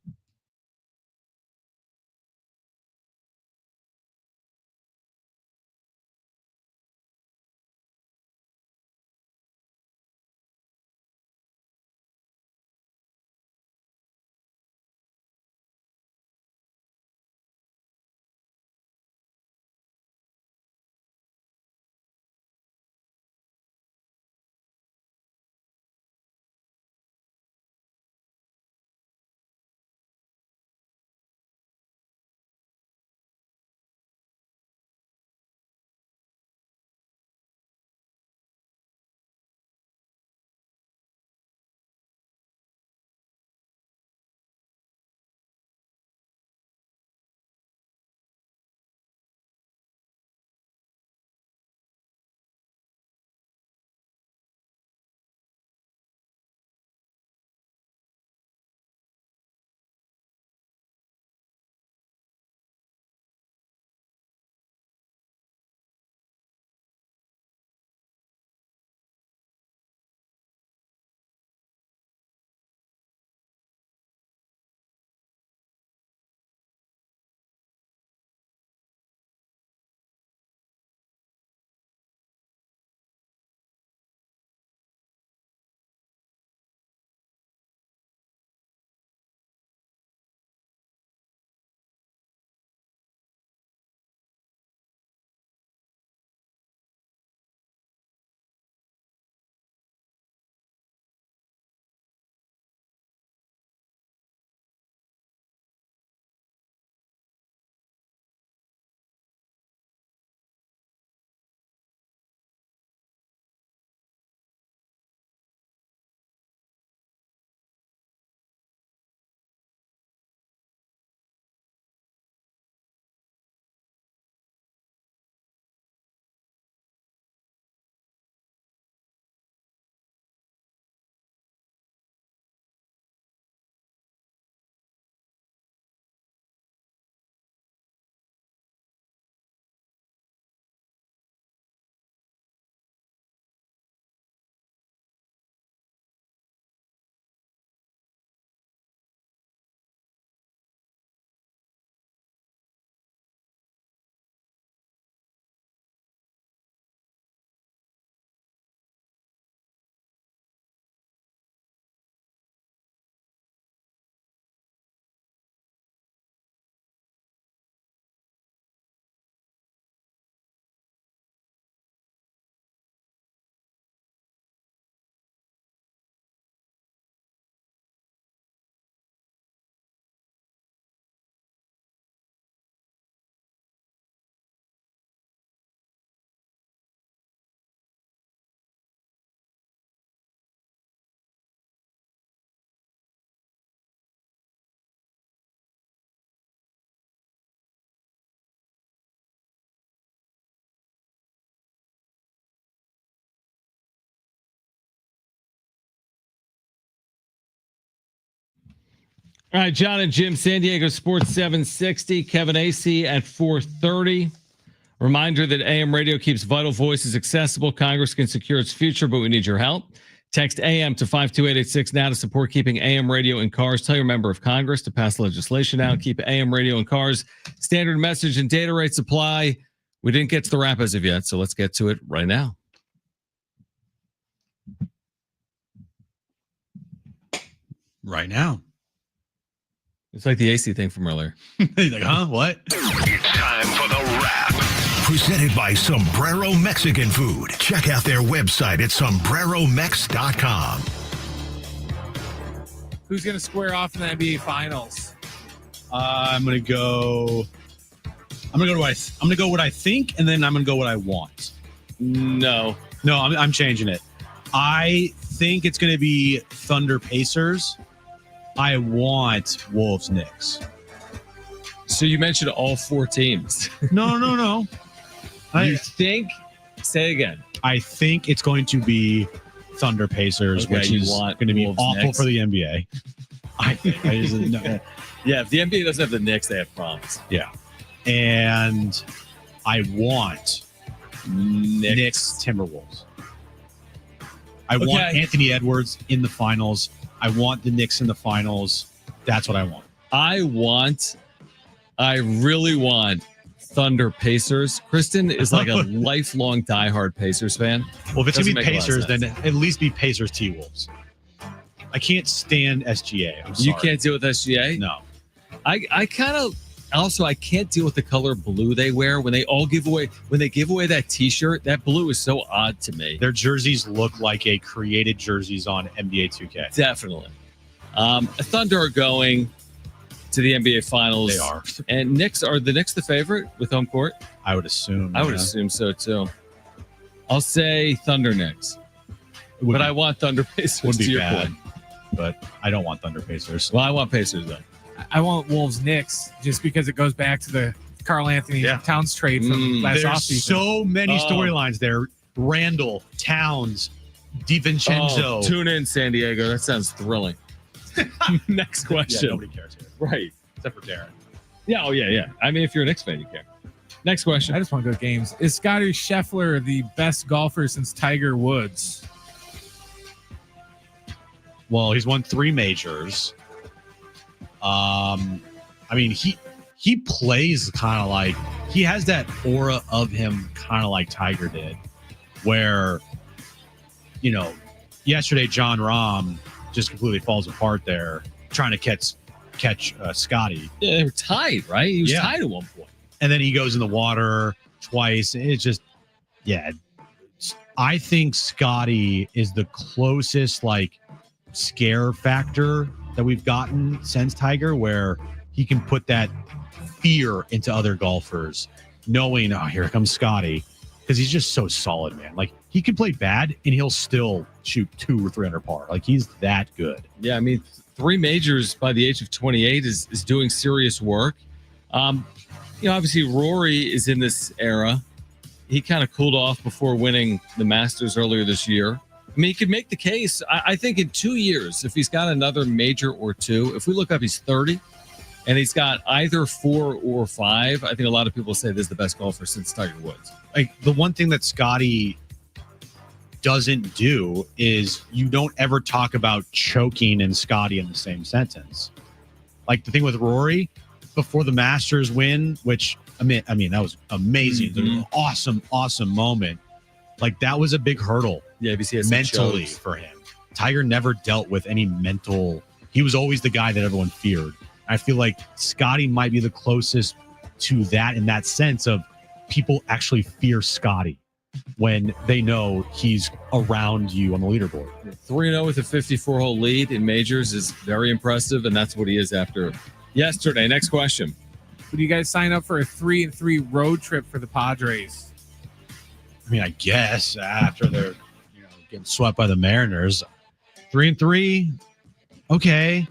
All right, John and Jim, San Diego Sports 760, Kevin AC at 4:30. Reminder that AM radio keeps vital voices accessible. Congress can secure its future, but we need your help. Text AM to 52886 now to support keeping AM radio in cars. Tell your member of Congress to pass legislation out. Keep AM radio in cars. Standard message and data rates apply. We didn't get to the wrap as of yet, so let's get to it right now. Right now. It's like the AC thing from earlier. He's like, huh? What? It's time for the wrap. Presented by Sombrero Mexican Food. Check out their website at sombreromex.com. Who's going to square off in the NBA Finals? I'm gonna go what I think, and then I'm gonna go what I want. No, I'm changing it. I think it's gonna be Thunder Pacers. I want Wolves Knicks. So you mentioned all four teams. No. You think? Say again. I think it's going to be Thunder Pacers, Okay, which you is want going to be Wolves awful Knicks. for the NBA. I just, no. Yeah, if the NBA doesn't have the Knicks, they have problems. Yeah. And I want Knicks Timberwolves. I want Anthony Edwards in the finals. I want the Knicks in the finals. That's what I want. I really want Thunder Pacers. Kristen is like a lifelong diehard Pacers fan. Well, if it's going to Doesn't be make a lot of Pacers, then sense. at least be Pacers T-Wolves. I can't stand SGA. I'm sorry. You can't deal with SGA? No. I kind of also I can't deal with the color blue they wear when they give away that t-shirt. That blue is so odd to me. Their jerseys look like a created jerseys on NBA 2K. Definitely. Thunder are going to the NBA Finals. They are. And are the Knicks the favorite with home court? I would assume. I would assume so too. I'll say Thunder Knicks. But I want Thunder Pacers. Would to be your bad. point. But I don't want Thunder Pacers. Well, I want Pacers though. I want Wolves Knicks just because it goes back to the Karl Anthony Towns trade from last There's offseason. so many storylines there. Randall, Towns, DiVincenzo. Oh, tune in, San Diego. That sounds thrilling. Next question. Yeah, nobody cares here. Right. Except for Darren. Yeah. Oh, yeah. I mean, if you're a Knicks fan, you care. Next question. I just want to go games. Is Scotty Scheffler the best golfer since Tiger Woods? Well, he's won 3 majors. I mean, he plays kind of like he has that aura of him, kind of like Tiger did, where yesterday John Rahm just completely falls apart there trying to catch Scotty. Yeah, they were tied, right? He was tied at one point. And then he goes in the water twice. It's just, I think Scotty is the closest scare factor that we've gotten since Tiger, where he can put that fear into other golfers, knowing, oh, here comes Scotty, because he's just so solid, man. He can play bad and he'll still shoot 200 or 300 par. He's that good. Yeah, I mean, 3 majors by the age of 28 is doing serious work. Obviously Rory is in this era. He kind of cooled off before winning the Masters earlier this year. I mean, he could make the case. I think in 2 years, if he's got another major or 2, if we look up, he's 30, and he's got either 4 or 5. I think a lot of people say this is the best golfer since Tiger Woods. The one thing that Scotty doesn't do is you don't ever talk about choking and Scotty in the same sentence. The thing with Rory before the Masters win, which I mean that was amazing. Mm-hmm. An awesome moment. That was a big hurdle. Yeah, because he has mentally for him. Tiger never dealt with any mental. He was always the guy that everyone feared. I feel like Scotty might be the closest to that in that sense of people actually fear Scotty when they know he's around you on the leaderboard. 3-0 with a 54-hole lead in majors is very impressive, and that's what he is after yesterday. Next question. Would you guys sign up for a 3-3 road trip for the Padres? I mean, I guess after they're getting swept by the Mariners, 3-3, okay.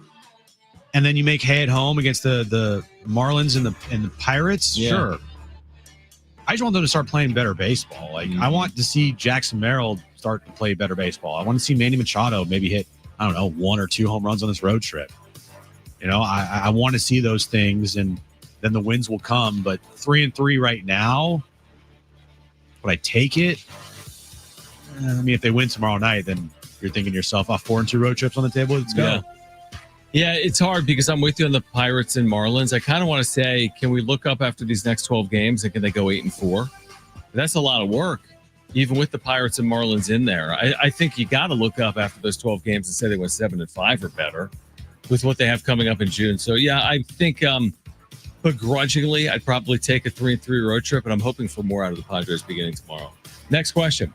And then you make hay at home against the Marlins and the Pirates. Yeah. Sure. I just want them to start playing better baseball. I want to see Jackson Merrill start to play better baseball. I want to see Manny Machado maybe hit, I don't know, 1 or 2 home runs on this road trip. I want to see those things, and then the wins will come. But 3-3 right now, would I take it? I mean, if they win tomorrow night, then you're thinking to yourself, 4-2 road trips on the table. Let's go. Yeah, it's hard because I'm with you on the Pirates and Marlins. I kind of want to say, can we look up after these next 12 games and can they go 8-4? That's a lot of work, even with the Pirates and Marlins in there. I think you got to look up after those 12 games and say they went 7-5 or better with what they have coming up in June. So, yeah, I think begrudgingly, I'd probably take a 3-3 road trip, and I'm hoping for more out of the Padres beginning tomorrow. Next question.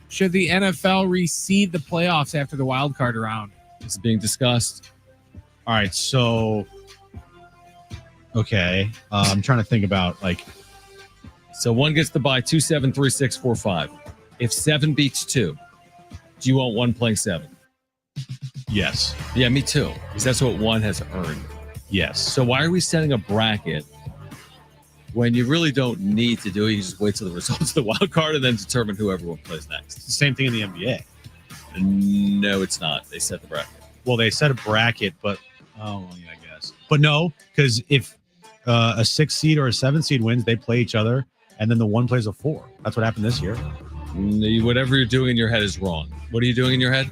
Should the NFL reseed the playoffs after the wild card round? This is being discussed. All right, so okay, I'm trying to think about so one gets to buy 2, 7, 3, 6, 4, 5. If 7 beats 2, do you want 1 playing 7? Yes. Yeah, me too. Because that's what 1 has earned. Yes. So why are we setting a bracket when you really don't need to do it? You just wait till the results of the wild card and then determine who everyone plays next. It's the same thing in the NBA. No, it's not. They set the bracket. Well, they set a bracket, but I guess. But no, because if a 6 seed or a 7 seed wins, they play each other, and then the 1 plays a 4. That's what happened this year. Whatever you're doing in your head is wrong. What are you doing in your head?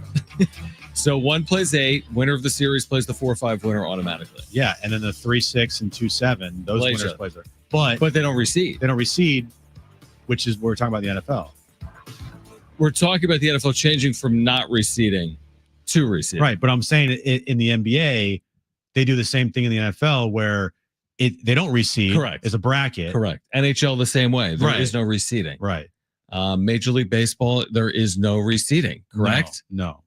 So 1 plays 8. Winner of the series plays the 4-5 winner automatically. Yeah, and then the 3-6 and 2-7, those winners play their. But they don't reseed. They don't reseed, which is what we're talking about the NFL. We're talking about the NFL changing from not reseeding to reseeding. Right, but I'm saying in the NBA, they do the same thing in the NFL where they don't reseed. Correct. It's a bracket. Correct. NHL the same way. There is no reseeding. Right. Major League Baseball, there is no reseeding. Correct? No.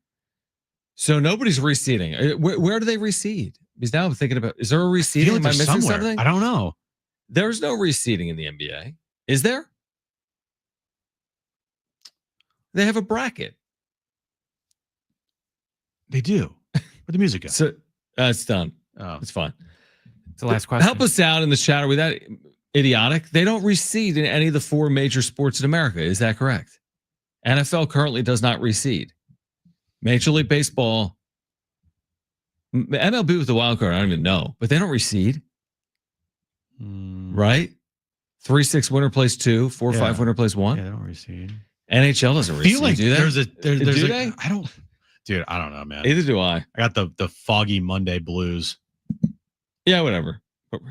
So nobody's reseeding. Where do they reseed? Because now I'm thinking about, is there a reseeding? Am I missing something? I don't know. There's no reseeding in the NBA. Is there? They have a bracket. They do. Where'd the music go? So it's done. Oh, it's fine. It's the last question. Help us out in the chat. Are we that idiotic? They don't reseed in any of the 4 major sports in America. Is that correct? NFL currently does not reseed. Major League Baseball, MLB with the wild card, I don't even know, but they don't reseed. Right? 3-6 winner plays 2, 4-5 winner plays 1. Yeah, they don't reseed. NHL doesn't reseed. I feel like do they? there's do they? I don't. Dude, I don't know, man. Either do I. I got the foggy Monday blues. Yeah, whatever. But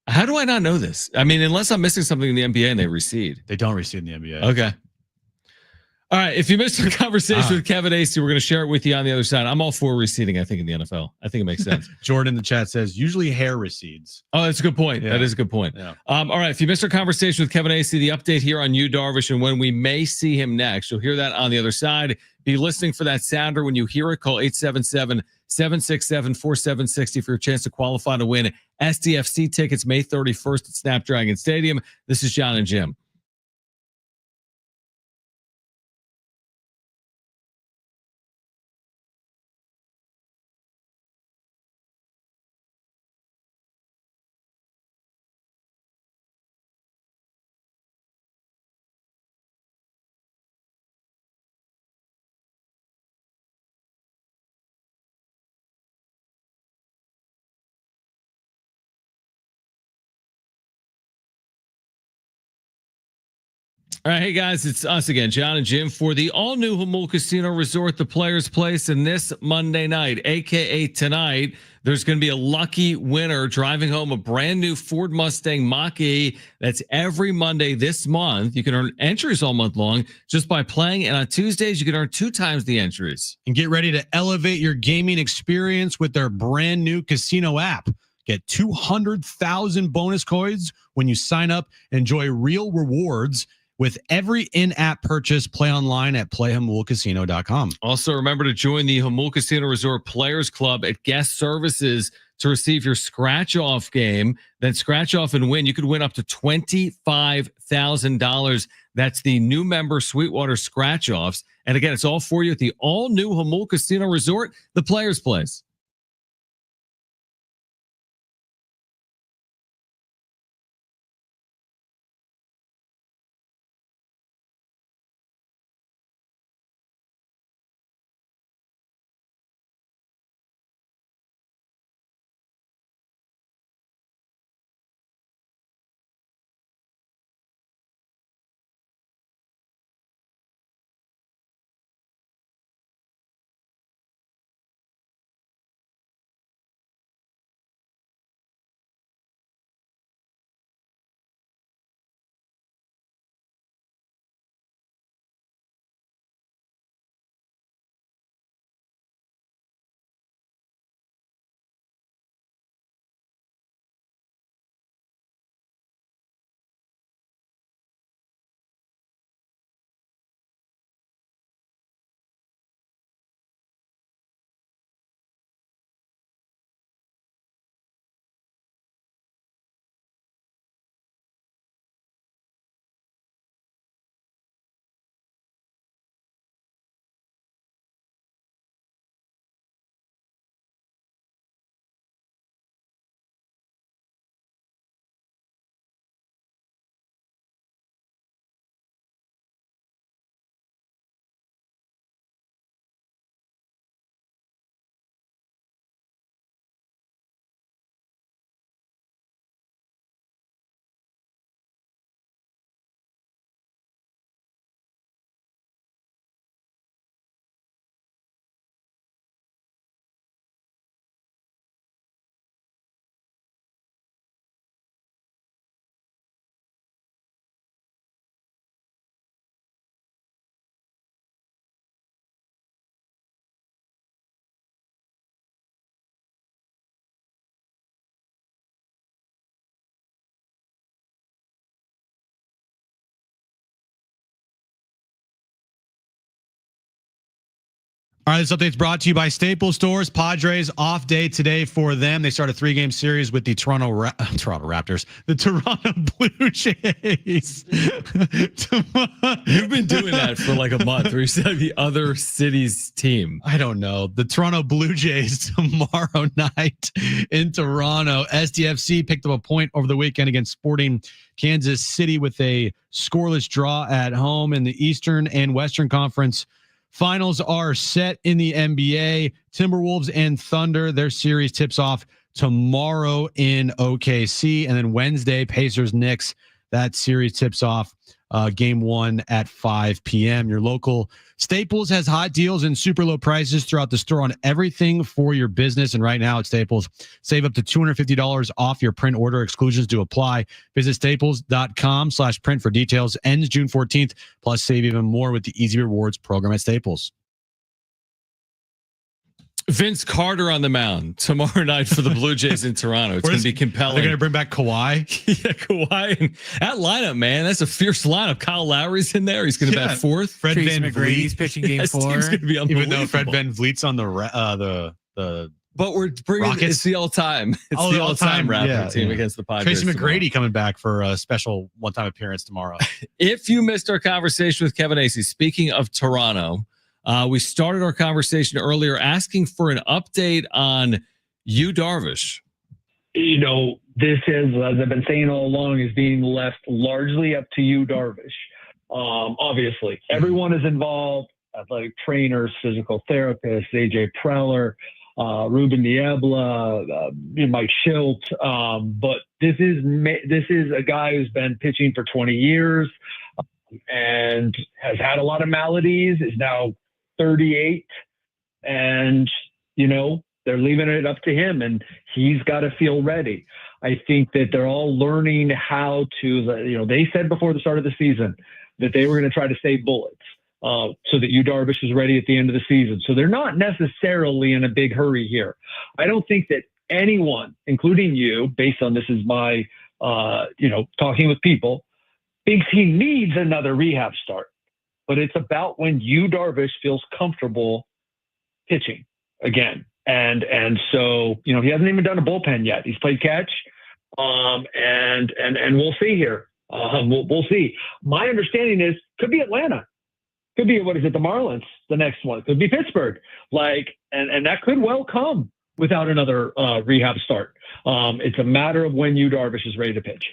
how do I not know this? I mean, unless I'm missing something in the NBA and they reseed. They don't reseed in the NBA. Okay. All right. If you missed the conversation with Kevin Acey, we're going to share it with you on the other side. I'm all for reseeding, I think, in the NFL. I think it makes sense. Jordan in the chat says, usually hair recedes. Oh, that's a good point. Yeah. That is a good point. Yeah. All right. If you missed our conversation with Kevin Acey, the update here on Yu Darvish and when we may see him next, you'll hear that on the other side. Be listening for that sounder. When you hear it, call 877-767-4760 for your chance to qualify to win SDFC tickets May 31st at Snapdragon Stadium. This is John and Jim. All right, hey guys, it's us again, John and Jim, for the all-new Jamul Casino Resort, the Players Place, and this Monday night, aka tonight, there's going to be a lucky winner driving home a brand new Ford Mustang Mach-E. That's every Monday this month. You can earn entries all month long just by playing, and on Tuesdays you can earn 2 times the entries. And get ready to elevate your gaming experience with their brand new casino app. Get 200,000 bonus coins when you sign up and enjoy real rewards. With every in-app purchase, play online at playhamulcasino.com. Also, remember to join the Jamul Casino Resort Players Club at Guest Services to receive your scratch-off game. Then scratch off and win. You could win up to $25,000. That's the new member Sweetwater scratch-offs. And again, it's all for you at the all-new Jamul Casino Resort, the Players Place. All right, this update's brought to you by Staples Stores. Padres off day today for them. They start a 3-game series with the Toronto Raptors, the Toronto Blue Jays. You've been doing that for like a month. Where you said the other city's team. I don't know. The Toronto Blue Jays tomorrow night in Toronto. SDFC picked up a point over the weekend against Sporting Kansas City with a scoreless draw at home. In the Eastern and Western Conference finals are set in the NBA. Timberwolves and Thunder, their series tips off tomorrow in OKC. And then Wednesday, Pacers, Knicks, that series tips off game 1 at 5 p.m. Your local Staples has hot deals and super low prices throughout the store on everything for your business. And right now at Staples, save up to $250 off your print order. Exclusions do apply. Visit staples.com/print for details. Ends June 14th. Plus save even more with the Easy Rewards program at Staples. Vince Carter on the mound tomorrow night for the Blue Jays in Toronto. It's going to be compelling. They're going to bring back Kawhi. Yeah, Kawhi. And that lineup, man, that's a fierce lineup. Kyle Lowry's in there. He's going to bat fourth. Fred Tracy Van McGrady's Vliet pitching game 4. Going to be Even though Fred Van Vliet's on the but we're bringing Rockets. it's the all-time. It's the all-time Raptor team against the Padres. Tracy McGrady coming back for a special one-time appearance tomorrow. If you missed our conversation with Kevin Acee, speaking of Toronto, we started our conversation earlier asking for an update on Yu Darvish. You know, this is, as I've been saying all along, is being left largely up to Yu Darvish. Obviously, everyone is involved: athletic trainers, physical therapists, AJ Preller, Ruben Niebla, Mike Schilt. But this is a guy who's been pitching for 20 years and has had a lot of maladies. Is now 38, and they're leaving it up to him, and he's got to feel ready. I think that they're all learning how to. They said before the start of the season that they were going to try to save bullets so that Yu Darvish is ready at the end of the season. So they're not necessarily in a big hurry here. I don't think that anyone, including you, based on this is my talking with people, thinks he needs another rehab start. But it's about when Yu Darvish feels comfortable pitching again. And so, he hasn't even done a bullpen yet. He's played catch. And we'll see here. We'll see. My understanding is could be Atlanta. Could be, the Marlins, the next one. Could be Pittsburgh. And that could well come without another rehab start. It's a matter of when Yu Darvish is ready to pitch.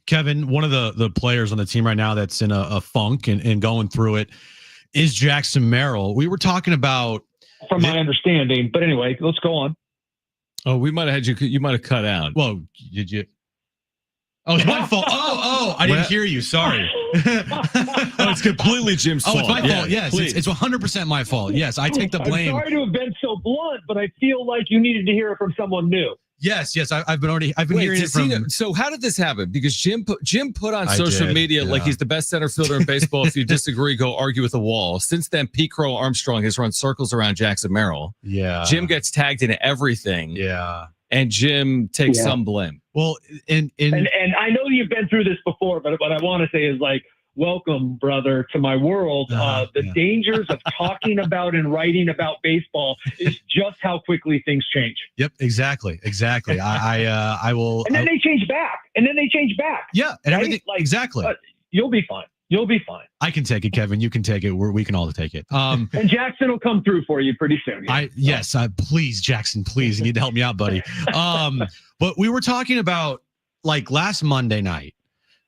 Kevin, one of the players on the team right now that's in a funk and going through it is Jackson Merrill. We were talking about, from my understanding, but anyway, let's go on. Oh, we might have had you might have cut out. Well, did you? Oh, it's my fault. Oh, I didn't hear you. Sorry. It's completely Jim's fault. Oh, it's my fault. Yes, it's 100% my fault. Yes, I take the blame. I'm sorry to have been so blunt, but I feel like you needed to hear it from someone new. Yes. I've been hearing it from. So how did this happen? Because Jim put on social media like he's the best center fielder in baseball. If you disagree, go argue with a wall. Since then, Pete Crow Armstrong has run circles around Jackson Merrill. Yeah. Jim gets tagged in everything. Yeah. And Jim takes some blame. Well, and I know you've been through this before, but what I want to say is welcome, brother, to my world. The dangers of talking about and writing about baseball is just how quickly things change. Yep, exactly. I will. And then they change back. Yeah, and everything. Exactly. You'll be fine. I can take it, Kevin. You can take it. We can all take it. And Jackson will come through for you pretty soon. Yeah. Please, Jackson, please. You need to help me out, buddy. But we were talking about last Monday night,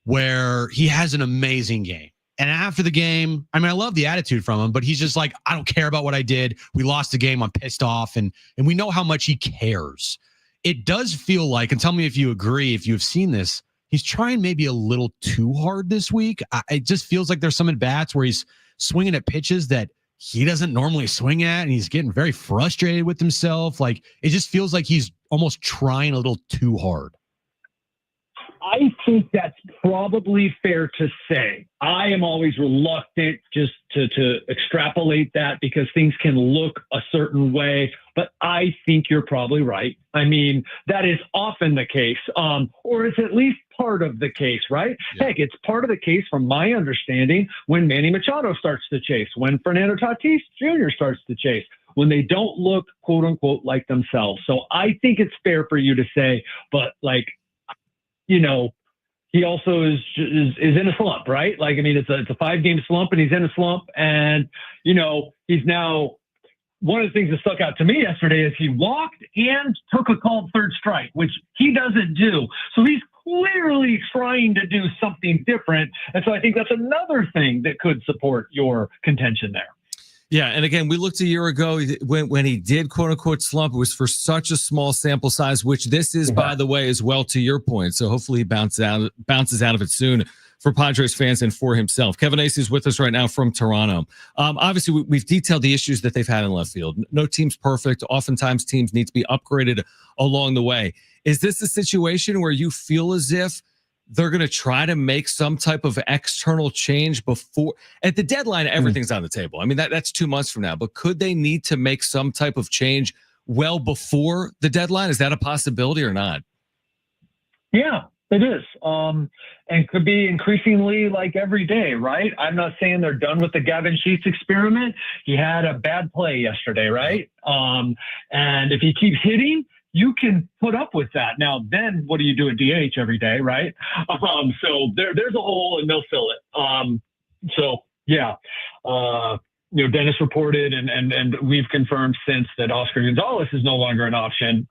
where he has an amazing game. And after the game, I love the attitude from him, but he's just I don't care about what I did. We lost the game. I'm pissed off. And we know how much he cares. It does feel like, and tell me if you agree, if you've seen this, he's trying maybe a little too hard this week. It just feels like there's some at-bats where he's swinging at pitches that he doesn't normally swing at, and he's getting very frustrated with himself. It just feels like he's almost trying a little too hard. I think that's probably fair to say. I am always reluctant just to extrapolate that because things can look a certain way, but I think you're probably right. I mean, that is often the case, or it's at least part of the case, right? Yeah. Heck, it's part of the case from my understanding when Manny Machado starts to chase, when Fernando Tatis Jr. starts to chase, when they don't look, quote unquote, like themselves. So I think it's fair for you to say, but like, you know, he also is in a slump, right? Like, I mean, it's a 5-game slump and he's in a slump. And, you know, he's now, one of the things that stuck out to me yesterday is he walked and took a called third strike, which he doesn't do. So he's clearly trying to do something different. And so I think that's another thing that could support your contention there. Yeah, and again, we looked a year ago when he did quote unquote slump. It was for such a small sample size, which this is, by the way, as well to your point. So hopefully he bounces out of it soon for Padres fans and for himself. Kevin Acee is with us right now from Toronto. Obviously, we've detailed the issues that they've had in left field. No team's perfect. Oftentimes, teams need to be upgraded along the way. Is this a situation where you feel as if they're going to try to make some type of external change before at the deadline? Everything's on the table. I mean, that's 2 months from now, but could they need to make some type of change well before the deadline? Is that a possibility or not? Yeah, it is. And could be increasingly like every day, right? I'm not saying they're done with the Gavin Sheets experiment. He had a bad play yesterday, right? And if he keeps hitting, you can put up with that. Now, then what do you do at DH every day, right? So there's a hole and they'll fill it. So, yeah. You know, Dennis reported and we've confirmed since that Oscar Gonzalez is no longer an option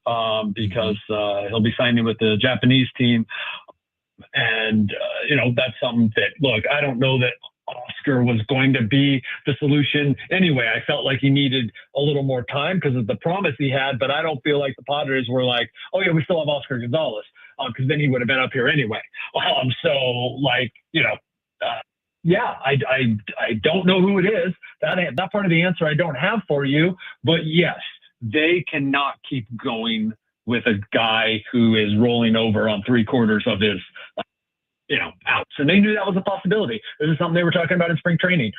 because he'll be signing with the Japanese team. And, you know, that's something that, look, I don't know that Oscar was going to be the solution anyway. I felt like he needed a little more time because of the promise he had, but I don't feel like the Padres were like, oh yeah, we still have Oscar Gonzalez because then he would have been up here anyway. So like, you know, yeah, I don't know who it is. That part of the answer I don't have for you, but yes, they cannot keep going with a guy who is rolling over on 3/4 of his outs. And they knew that was a possibility. This is something they were talking about in spring training.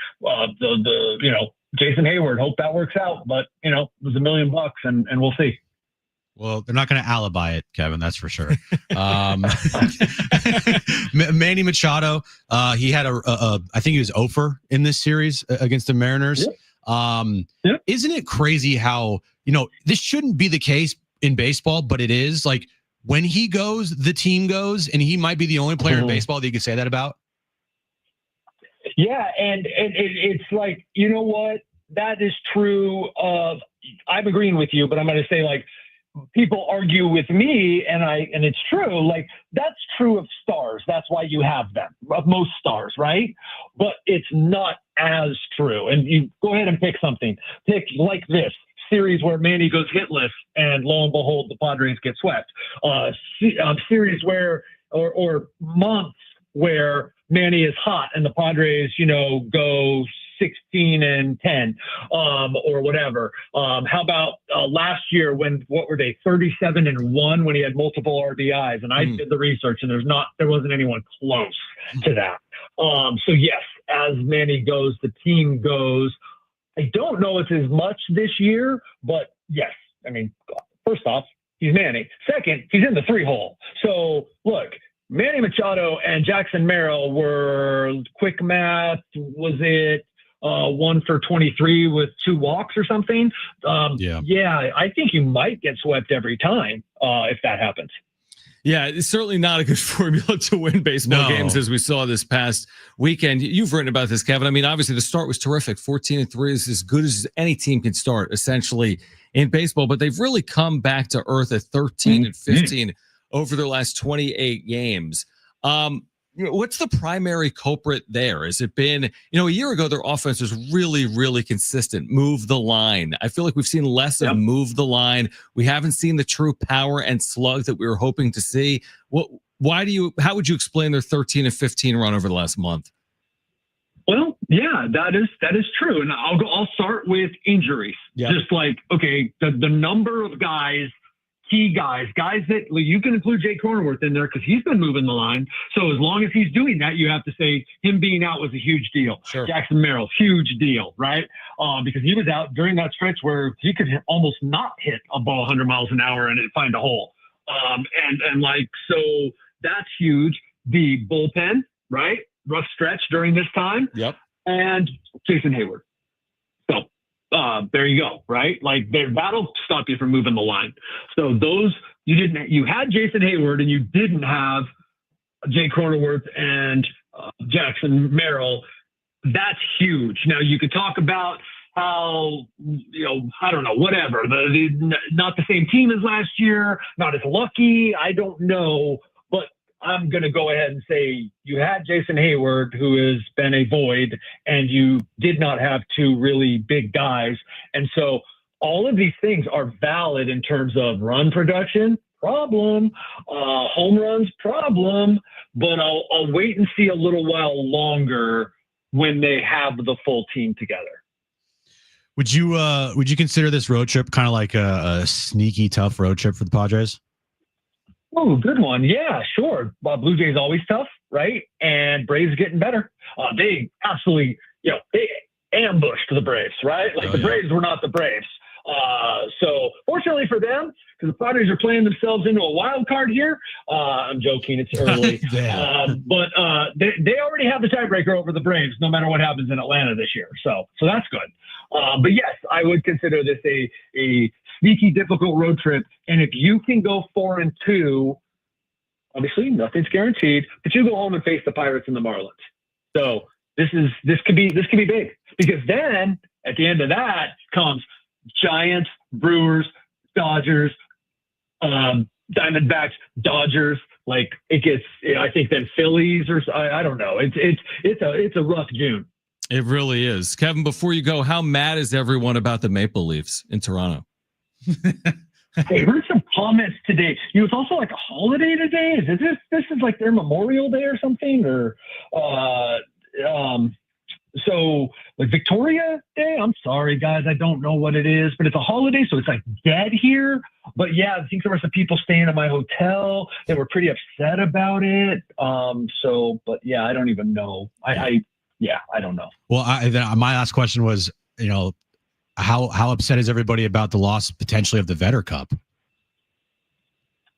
Jason Hayward, hope that works out, but it was $1 million and we'll see. Well, they're not going to alibi it, Kevin. That's for sure. Manny Machado, he had I think he was 0 in this series against the Mariners. Yep. Isn't it crazy how, this shouldn't be the case in baseball, but it is. Like, when he goes, the team goes, and he might be the only player in baseball that you could say that about. Yeah, and it's like, you know what? That is true of, I'm agreeing with you, but I'm going to say, like, people argue with me, and it's true. Like, that's true of stars. That's why you have them, of most stars, right? But it's not as true. And you go ahead and pick something. Pick like this series where Manny goes hitless, and lo and behold, the Padres get swept. Series where, or months where Manny is hot and the Padres, go 16-10, or whatever. How about last year what were they, 37-1 when he had multiple RBIs? And I did the research, and there wasn't anyone close to that. So yes, as Manny goes, the team goes. I don't know it's as much this year, but yes. I mean, first off, he's Manny. Second, he's in the 3-hole. So look, Manny Machado and Jackson Merrill were, quick math, was it 1 for 23 with 2 walks or something? Yeah, I think you might get swept every time if that happens. Yeah, it's certainly not a good formula to win baseball games, as we saw this past weekend. You've written about this, Kevin. I mean, obviously the start was terrific. 14-3 is as good as any team can start, essentially, in baseball. But they've really come back to earth at 13-15 over their last 28 games. What's the primary culprit there? Has it been, a year ago, their offense was really, really consistent. Move the line. I feel like we've seen less of move the line. We haven't seen the true power and slug that we were hoping to see. How would you explain their 13-15 run over the last month? Well, yeah, that is true. And I'll start with injuries. Yep. Just like, okay, the number of guys key guys that you can include Jay Cronenworth in there because he's been moving the line. So as long as he's doing that, you have to say him being out was a huge deal. Sure. Jackson Merrill, huge deal, right? Because he was out during that stretch where he could almost not hit a ball 100 miles an hour and find a hole. So that's huge. The bullpen, right? Rough stretch during this time. Yep. And Jason Hayward. So there you go, right? Like that'll stop you from moving the line. So you had Jason Hayward and you didn't have Jay Cronenworth and Jackson Merrill. That's huge. Now you could talk about how, I don't know, whatever. Not the same team as last year, not as lucky. I don't know, but I'm going to go ahead and say you had Jason Hayward, who has been a void, and you did not have two really big guys. And so all of these things are valid in terms of run production, problem, home runs, problem, but I'll wait and see a little while longer when they have the full team together. Would you consider this road trip kind of like a sneaky tough road trip for the Padres? Oh, good one. Yeah, sure. Blue Jays always tough, right? And Braves getting better. They absolutely, they ambushed the Braves, right? Like the Braves were not the Braves. So fortunately for them, because the Padres are playing themselves into a wild card here. I'm joking. It's early. But they already have the tiebreaker over the Braves, no matter what happens in Atlanta this year. So that's good. But yes, I would consider this a sneaky, difficult road trip. And if you can go 4-2, obviously nothing's guaranteed, but you go home and face the Pirates and the Marlins. So this could be big, because then at the end of that comes Giants, Brewers, Dodgers, Diamondbacks, Dodgers. Like it gets, I think then Phillies or I don't know. It's a rough June. It really is. Kevin, before you go, how mad is everyone about the Maple Leafs in Toronto? I heard some comments today. It's also like a holiday today. This is like their Memorial Day or something, or so like Victoria Day. I'm sorry, guys, I don't know what it is, but it's a holiday, so it's like dead here. But yeah, I think there were some people staying at my hotel. They were pretty upset about it. But yeah, I don't even know. I don't know. Well, my last question was, how upset is everybody about the loss potentially of the Vetter Cup?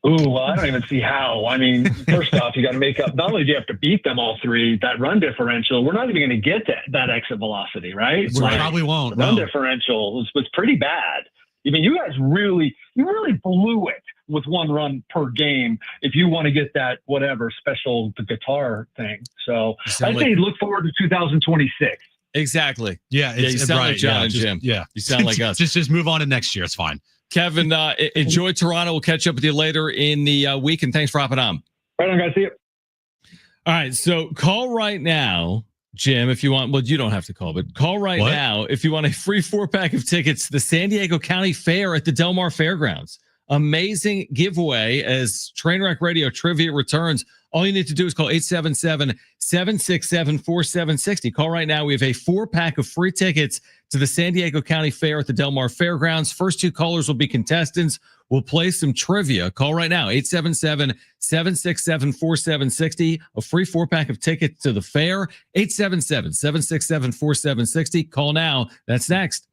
Ooh, well, I don't even see how. I mean, first off, you got to make up. Not only do you have to beat them all three, that run differential, we're not even going to get that exit velocity, right? We probably won't. The run differential was pretty bad. I mean, you guys really blew it with one run per game if you want to get that whatever special guitar thing. So I'd say look forward to 2026. Exactly. Yeah, you sound like John and Jim. Yeah, you sound like us. Just move on to next year. It's fine. Kevin, enjoy Toronto. We'll catch up with you later in the week, and thanks for hopping on. Right on, guys. See you. All right, so call right now, Jim, if you want. Well, you don't have to call, but call right now if you want a free 4-pack of tickets to the San Diego County Fair at the Del Mar Fairgrounds. Amazing giveaway as Trainwreck Radio Trivia returns. All you need to do is call 877-767-4760. Call right now. We have a 4-pack of free tickets to the San Diego County Fair at the Del Mar Fairgrounds. First 2 callers will be contestants. We'll play some trivia. Call right now, 877-767-4760. A free 4-pack of tickets to the fair, 877-767-4760. Call now. That's next.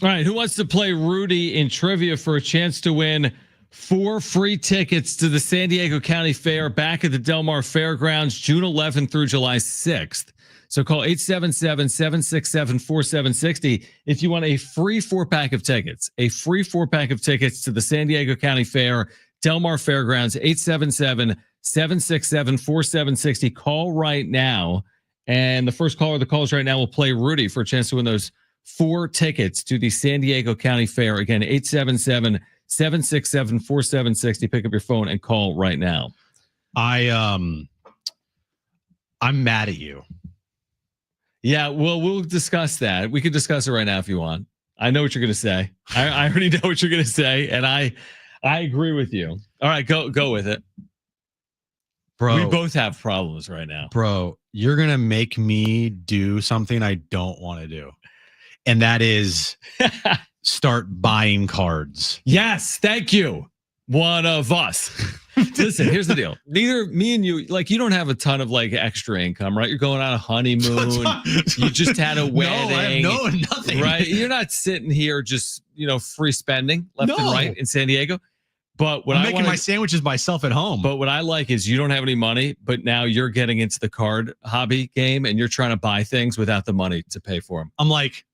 All right, who wants to play Rudy in trivia for a chance to win 4 free tickets to the San Diego County Fair back at the Del Mar Fairgrounds, June 11th through July 6th? So call 877-767-4760 if you want a free 4-pack of tickets. A free 4-pack of tickets to the San Diego County Fair, Del Mar Fairgrounds, 877-767-4760. Call right now. And the first caller that calls right now will play Rudy for a chance to win those 4 tickets to the San Diego County Fair. Again, 877-767-4760. Pick up your phone and call right now. I'm mad at you. Yeah, well, we'll discuss that. We can discuss it right now if you want. I know what you're going to say. I already know what you're going to say, and I agree with you. All right, go with it. Bro, we both have problems right now. Bro, you're going to make me do something I don't want to do. And that is start buying cards. Yes, thank you. One of us. Listen, here's the deal. Neither me and you, like, you don't have a ton of like extra income, right? You're going on a honeymoon. You just had a wedding. No, nothing. Right? You're not sitting here just, free spending left and right in San Diego. But what I'm making my sandwiches myself at home. But what I like is you don't have any money, but now you're getting into the card hobby game and you're trying to buy things without the money to pay for them. I'm like,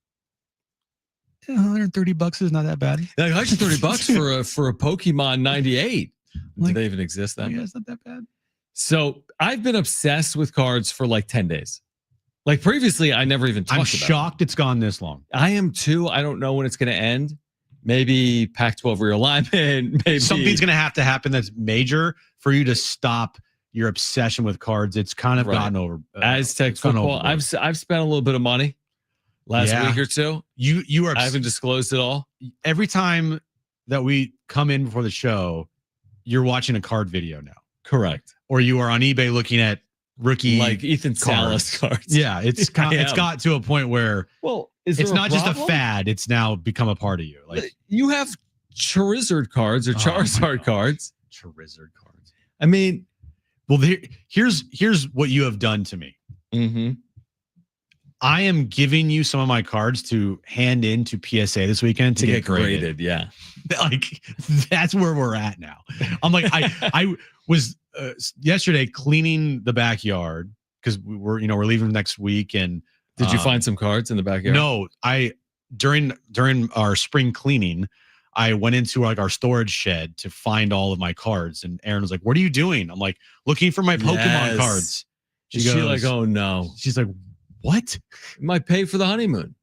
$130 is not that bad. Like $130 for a Pokemon 98. Like, do they even exist then? Yeah, it's not that bad. So I've been obsessed with cards for like 10 days. Like previously, I never even talked about it. I'm shocked it's gone this long. I am too. I don't know when it's going to end. Maybe Pac-12 realignment. Maybe something's going to happen that's major for you to stop your obsession with cards. It's kind of gotten over. Aztec football. I've spent a little bit of money last week or two. You are. I haven't disclosed it all. Every time that we come in before the show, you're watching a card video now. Correct. Or you are on eBay looking at rookie like Ethan Salas cards. Yeah, it's got to a point where it's not just a fad; it's now become a part of you. Like you have Charizard cards or Charizard cards. Charizard cards. I mean, well, here's what you have done to me. Mm-hmm. I am giving you some of my cards to hand in to PSA this weekend to get graded. Yeah, like that's where we're at now. I'm like I was yesterday cleaning the backyard because we're leaving next week. And did you find some cards in the backyard? No, during our spring cleaning, I went into like our storage shed to find all of my cards. And Aaron was like, "What are you doing?" I'm like, "Looking for my Pokemon cards." She goes, like, "Oh no." She's like, "What?" It might pay for the honeymoon.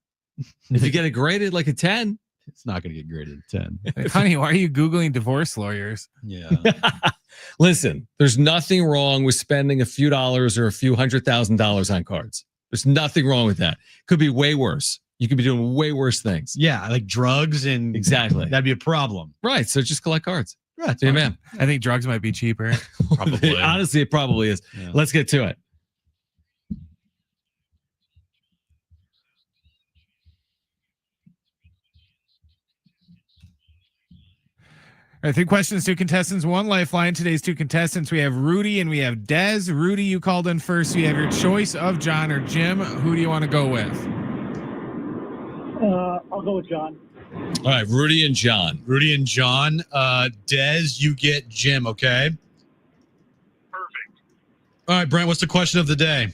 If you get it graded like a 10. It's not going to get graded a 10. Honey, why are you Googling divorce lawyers? Yeah. Listen, there's nothing wrong with spending a few dollars or a few $100,000 on cards. There's nothing wrong with that. Could be way worse. You could be doing way worse things. Yeah, like drugs and exactly. That'd be a problem. Right. So just collect cards. Right. Yeah, man. I think drugs might be cheaper. Probably. Honestly, it probably is. Yeah. Let's get to it. All right, 3 questions, 2 contestants, 1 lifeline. Today's 2 contestants, we have Rudy and we have Dez. Rudy, you called in first. So you have your choice of John or Jim. Who do you want to go with? I'll go with John. All right, Rudy and John. Dez, you get Jim, okay? Perfect. All right, Brent, what's the question of the day?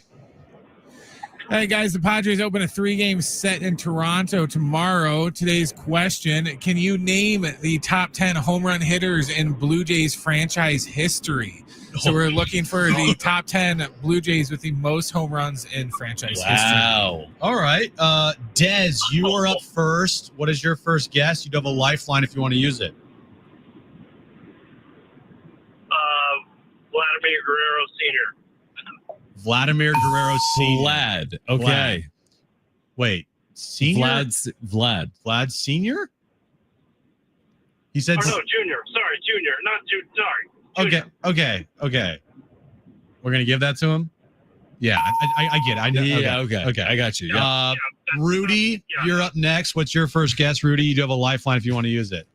All right, guys, the Padres open a 3-game set in Toronto tomorrow. Today's question, can you name the top 10 home run hitters in Blue Jays franchise history? So we're looking for the top 10 Blue Jays with the most home runs in franchise history. Wow. All right. Dez, you are up first. What is your first guess? You do have a lifeline if you want to use it. Vladimir Guerrero Sr. Vladimir Guerrero Sr. Vlad. Okay. Vlad. Wait. Senior? Vlad Senior? He said. Oh, no, Junior. Sorry, Junior. Not Junior. Sorry. Junior. Okay. We're going to give that to him? Yeah, I get it. I know. Yeah, okay. I got you. Yeah. Rudy, you're up next. What's your first guess, Rudy? You do have a lifeline if you want to use it.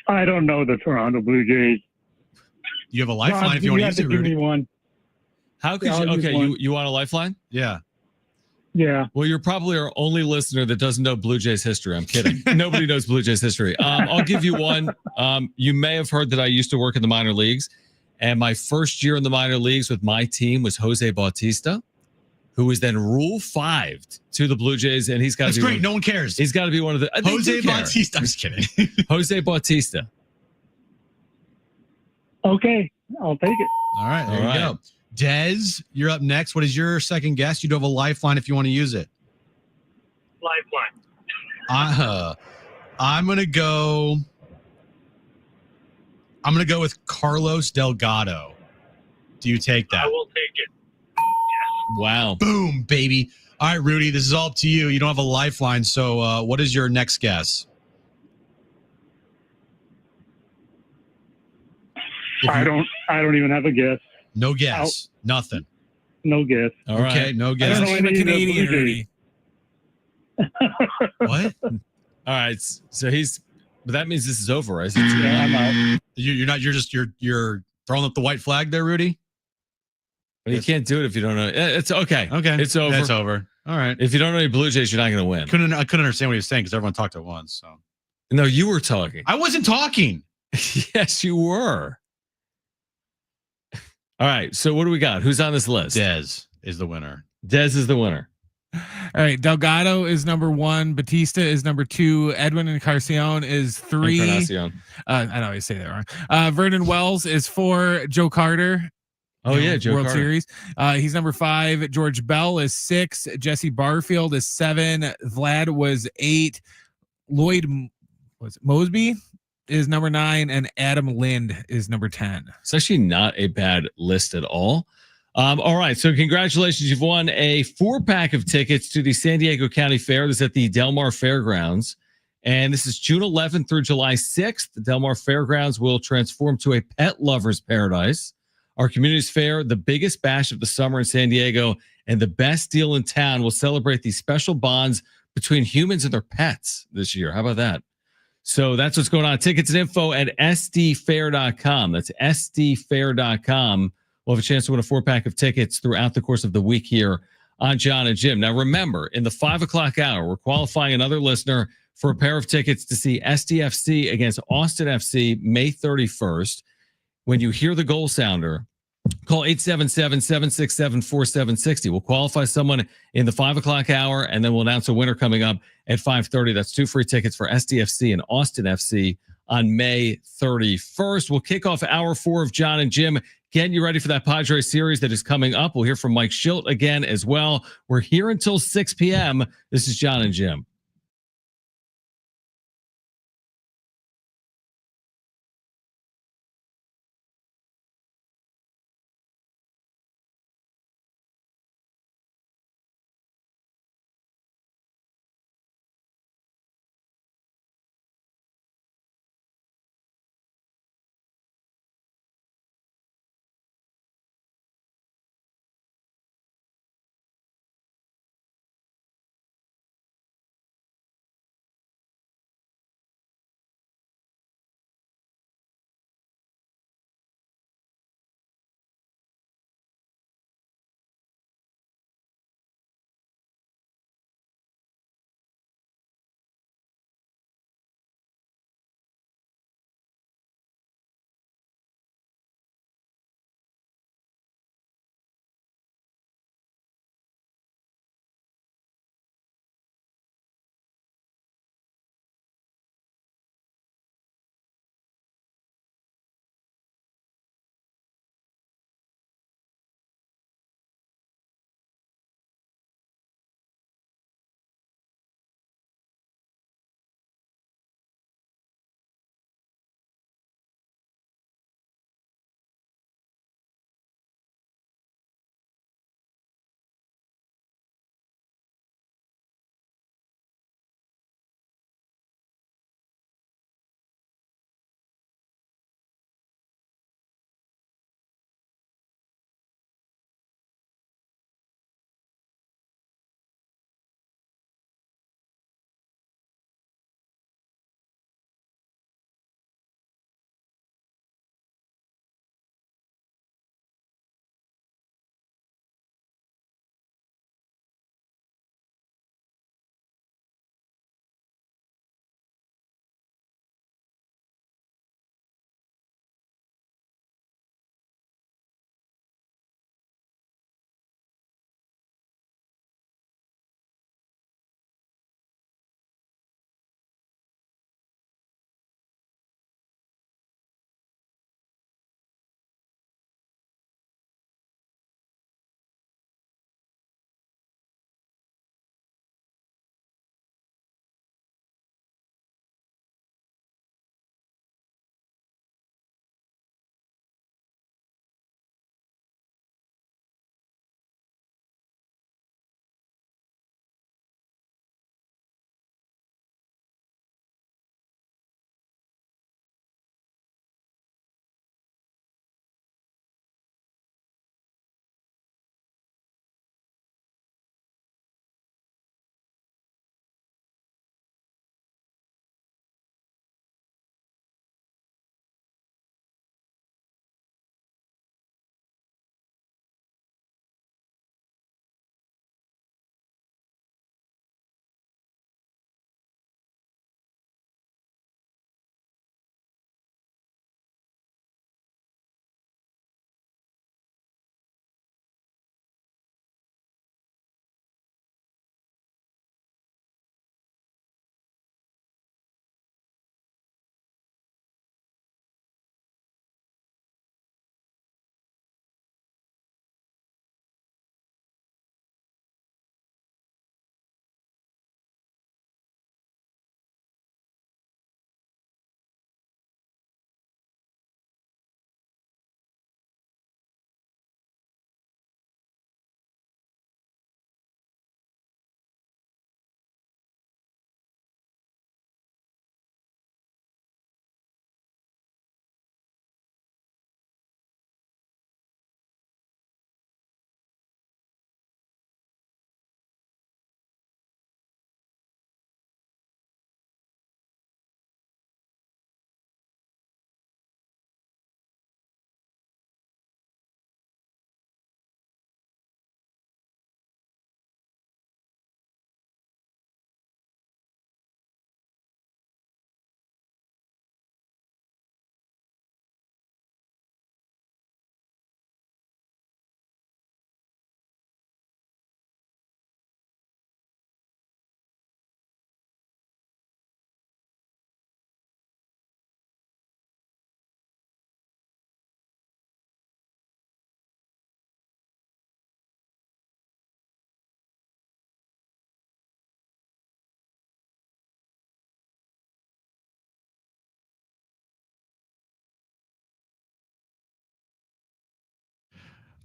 I don't know the Toronto Blue Jays. You have a lifeline if you want to use it, Rudy. Give me one. How could you? Okay, you want a lifeline? Yeah. Yeah. Well, you're probably our only listener that doesn't know Blue Jays history. I'm kidding. Nobody knows Blue Jays history. I'll give you one. You may have heard that I used to work in the minor leagues, and my first year in the minor leagues with my team was Jose Bautista, who was then Rule 5'd to the Blue Jays, and he's got to be great. No one cares. He's got to be one of the Jose Bautista. I'm just kidding. Jose Bautista. Okay, I'll take it. All right, there All you right. go. Dez, you're up next. What is your second guess? You do have a lifeline if you want to use it. Lifeline. I'm gonna go with Carlos Delgado. Do you take that? I will take it. Wow. Boom, baby. All right, Rudy, this is all up to you. You don't have a lifeline, so what is your next guess? I don't even have a guess. No guess. Nothing. No guess. All right. Okay, no I guess. don't name a Canadian, Rudy. What? All right. So but that means this is over, right? Yeah, I'm out. You're throwing up the white flag there, Rudy? But you can't do it if you don't know. It's okay. Okay. It's over. It's over. All right. If you don't know any Blue Jays, you're not going to win. I couldn't understand what he was saying because everyone talked at once. So No, you were talking. I wasn't talking. Yes, you were. All right. So what do we got? Who's on this list? Dez is the winner. Dez is the winner. All right. Delgado is number 1. Batista is number 2. Edwin Encarnacion is 3. Encarnacion. I know I say that wrong. Vernon Wells is 4. Joe Carter. Oh, yeah. Joe World Carter. Series. He's number 5. George Bell is 6. Jesse Barfield is 7. Vlad was 8. Lloyd Mosby is number 9, and Adam Lind is number 10. It's actually not a bad list at all. All right. So congratulations. You've won a 4-pack of tickets to the San Diego County Fair. This is at the Del Mar Fairgrounds. And this is June 11th through July 6th. The Del Mar Fairgrounds will transform to a pet lover's paradise. Our community's fair, the biggest bash of the summer in San Diego, and the best deal in town will celebrate these special bonds between humans and their pets this year. How about that? So that's what's going on. Tickets and info at sdfair.com. That's sdfair.com. We'll have a chance to win a 4-pack of tickets throughout the course of the week here on John and Jim. Now, remember, in the 5 o'clock hour, we're qualifying another listener for a pair of tickets to see SDFC against Austin FC May 31st. When you hear the goal sounder, call 877-767-4760. We'll qualify someone in the 5 o'clock hour, and then we'll announce a winner coming up at 5:30. That's 2 free tickets for SDFC and Austin FC on May 31st. We'll kick off hour 4 of John and Jim. Getting you ready for that Padres series that is coming up. We'll hear from Mike Schilt again as well. We're here until 6 p.m. This is John and Jim.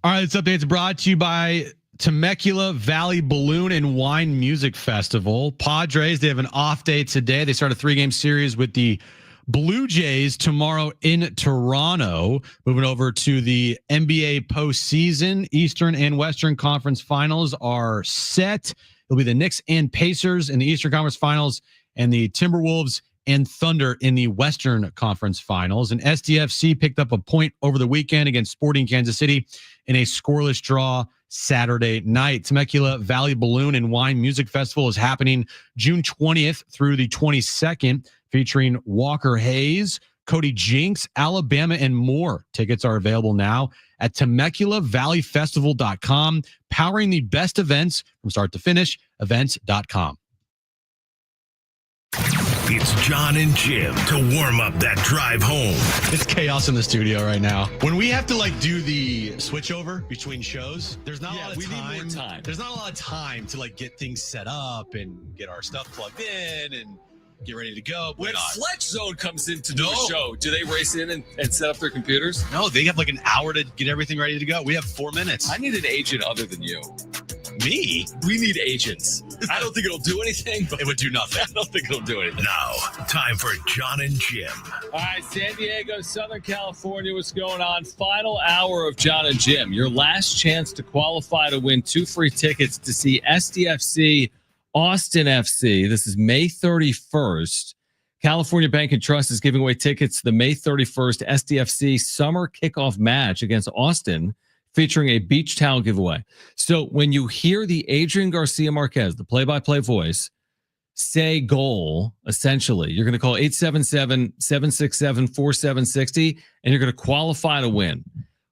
All right, this update's brought to you by Temecula Valley Balloon and Wine Music Festival. Padres, they have an off day today. They start a 3-game series with the Blue Jays tomorrow in Toronto. Moving over to the NBA postseason, Eastern and Western Conference Finals are set. It'll be the Knicks and Pacers in the Eastern Conference Finals and the Timberwolves and Thunder in the Western Conference Finals. And SDFC picked up a point over the weekend against Sporting Kansas City in a scoreless draw Saturday night. Temecula Valley Balloon and Wine Music Festival is happening June 20th through the 22nd, featuring Walker Hayes, Cody Jinks, Alabama, and more. Tickets are available now at TemeculaValleyFestival.com, powering the best events from start to finish, events.com. It's John and Jim to warm up that drive home. It's chaos in the studio right now. When we have to do the switchover between shows, there's not a lot of time. Need more time. There's not a lot of time to get things set up and get our stuff plugged in and get ready to go. When Flex Zone comes in to do the show, do they race in and set up their computers? No, they have an hour to get everything ready to go. We have 4 minutes. I need an agent other than you. Me? We need agents. I don't think it'll do anything, but It would do nothing. I don't think it'll do anything. Now, time for John and Jim. All right, San Diego, Southern California, what's going on? Final hour of John and Jim. Your last chance to qualify to win 2 free tickets to see SDFC Austin FC. This is May 31st. California Bank and Trust is giving away tickets to the May 31st SDFC summer kickoff match against Austin, featuring a beach towel giveaway. So when you hear the Adrian Garcia Marquez, the play-by-play voice, say goal, essentially, you're going to call 877-767-4760, and you're going to qualify to win.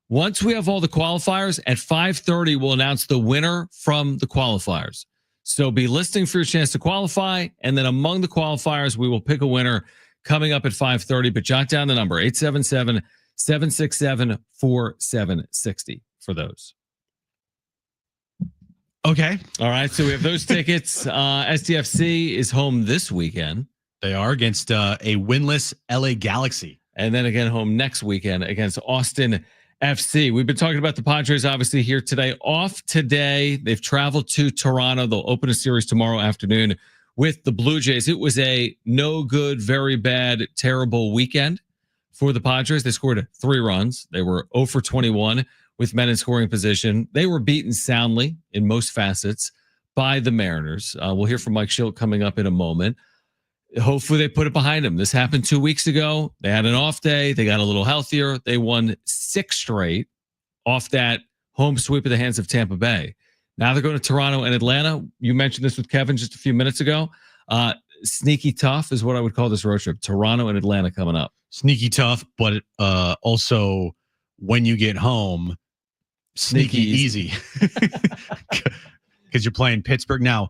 Once we have all the qualifiers, at 5:30, we'll announce the winner from the qualifiers. So be listening for your chance to qualify, and then among the qualifiers, we will pick a winner coming up at 5:30. But jot down the number, 877-767-4760 for those. Okay. All right, so we have those tickets. SDFC is home this weekend. They are against a winless LA Galaxy. And then again home next weekend against Austin FC. We've been talking about the Padres obviously here today. Off today. They've traveled to Toronto. They'll open a series tomorrow afternoon with the Blue Jays. It was a no good, very bad, terrible weekend for the Padres. They scored 3 runs. They were 0 for 21 with men in scoring position. They were beaten soundly in most facets by the Mariners. We'll hear from Mike Schilt coming up in a moment. Hopefully they put it behind them. This happened 2 weeks ago. They had an off day. They got a little healthier. They won 6 straight off that home sweep at the hands of Tampa Bay. Now they're going to Toronto and Atlanta. You mentioned this with Kevin just a few minutes ago. Sneaky tough is what I would call this road trip. Toronto and Atlanta coming up. Sneaky tough, but also when you get home, sneaky easy. Because you're playing Pittsburgh. Now,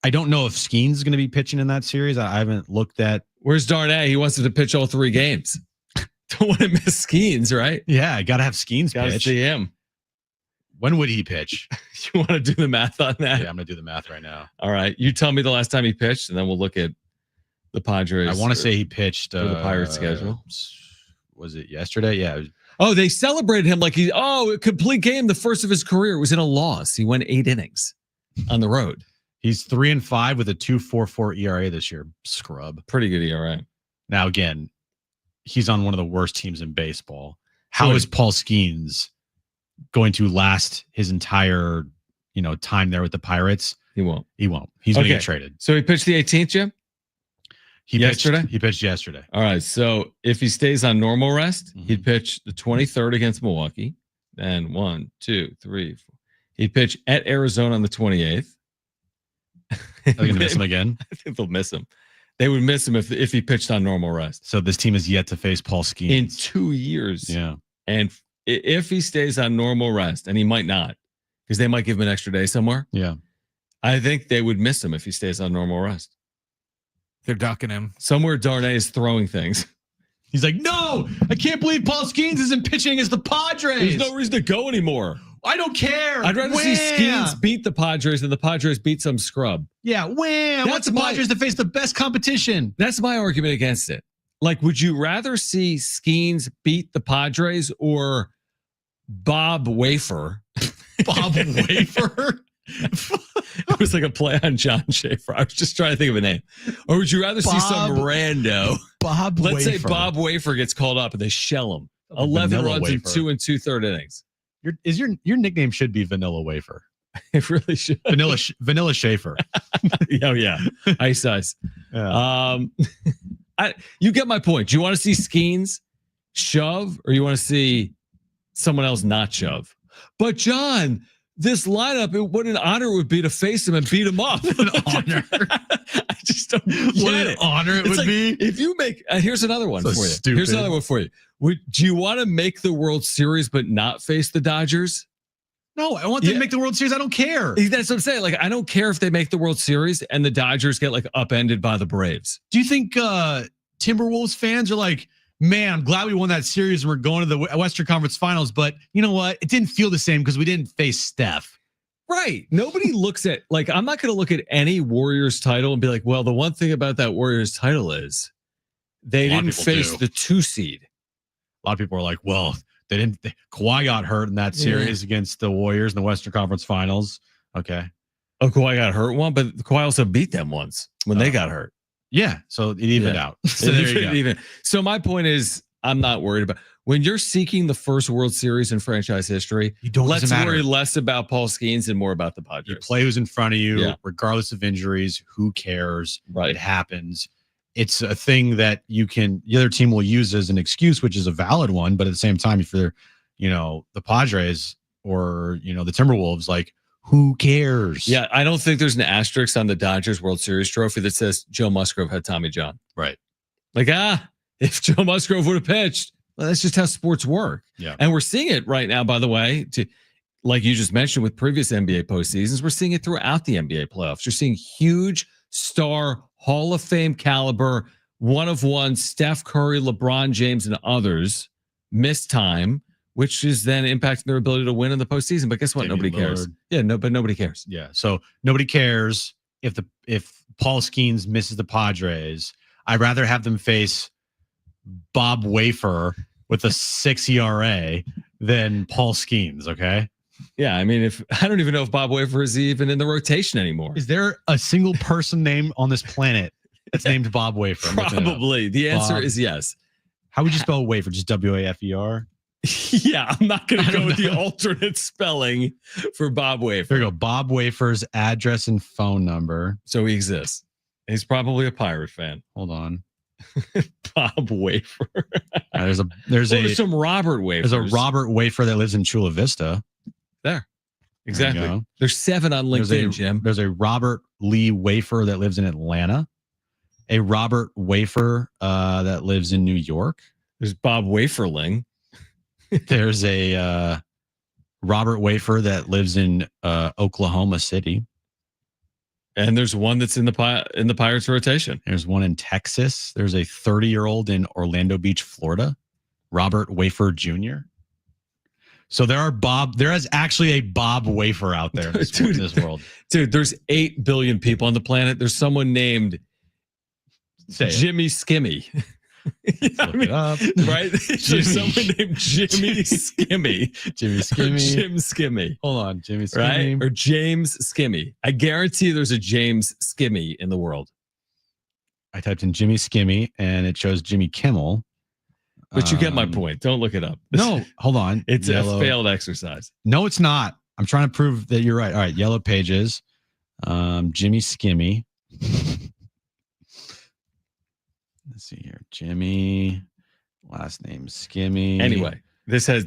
I don't know if Skeens is going to be pitching in that series. I haven't looked at. Where's Darnay? He wants to pitch all 3 games. Don't want to miss Skeens, right? Yeah, got to have Skeens Got to pitch. see him. When would he pitch? You want to do the math on that? Yeah, I'm going to do the math right now. All right. You tell me the last time he pitched, and then we'll look at the Padres. I want to say he pitched the Pirates schedule. Was it yesterday? Yeah. Oh, they celebrated him like a complete game, the first of his career. It was in a loss. He went 8 innings on the road. He's 3-5 with a 2.44 ERA this year. Scrub. Pretty good ERA. Now, again, he's on one of the worst teams in baseball. How is Paul Skeens going to last his entire, time there with the Pirates? He won't. He's going to get traded. So he pitched the 18th, Jim? He yesterday? He pitched yesterday. All right. So if he stays on normal rest, he'd pitch the 23rd against Milwaukee. Then 1, 2, 3, 4. He'd pitch at Arizona on the 28th. Are they going to miss him again? I think they'll miss him. They would miss him if he pitched on normal rest. So this team is yet to face Paul Skeens. In 2 years. Yeah. And if he stays on normal rest, and he might not, because they might give him an extra day somewhere. Yeah. I think they would miss him if he stays on normal rest. They're ducking him. Somewhere Darnay is throwing things. He's like, no, I can't believe Paul Skeens isn't pitching as the Padres. There's no reason to go anymore. I don't care. I'd rather see Skeens beat the Padres than the Padres beat some scrub. Yeah, wham. What's the Padres to face the best competition? That's my argument against it. Like, would you rather see Skeens beat the Padres or Bob Wafer. Bob Wafer? It was like a play on John Schaefer. I was just trying to think of a name. Or would you rather see some rando? Bob Let's Wafer. say Bob Wafer gets called up and they shell him. 11 Vanilla runs in Wafer. 2 2/3 innings. Your nickname should be Vanilla Wafer. It really should. Vanilla Schaefer. Oh yeah, ice. Yeah. You get my point. Do you want to see Skeens shove, or you want to see someone else not shove? But John, this lineup, what an honor it would be to face him and beat him up. An honor. I just don't What get an it. honor it It's would like, be. if you make. Here's another one So for you. stupid. Here's another one for you. Do you want to make the World Series but not face the Dodgers? No, I want them to make the World Series. I don't care. That's what I'm saying. Like, I don't care if they make the World Series and the Dodgers get like upended by the Braves. Do you think Timberwolves fans are like, man, I'm glad we won that series and we're going to the Western Conference Finals, but you know what? It didn't feel the same because we didn't face Steph. Right. Nobody looks at, like, I'm not going to look at any Warriors title and be like, well, the one thing about that Warriors title is they didn't face the 2 seed. A lot of people are like, well, Kawhi got hurt in that series against the Warriors in the Western Conference Finals. Okay. Oh, Kawhi got hurt one, but Kawhi also beat them once when they got hurt. Yeah. So it evened out. So there you go. So my point is, I'm not worried about when you're seeking the first World Series in franchise history. Let's worry less about Paul Skeens and more about the Padres. You play who's in front of you, regardless of injuries. Who cares? Right. It happens. It's a thing that the other team will use as an excuse, which is a valid one. But at the same time, if you're, the Padres or, the Timberwolves, like, who cares? Yeah, I don't think there's an asterisk on the Dodgers World Series trophy that says Joe Musgrove had Tommy John. Right. Like, if Joe Musgrove would have pitched, well, that's just how sports work. Yeah. And we're seeing it right now, by the way, like you just mentioned with previous NBA postseasons, we're seeing it throughout the NBA playoffs. You're seeing huge star Hall of Fame caliber, one of one, Steph Curry, LeBron James, and others miss time, which is then impacting their ability to win in the postseason. But guess what? Nobody cares. Yeah, but nobody cares. Yeah. So nobody cares if Paul Skeens misses the Padres. I'd rather have them face Bob Wafer with a 6 ERA than Paul Skeens. Okay. Yeah, I mean, I don't even know if Bob Wafer is even in the rotation anymore. Is there a single person named on this planet that's named Bob Wafer? Probably. The answer is yes. How would you spell Wafer? Just WAFER? Yeah, I'm not going to go with the alternate spelling for Bob Wafer. There you go. Bob Wafer's address and phone number. So he exists. He's probably a Pirate fan. Hold on. Bob Wafer. There's some Robert Wafers. There's a Robert Wafer that lives in Chula Vista. There. Exactly. There's 7 on LinkedIn, Jim. There's a Robert Lee Wafer that lives in Atlanta. A Robert Wafer that lives in New York. There's Bob Waferling. There's a Robert Wafer that lives in Oklahoma City. And there's one that's in the Pirates rotation. There's one in Texas. There's a 30-year-old in Orlando Beach, Florida, Robert Wafer Jr. So there is actually a Bob Wafer out there in this world. Dude, there's 8 billion people on the planet. There's someone named Jimmy Skimmy. Right? There's someone named Jimmy Skimmy. Jimmy Skimmy. Or Jim Skimmy. Hold on, Jimmy Skimmy. Right? Or James Skimmy. I guarantee there's a James Skimmy in the world. I typed in Jimmy Skimmy and it shows Jimmy Kimmel. But you get my point. Don't look it up. No, hold on. It's a failed exercise. No, it's not. I'm trying to prove that you're right. All right, Yellow Pages. Jimmy Skimmy. Let's see here. Jimmy, last name Skimmy. Anyway, this is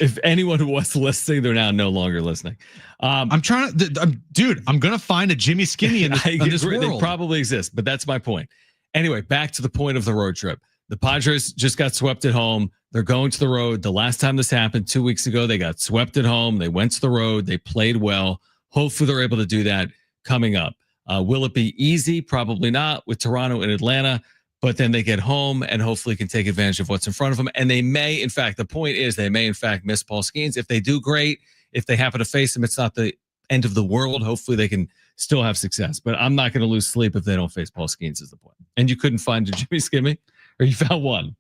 if anyone who was listening, they're now no longer listening. I'm trying to, dude. I'm gonna find a Jimmy Skimmy in this world. They probably exist, but that's my point. Anyway, back to the point of the road trip. The Padres just got swept at home. They're going to the road. The last time this happened 2 weeks ago, they got swept at home. They went to the road. They played well. Hopefully, they're able to do that coming up. Will it be easy? Probably not with Toronto and Atlanta. But then they get home and hopefully can take advantage of what's in front of them. And they may, in fact, the point is they may, in fact, miss Paul Skeens. If they do, great. If they happen to face him, it's not the end of the world. Hopefully they can still have success. But I'm not going to lose sleep if they don't face Paul Skeens is the point. And you couldn't find a Jimmy Skimmy? Or you found one?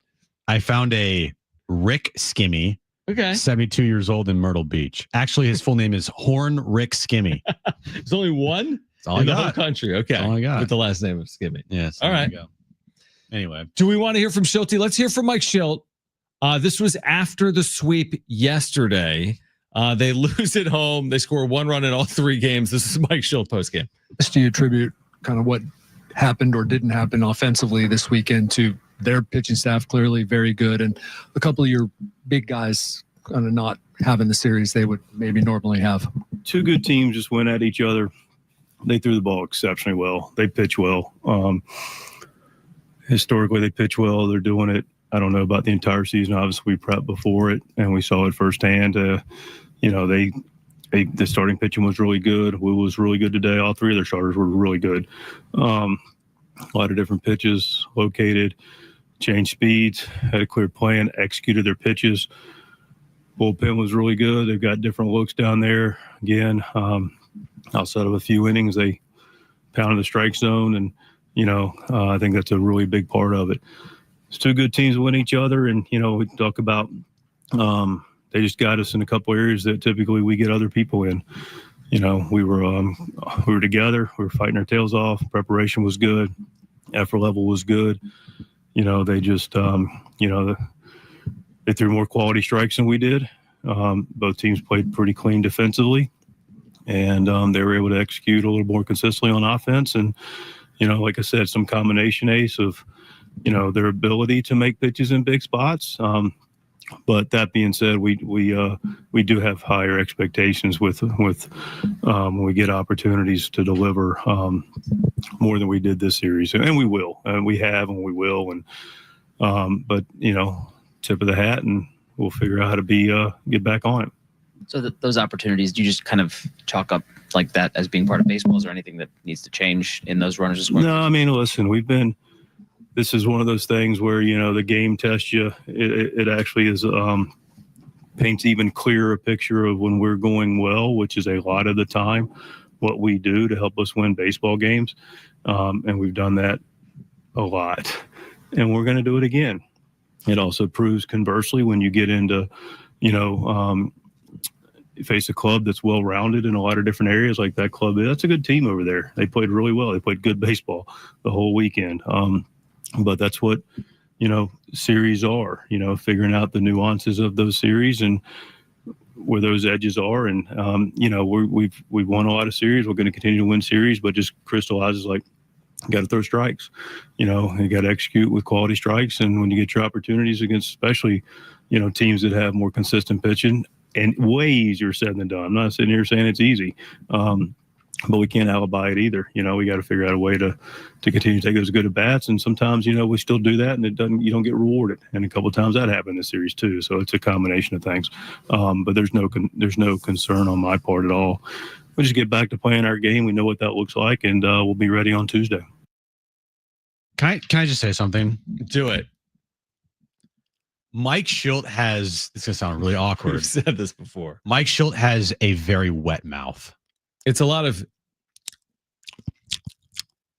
I found a Rick Skimmy Okay. 72 years old in Myrtle Beach. Actually, his full name is Horn Rick Skimmy. There's only one all in I the whole got. country. Okay. All I got. With the last name of Skimmy. Yes. All right. Anyway. Do we want to hear from Schulte? Let's hear from Mike Schilt. This was after the sweep yesterday. They lose at home. They score 1 run in all 3 games. This is Mike Schilt postgame. Do you attribute kind of what happened or didn't happen offensively this weekend to their pitching staff clearly very good, and a couple of your big guys kind of not having the series they would maybe normally have? 2 good teams just went at each other. They threw the ball exceptionally well. They pitch well. Historically, they pitch well. They're doing it. I don't know about the entire season. Obviously, we prepped before it, and we saw it firsthand. The starting pitching was really good. Will was really good today. All 3 of their starters were really good. A lot of different pitches located, changed speeds, had a clear plan, executed their pitches. Bullpen was really good. They've got different looks down there. Again, outside of a few innings, they pounded the strike zone, and I think that's a really big part of it. It's 2 good teams win each other, and we talk about they just got us in a couple areas that typically we get other people in. We were together. We were fighting our tails off. Preparation was good. Effort level was good. They just they threw more quality strikes than we did. Both teams played pretty clean defensively, and they were able to execute a little more consistently on offense. And like I said, some combination ace of their ability to make pitches in big spots. But that being said, we do have higher expectations with when we get opportunities to deliver more than we did this series, and we will, and we have, and we will, and but tip of the hat, and we'll figure out how to get back on it. So those opportunities, do you just kind of chalk up like that as being part of baseball? Is there anything that needs to change in those runners as well? No, I mean, listen, this is one of those things where, the game tests you. It actually is paints even clearer a picture of when we're going well, which is a lot of the time what we do to help us win baseball games. And we've done that a lot, and we're going to do it again. It also proves conversely when you get into, face a club that's well-rounded in a lot of different areas like that club is. That's a good team over there. They played really well. They played good baseball the whole weekend. But that's what, series are, figuring out the nuances of those series and where those edges are. And, we've won a lot of series. We're going to continue to win series, but just crystallizes like, you got to throw strikes, you got to execute with quality strikes. And when you get your opportunities against, especially, teams that have more consistent pitching, and way easier said than done. I'm not sitting here saying it's easy. But we can't alibi it either. We got to figure out a way to continue to take those good at bats. And sometimes, we still do that, and you don't get rewarded. And a couple of times that happened in the series too. So it's a combination of things. But there's no concern on my part at all. We'll just get back to playing our game. We know what that looks like, and we'll be ready on Tuesday. Can I just say something? Do it. Mike Schilt has, this is going to sound really awkward. We've said this before. Mike Schilt has a very wet mouth. It's a lot of.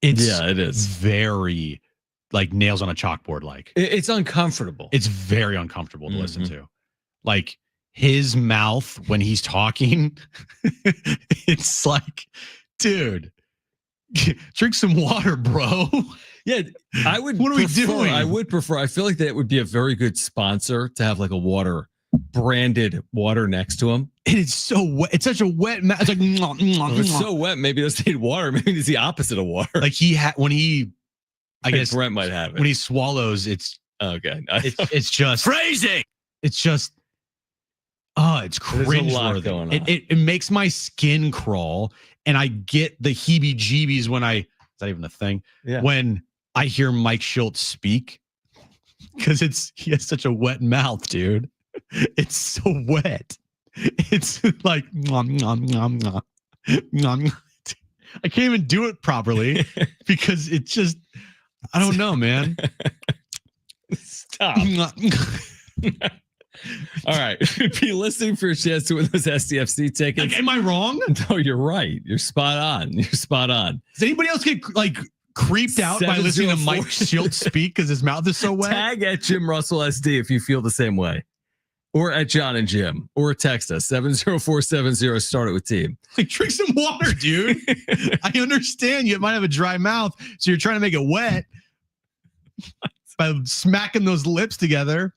It is very like nails on a chalkboard. Like it's uncomfortable. It's very uncomfortable to listen to. Like his mouth when he's talking, it's like, dude, drink some water, bro. Yeah, I would. What are we doing? I would prefer. I feel like that would be a very good sponsor to have like a water branded water next to him. It is so wet. It's such a wet mouth. It's like it's so wet. Maybe it doesn't need water. Maybe it's the opposite of water. Like I guess Brent might have it. When he swallows, it's okay. It's just phrasing. It's just it's cringeworthy. It makes my skin crawl, and I get the heebie-jeebies when is that even a thing? Yeah. When I hear Mike Schilt speak, because he has such a wet mouth, dude. It's so wet. It's like nom, nom, nom, nom, nom. I can't even do it properly because it just, I don't know, man. Stop. All right. Be listening for a chance to win those SDFC tickets. Like, am I wrong? No, you're right. You're spot on. Does anybody else get like creeped out by listening to Mike Schilt speak because his mouth is so wet? Tag at Jim Russell SD if you feel the same way. or at John and Jim, or text us 70470. Start it with team. Like, drink some water, dude. I understand you might have a dry mouth, so you're trying to make it wet by smacking those lips together.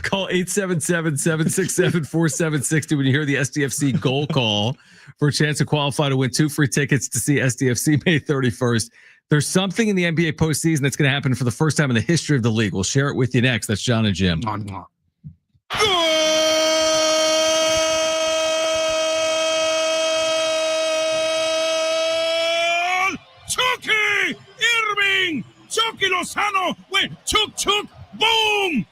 Call 877-767-4760 when you hear the SDFC goal call for a chance to qualify to win 2 free tickets to see SDFC May 31st. There's something in the NBA postseason that's going to happen for the first time in the history of the league. We'll share it with you next. That's John and Jim. Chucky Irving, Chucky Lozano, wait, Chuk, boom!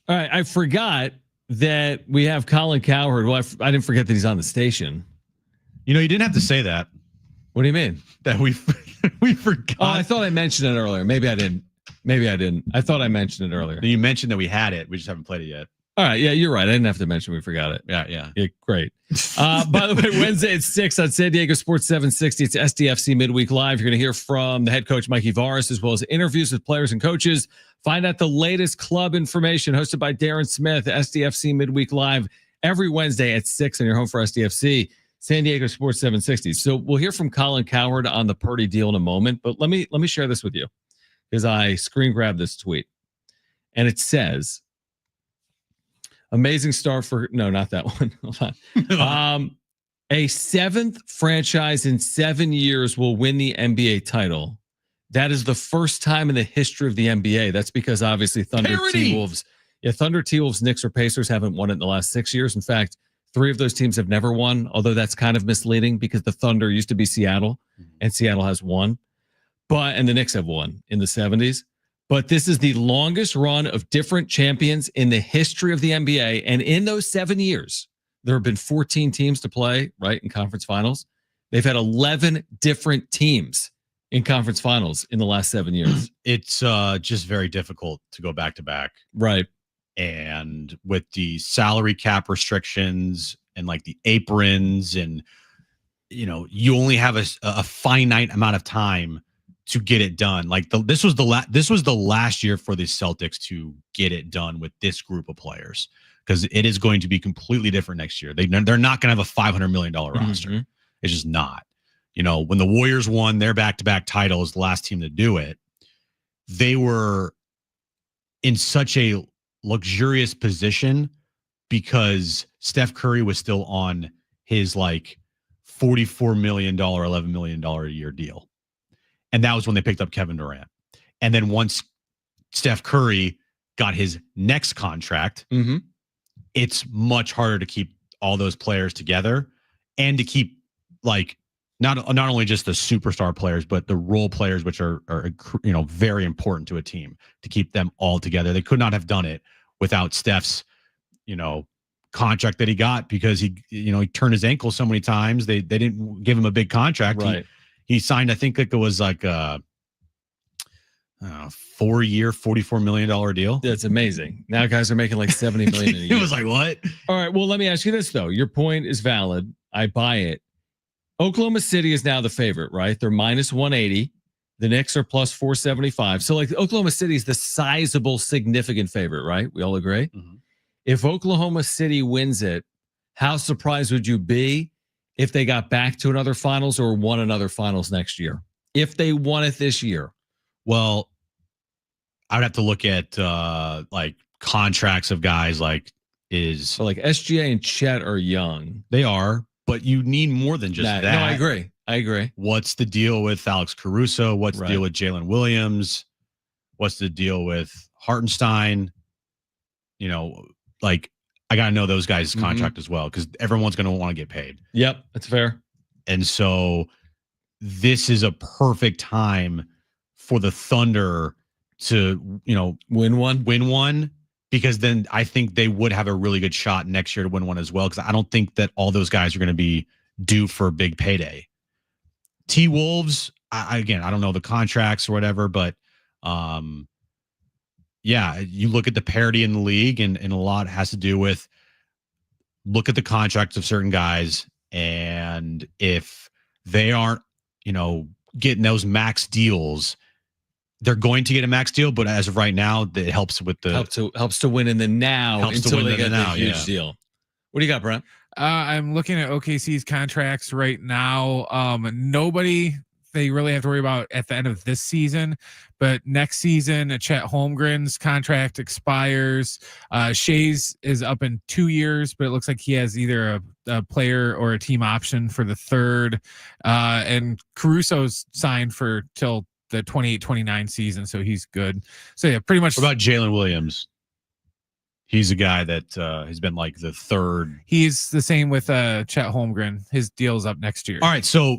All right, I forgot that we have Colin Cowherd. Well, I didn't forget that he's on the station. You didn't have to say that. What do you mean? That we forgot. Oh, I thought I mentioned it earlier. Maybe I didn't. I thought I mentioned it earlier. You mentioned that we had it. We just haven't played it yet. All right. Yeah, you're right. I didn't have to mention we forgot it. Yeah. Great. By the way, Wednesday at 6 on San Diego Sports 760. It's SDFC Midweek Live. You're going to hear from the head coach, Mikey Varas, as well as interviews with players and coaches. Find out the latest club information hosted by Darren Smith, SDFC Midweek Live, every Wednesday at 6 on your home for SDFC, San Diego Sports 760. So we'll hear from Colin Cowherd on the Purdy deal in a moment, but let me share this with you because I screen grabbed this tweet. And it says, amazing start for, no, not that one. Hold on. A 7th franchise in 7 years will win the NBA title. That is the first time in the history of the NBA. That's because obviously Thunder, T-Wolves, Knicks, or Pacers haven't won it in the last 6 years. In fact, 3 of those teams have never won, although that's kind of misleading because the Thunder used to be Seattle and Seattle has won. And the Knicks have won in the 70s. But this is the longest run of different champions in the history of the NBA. And in those 7 years, there have been 14 teams to play, right, in conference finals. They've had 11 different teams in conference finals in the last 7 years. It's just very difficult to go back to back. Right. And with the salary cap restrictions and like the aprons and, you only have a finite amount of time to get it done. Like this was the last year for the Celtics to get it done with this group of players because it is going to be completely different next year. They're not going to have a $500 million roster. It's just not. When the Warriors won their back-to-back titles, the last team to do it, they were in such a luxurious position because Steph Curry was still on his like $44 million, $11 million a year deal. And that was when they picked up Kevin Durant. And then once Steph Curry got his next contract, it's much harder to keep all those players together and to keep like not only just the superstar players, but the role players, which are very important to a team, to keep them all together. They could not have done it without Steph's, contract that he got because he turned his ankle so many times. They didn't give him a big contract. Right. He signed, I think it was like a 4-year, $44 million deal. That's amazing. Now guys are making like $70 million a year. It was like, what? All right. Well, let me ask you this, though. Your point is valid. I buy it. Oklahoma City is now the favorite, right? They're minus 180. The Knicks are plus 475. So like Oklahoma City is the sizable, significant favorite, right? We all agree? Mm-hmm. If Oklahoma City wins it, how surprised would you be if they got back to another finals or won another finals next year? If they won it this year? Well, I would have to look at like contracts of guys like So like SGA and Chet are young. They are, but you need more than just that. No, I agree. What's the deal with Alex Caruso? What's the deal with Jalen Williams? What's the deal with Hartenstein? Like I got to know those guys' contract as well because everyone's going to want to get paid. Yep, that's fair. And so this is a perfect time for the Thunder to, win one because then I think they would have a really good shot next year to win one as well because I don't think that all those guys are going to be due for a big payday. T-Wolves, I don't know the contracts or whatever, but yeah, you look at the parity in the league and a lot has to do with look at the contracts of certain guys. And if they aren't, getting those max deals, they're going to get a max deal. But as of right now, it helps with the helps to win in the now until they get the huge deal. What do you got, Brent? I'm looking at OKC's contracts right now. Nobody they really have to worry about at the end of this season, but next season, Chet Holmgren's contract expires. Shea's is up in 2 years, but it looks like he has either a player or a team option for the third. And Caruso's signed for till the 28-29 season, so he's good. So yeah, pretty much. What about Jalen Williams? He's a guy that has been like the third. He's the same with Chet Holmgren. His deal's up next year. All right, so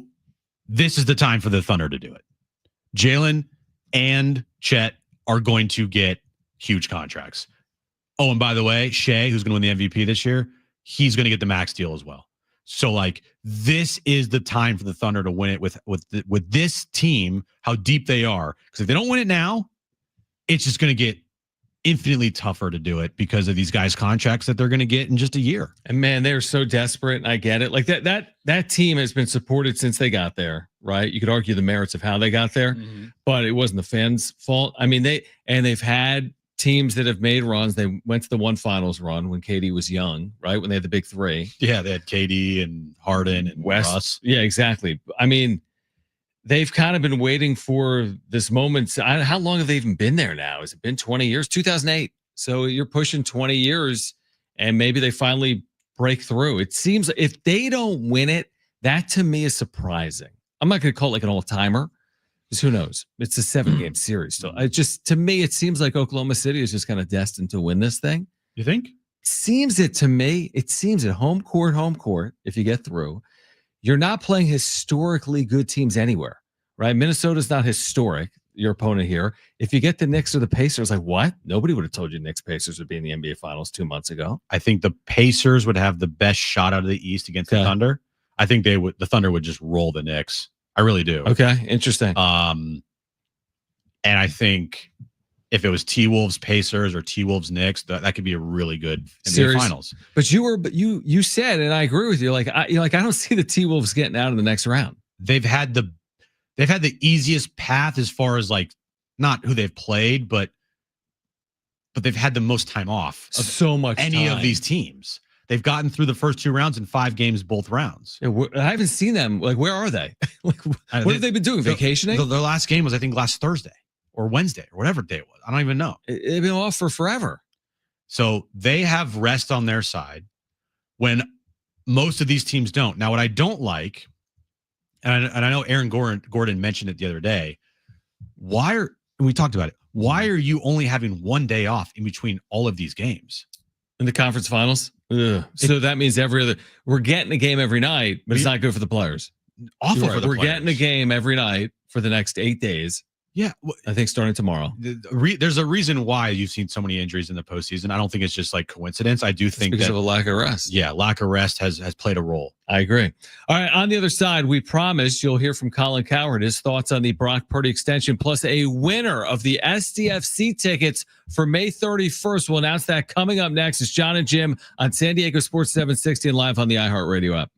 this is the time for the Thunder to do it. Jalen and Chet are going to get huge contracts. Oh, and by the way, Shea, who's going to win the MVP this year, he's going to get the max deal as well. So, like, this is the time for the Thunder to win it with this team, how deep they are. Because if they don't win it now, it's just going to get infinitely tougher to do it because of these guys' contracts that they're going to get in just a year. And man, they're so desperate. And I get it. Like that team has been supported since they got there, right? You could argue the merits of how they got there, but it wasn't the fans' fault. I mean, they've had teams that have made runs. They went to the one finals run when KD was young, right? When they had the big three. Yeah, they had KD and Harden and West. Russ. Yeah, exactly. I mean, they've kind of been waiting for this moment. How long have they even been there now? Has it been 20 years? 2008. So you're pushing 20 years, and maybe they finally break through. It seems if they don't win it, that to me is surprising. I'm not going to call it like an all-timer, because who knows? It's a 7-game series. So to me, it seems like Oklahoma City is just kind of destined to win this thing. You think? Seems it to me. It seems at home court, if you get through. You're not playing historically good teams anywhere, right? Minnesota's not historic, your opponent here. If you get the Knicks or the Pacers, like what? Nobody would have told you Knicks Pacers would be in the NBA Finals 2 months ago. I think the Pacers would have the best shot out of the East against the Thunder. I think the Thunder would just roll the Knicks. I really do. Okay, interesting. And I think if it was T-Wolves Pacers or T-Wolves Knicks, that could be a really good NBA Finals. But you said, and I agree with you. I don't see the T-Wolves getting out of the next round. They've had the easiest path as far as like not who they've played, but they've had the most time off of so much any time. of these teams. They've gotten through the first 2 rounds in 5 games, both rounds. Yeah, I haven't seen them. Like, where are they? Like, what have they been doing? Vacationing? Their last game was, I think, last Thursday or Wednesday or whatever day it was. I don't even know. They've been off for forever. So they have rest on their side when most of these teams don't. Now, what I don't like, and I know Aaron Gordon mentioned it the other day, we talked about it. Why are you only having 1 day off in between all of these games? In the conference finals? So that means we're getting a game every night, but it's not good for the players. Awful for the We're players. getting a game every night for the next 8 days. Yeah. I think starting tomorrow. There's a reason why you've seen so many injuries in the postseason. I don't think it's just like coincidence. I do think because that of a lack of rest. Yeah, lack of rest has played a role. I agree. All right. On the other side, we promised you'll hear from Colin Cowherd, his thoughts on the Brock Purdy extension, plus a winner of the SDFC tickets for May 31st. We'll announce that coming up next. It's John and Jim on San Diego Sports 760 and live on the iHeartRadio app.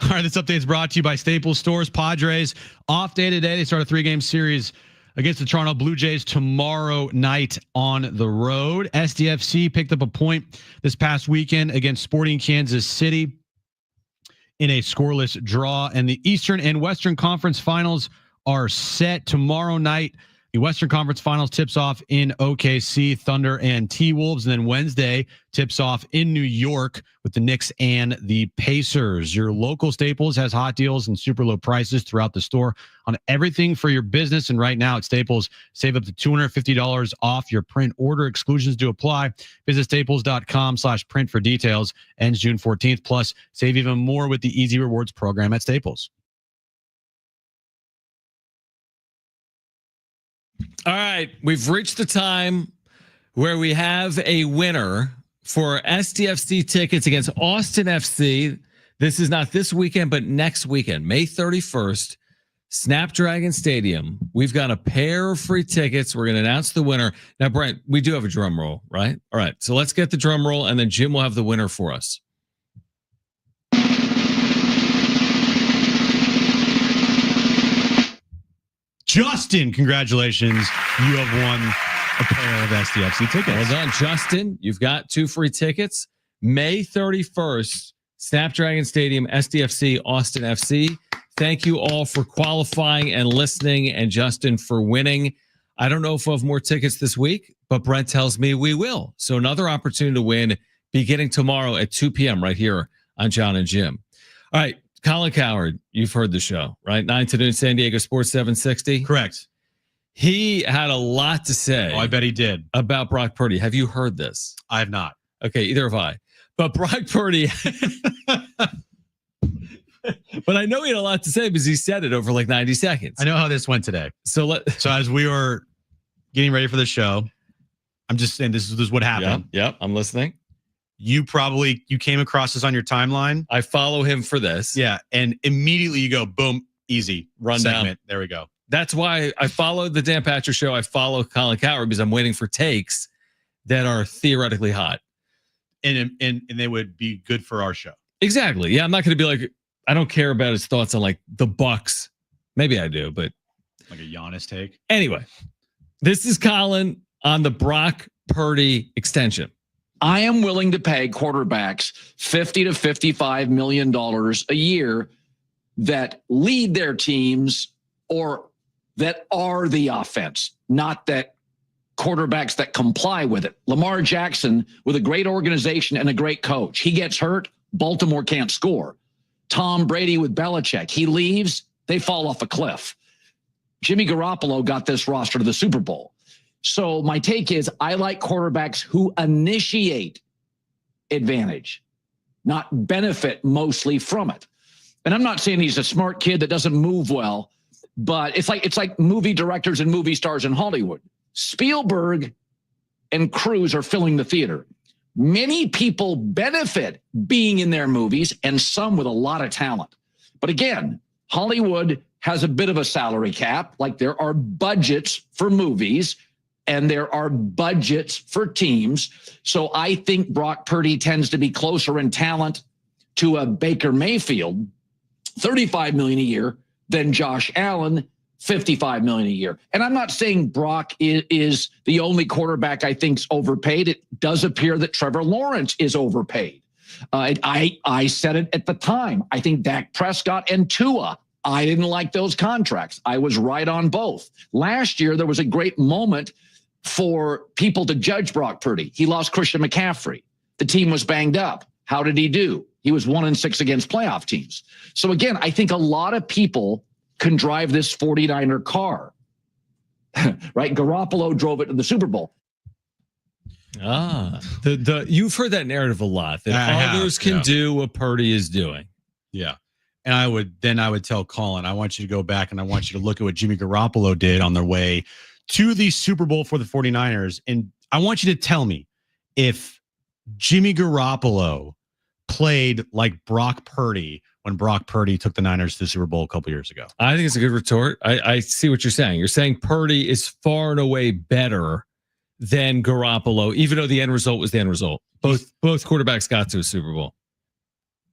All right, this update is brought to you by Staples Stores. Padres off day today. They start a 3-game series against the Toronto Blue Jays tomorrow night on the road. SDFC picked up a point this past weekend against Sporting Kansas City in a scoreless draw. And the Eastern and Western Conference Finals are set tomorrow night. The Western Conference Finals tips off in OKC, Thunder and T-Wolves. And then Wednesday tips off in New York with the Knicks and the Pacers. Your local Staples has hot deals and super low prices throughout the store on everything for your business. And right now at Staples, save up to $250 off your print order. Exclusions do apply. Visit staples.com/print for details. Ends June 14th. Plus, save even more with the Easy Rewards program at Staples. All right, we've reached the time where we have a winner for SDFC tickets against Austin FC. This is not this weekend, but next weekend, May 31st, Snapdragon Stadium. We've got a pair of free tickets. We're going to announce the winner. Now, Brent, we do have a drum roll, right? All right, so let's get the drum roll, and then Jim will have the winner for us. Justin, congratulations. You have won a pair of SDFC tickets. Well done, Justin. You've got 2 free tickets. May 31st, Snapdragon Stadium, SDFC, Austin FC. Thank you all for qualifying and listening, and Justin for winning. I don't know if we'll have more tickets this week, but Brent tells me we will. So another opportunity to win beginning tomorrow at 2 p.m. right here on John and Jim. All right. Colin Cowherd, you've heard the show, right? 9 to noon, San Diego Sports 760. Correct. He had a lot to say. Oh, I bet he did. About Brock Purdy. Have you heard this? I have not. Okay, either have I. But Brock Purdy, but I know he had a lot to say because he said it over like 90 seconds. I know how this went today. So as we were getting ready for the show, I'm just saying this is what happened. Yep, I'm listening. You came across this on your timeline. I follow him for this. Yeah. And immediately you go, boom, easy. Run segment. down. There we go. That's why I follow the Dan Patrick Show. I follow Colin Cowherd because I'm waiting for takes that are theoretically hot. And they would be good for our show. Exactly. Yeah. I'm not going to be like, I don't care about his thoughts on like the Bucks. Maybe I do, but like a Giannis take. Anyway, this is Colin on the Brock Purdy extension. I am willing to pay quarterbacks $50 to $55 million a year that lead their teams or that are the offense, not that quarterbacks that comply with it. Lamar Jackson with a great organization and a great coach. He gets hurt, Baltimore can't score. Tom Brady with Belichick. He leaves, they fall off a cliff. Jimmy Garoppolo got this roster to the Super Bowl. So my take is I like quarterbacks who initiate advantage, not benefit mostly from it. And I'm not saying he's a smart kid that doesn't move well, but it's like movie directors and movie stars in Hollywood. Spielberg and Cruise are filling the theater. Many people benefit being in their movies and some with a lot of talent. But again, Hollywood has a bit of a salary cap, like there are budgets for movies and there are budgets for teams. So I think Brock Purdy tends to be closer in talent to a Baker Mayfield, $35 million a year, than Josh Allen, $55 million a year. And I'm not saying Brock is the only quarterback I think's overpaid. It does appear that Trevor Lawrence is overpaid. I said it at the time. I think Dak Prescott and Tua, I didn't like those contracts. I was right on both. Last year, there was a great moment for people to judge Brock Purdy. He lost Christian McCaffrey. The team was banged up. How did he do? He was 1-6 against playoff teams. So again, I think a lot of people can drive this 49er car, right? Garoppolo drove it to the Super Bowl. You've heard that narrative a lot that others can do what Purdy is doing. Yeah. And I would tell Colin, I want you to go back and I want you to look at what Jimmy Garoppolo did on their way to the Super Bowl for the 49ers. And I want you to tell me if Jimmy Garoppolo played like Brock Purdy when Brock Purdy took the Niners to the Super Bowl a couple years ago. I think it's a good retort. I see what you're saying. You're saying Purdy is far and away better than Garoppolo, even though the end result was the end result. Both quarterbacks got to a Super Bowl.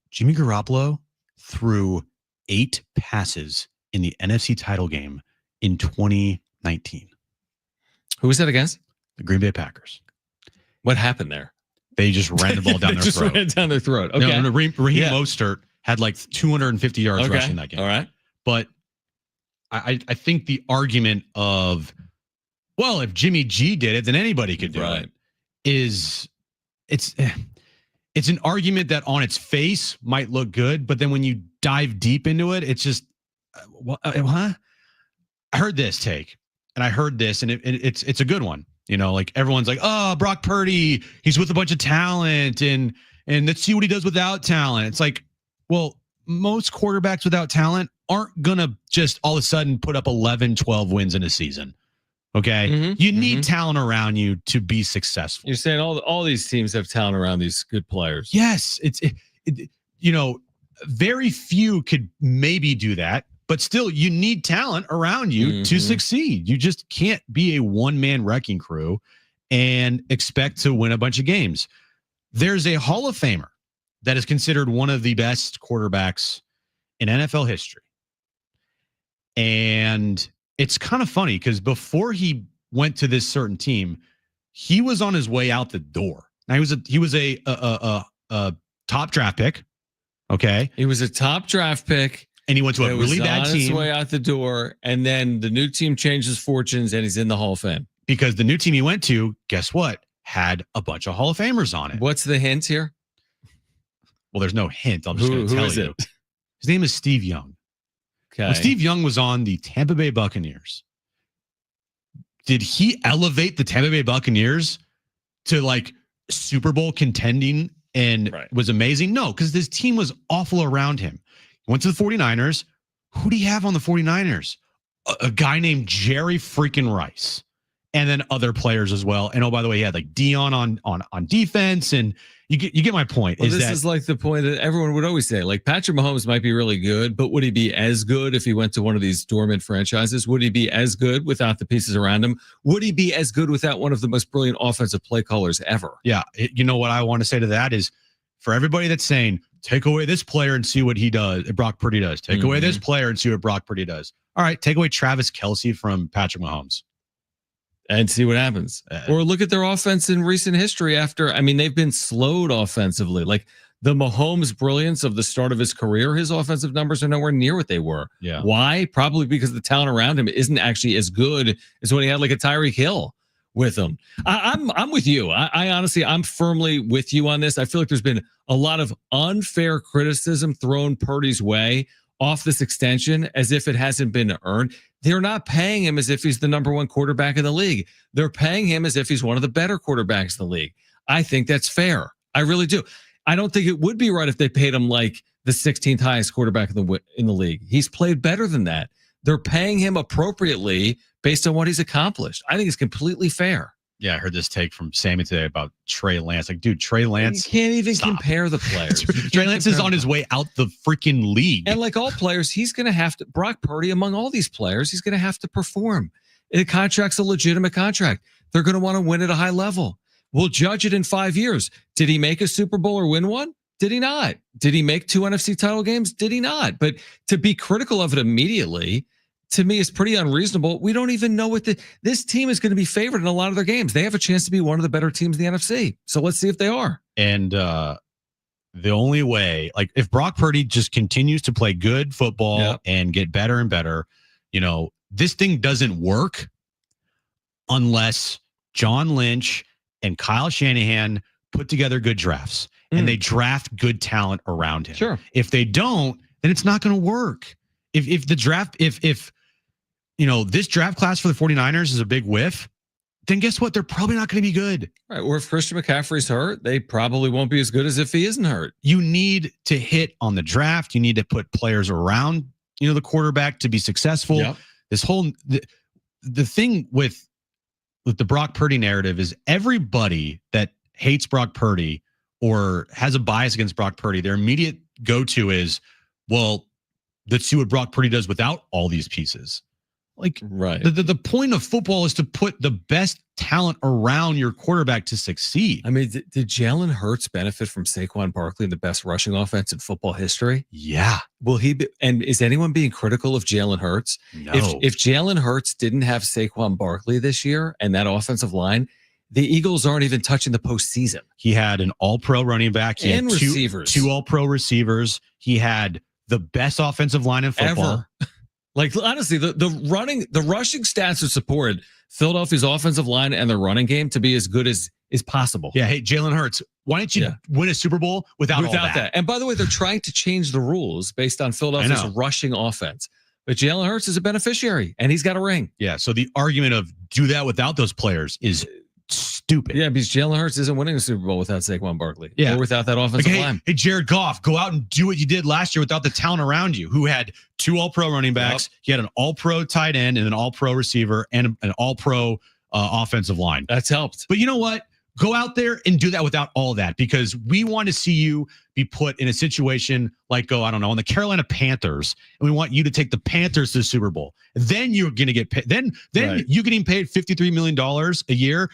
Jimmy Garoppolo threw 8 passes in the NFC title game in 2019. Who was that against? The Green Bay Packers. What happened there? They just ran the ball down their throat. Ran down their throat. Okay. No, Raheem Mostert had like 250 yards rushing that game. All right. But I think the argument of, well, if Jimmy G did it, then anybody could do it. It's an argument that on its face might look good, but then when you dive deep into it, it's just, I heard this take, and I heard this, and it's a good one. You know, like everyone's like, oh, Brock Purdy, he's with a bunch of talent, and let's see what he does without talent. It's like, well, most quarterbacks without talent aren't going to just all of a sudden put up 11, 12 wins in a season. Okay. Mm-hmm. You need talent around you to be successful. You're saying all these teams have talent around these good players. Yes. Very few could maybe do that, but still you need talent around you to succeed. You just can't be a one-man wrecking crew and expect to win a bunch of games. There's a Hall of Famer that is considered one of the best quarterbacks in NFL history. And it's kind of funny because before he went to this certain team, he was on his way out the door. Now he was a top draft pick. Okay. He was a top draft pick. And he went to a really bad team. His way out the door. And then the new team changed his fortunes and he's in the Hall of Fame. Because the new team he went to, guess what? Had a bunch of Hall of Famers on it. What's the hint here? Well, there's no hint. I'm just going to tell you. His name is Steve Young. Okay. When Steve Young was on the Tampa Bay Buccaneers, did he elevate the Tampa Bay Buccaneers to like Super Bowl contending and was amazing? No, because this team was awful around him. He went to the 49ers. Who do you have on the 49ers? A guy named Jerry freaking Rice. And then other players as well. And oh, by the way, he had like Dion on defense, and you get my point. Well, this is like the point that everyone would always say. Like Patrick Mahomes might be really good, but would he be as good if he went to one of these dormant franchises? Would he be as good without the pieces around him? Would he be as good without one of the most brilliant offensive play callers ever? Yeah, you know what I want to say to that is, for everybody that's saying, take away this player and see what he does, Brock Purdy does. Take away this player and see what Brock Purdy does. All right, take away Travis Kelce from Patrick Mahomes. And see what happens. Or look at their offense in recent history they've been slowed offensively. Like the Mahomes brilliance of the start of his career, his offensive numbers are nowhere near what they were. Yeah. Why? Probably because the talent around him isn't actually as good as when he had like a Tyreek Hill with him. I'm with you. I honestly, I'm firmly with you on this. I feel like there's been a lot of unfair criticism thrown Purdy's way off this extension as if it hasn't been earned. They're not paying him as if he's the number one quarterback in the league. They're paying him as if he's one of the better quarterbacks in the league. I think that's fair. I really do. I don't think it would be right if they paid him like the 16th highest quarterback in the league. He's played better than that. They're paying him appropriately based on what he's accomplished. I think it's completely fair. Yeah, I heard this take from Sammy today about Trey Lance. Like, dude, Trey Lance. You can't even compare the players. Trey Lance is on his way out the freaking league. And like all players, he's going to have to, Brock Purdy, among all these players, he's going to have to perform. The contract's a legitimate contract. They're going to want to win at a high level. We'll judge it in 5 years. Did he make a Super Bowl or win one? Did he not? Did he make 2 NFC title games? Did he not? But to be critical of it immediately, to me, is pretty unreasonable. We don't even know what this team is going to be favored in a lot of their games. They have a chance to be one of the better teams in the NFC. So let's see if they are. And the only way, like if Brock Purdy just continues to play good football and get better and better, this thing doesn't work unless John Lynch and Kyle Shanahan put together good drafts and they draft good talent around him. Sure. If they don't, then it's not going to work. If the draft, if this draft class for the 49ers is a big whiff, then guess what? They're probably not going to be good. Right. Or if Christian McCaffrey's hurt, they probably won't be as good as if he isn't hurt. You need to hit on the draft. You need to put players around, the quarterback to be successful. Yep. This whole, the thing with the Brock Purdy narrative is everybody that hates Brock Purdy or has a bias against Brock Purdy, their immediate go-to is, well, let's see what Brock Purdy does without all these pieces. Like Right. the point of football is to put the best talent around your quarterback to succeed. I mean, did Jalen Hurts benefit from Saquon Barkley in the best rushing offense in football history? Yeah. Will he be, and is anyone being critical of Jalen Hurts? No. If Jalen Hurts didn't have Saquon Barkley this year and that offensive line, the Eagles aren't even touching the postseason. He had an all-pro running back. He And had two receivers. two all-pro receivers. He had the best offensive line in football. Ever. Like, honestly, the rushing stats have supported Philadelphia's offensive line and their running game to be as good as is possible. Yeah. Hey, Jalen Hurts, why don't you win a Super Bowl without all that? And by the way, they're trying to change the rules based on Philadelphia's rushing offense. But Jalen Hurts is a beneficiary, and he's got a ring. Yeah. So the argument of do that without those players is stupid. Yeah, because Jalen Hurts isn't winning a Super Bowl without Saquon Barkley. Yeah. Or without that offensive Like, line. Hey, Jared Goff, go out and do what you did last year without the talent around you, who had 2 all-pro running backs. Yep. He had an all-pro tight end and an all-pro receiver and an all-pro offensive line. That's helped. But you know what? Go out there and do that without all that, because we want to see you be put in a situation like, I don't know, on the Carolina Panthers, and we want you to take the Panthers to the Super Bowl. Then you're going to get paid. Then Right. you getting paid $53 million a year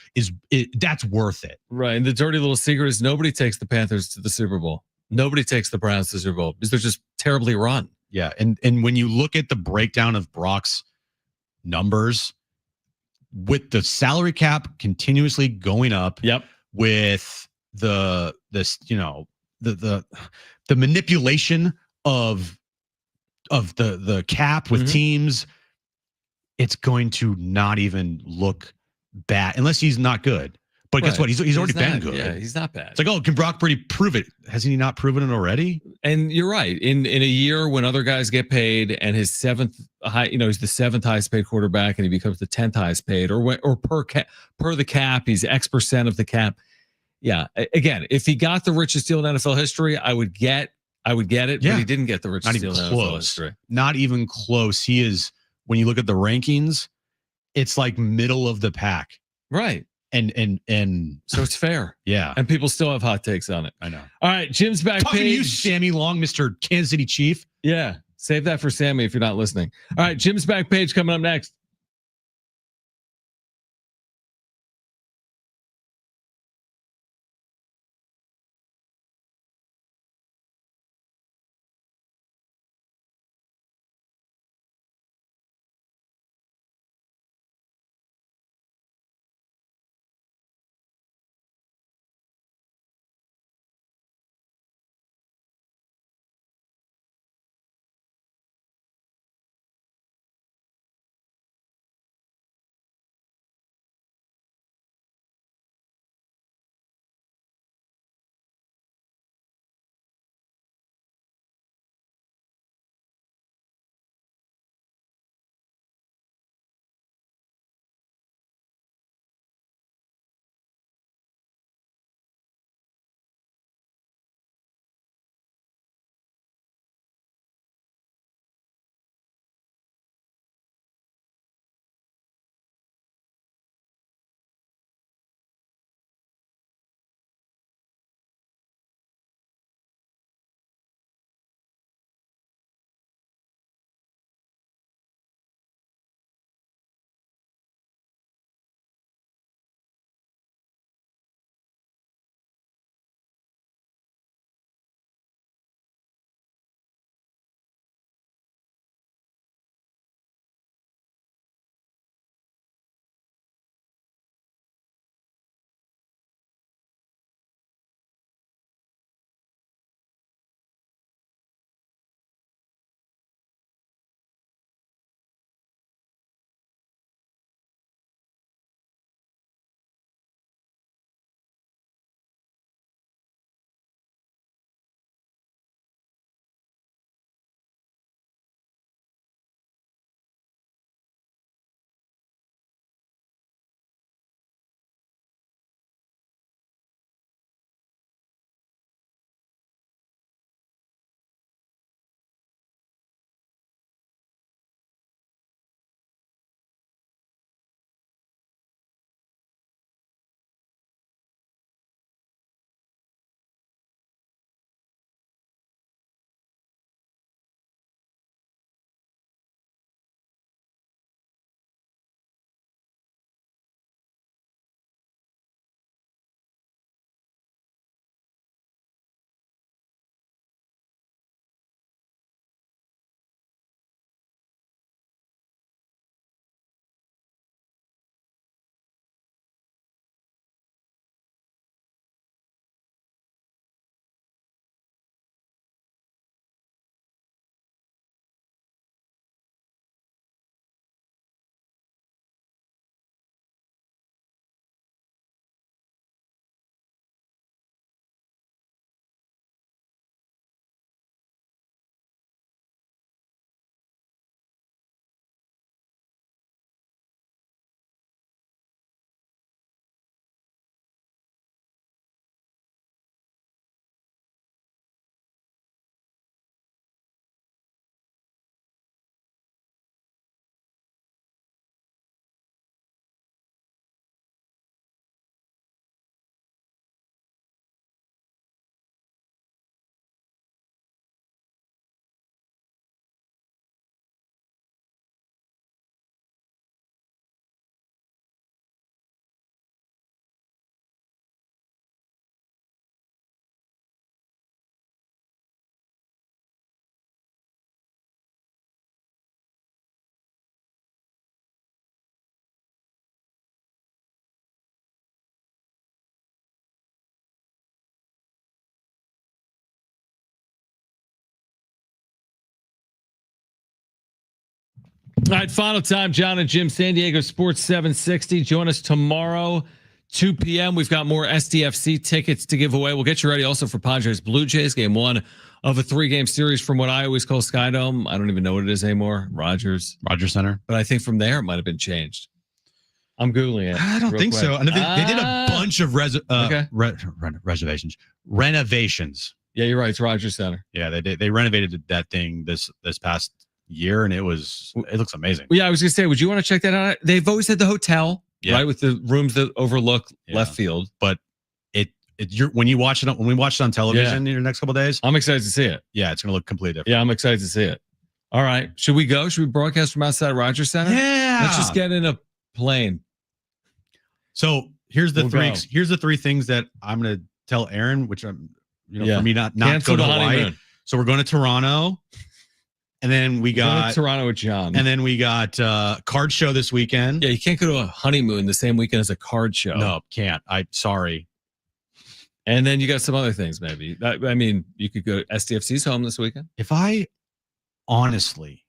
that's worth it. Right. And the dirty little secret is nobody takes the Panthers to the Super Bowl. Nobody takes the Browns to the Super Bowl because they're just terribly run. Yeah. And when you look at the breakdown of Brock's numbers, with the salary cap continuously going up, with the manipulation of the cap with teams, it's going to not even look bad unless he's not good. But guess what? He's already been good. Yeah, he's not bad. It's like, can Brock Purdy prove it? Hasn't he not proven it already? And you're right. In a year when other guys get paid and his he's the 7th highest paid quarterback and he becomes the 10th highest paid, or per the cap, he's X% of the cap. Yeah. Again, if he got the richest deal in NFL history, I would get it. Yeah. But he didn't get the richest deal in NFL history. Not even close. He is, when you look at the rankings, it's like middle of the pack. Right. And so it's fair. Yeah. And people still have hot takes on it. I know. All right. Jim's back Talking page. to you, Sammy Long, Mr. Kansas City Chief. Yeah. Save that for Sammy if you're not listening. All right. Jim's back page coming up next. All right, final time, John and Jim, San Diego Sports 760. Join us tomorrow, 2 p.m. We've got more SDFC tickets to give away. We'll get you ready also for Padres Blue Jays, game 1 of a 3-game series from what I always call Skydome. I don't even know what it is anymore. Rogers Center. But I think from there it might have been changed. I'm Googling it. I don't think quick. so. And they did a bunch of renovations. Yeah, you're right. It's Rogers Center. Yeah, they did. They renovated that thing this past year, and it looks amazing. Yeah, I was gonna say, would you want to check that out? They've always had the hotel, Yeah. right, with the rooms that overlook left field. But when we watch it on television in the next couple of days, I'm excited to see it. Yeah, it's gonna look completely different. Yeah, I'm excited to see it. All right, should we go? Should we broadcast from outside Rogers Center? Yeah, let's just get in a plane. So here's the We'll three things that I'm gonna tell Aaron, which I'm Yeah. for me not Cancel go to the Hawaii. honeymoon. So we're going to Toronto, and then we Going got to Toronto with John. and then we got card show this weekend. Yeah, you can't go to a honeymoon the same weekend as a card show. No, can't. Sorry. And then you got some other things, maybe. I mean, you could go. SDFC's home this weekend. If I honestly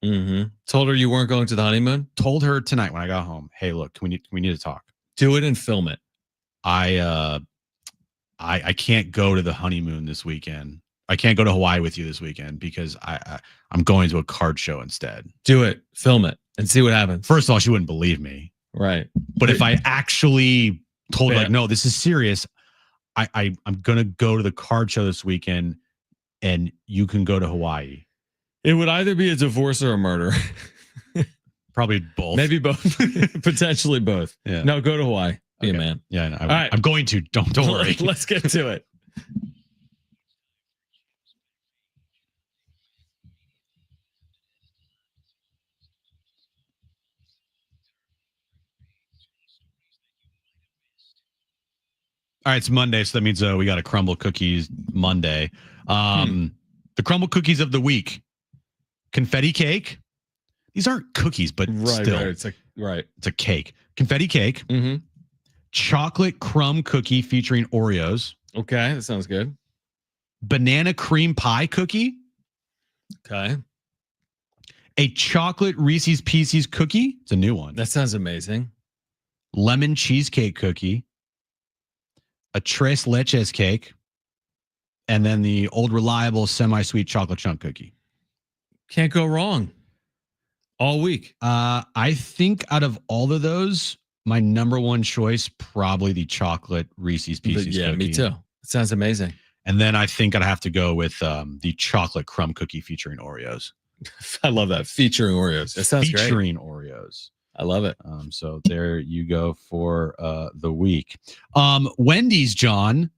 told her you weren't going to the honeymoon, told her tonight when I got home, hey, look, we need to talk. Do it and film it. I can't go to the honeymoon this weekend. I can't go to Hawaii with you this weekend because I'm going to a card show instead. Do it, film it, and see what happens. First of all, she wouldn't believe me. Right. But if I actually told her, Yeah. like, no, this is serious, I'm gonna go to the card show this weekend and you can go to Hawaii. It would either be a divorce or a murder. Probably both. Maybe both. Potentially both. Yeah. No, go to Hawaii. Be a man. Yeah, I know. All right. I'm going to. Don't worry. Let's get to it. All right, it's Monday, so that means we got a crumble cookies Monday. The crumble cookies of the week: confetti cake. These aren't cookies, but still, it's a cake. Confetti cake. Chocolate crumb cookie featuring Oreos. Okay, that sounds good. Banana cream pie cookie. Okay. A chocolate Reese's Pieces cookie. It's a new one. That sounds amazing. Lemon cheesecake cookie. A tres leches cake. And then the old reliable semi-sweet chocolate chunk cookie. Can't go wrong. All week. I think out of all of those, my number one choice, probably the chocolate Reese's Pieces Yeah, cookie. me too. It sounds amazing. And then I think I'd have to go with the chocolate crumb cookie featuring Oreos. I love that. Featuring Oreos. That sounds great. Featuring Oreos. I love it. So there you go for the week. Wendy's, John,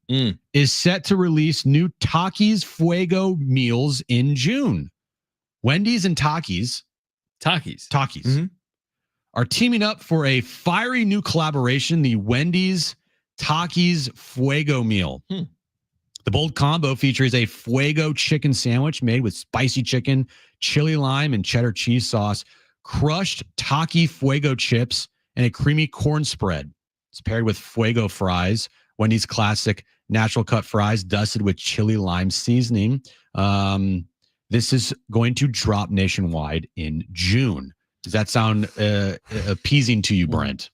is set to release new Takis Fuego meals in June. Wendy's and Takis are teaming up for a fiery new collaboration, the Wendy's Takis Fuego meal. The bold combo features a Fuego chicken sandwich made with spicy chicken, chili lime, and cheddar cheese sauce, crushed Taki Fuego chips, and a creamy corn spread. It's paired with Fuego fries, Wendy's classic natural cut fries dusted with chili lime seasoning. This is going to drop nationwide in June. Does that sound appeasing to you, Brent?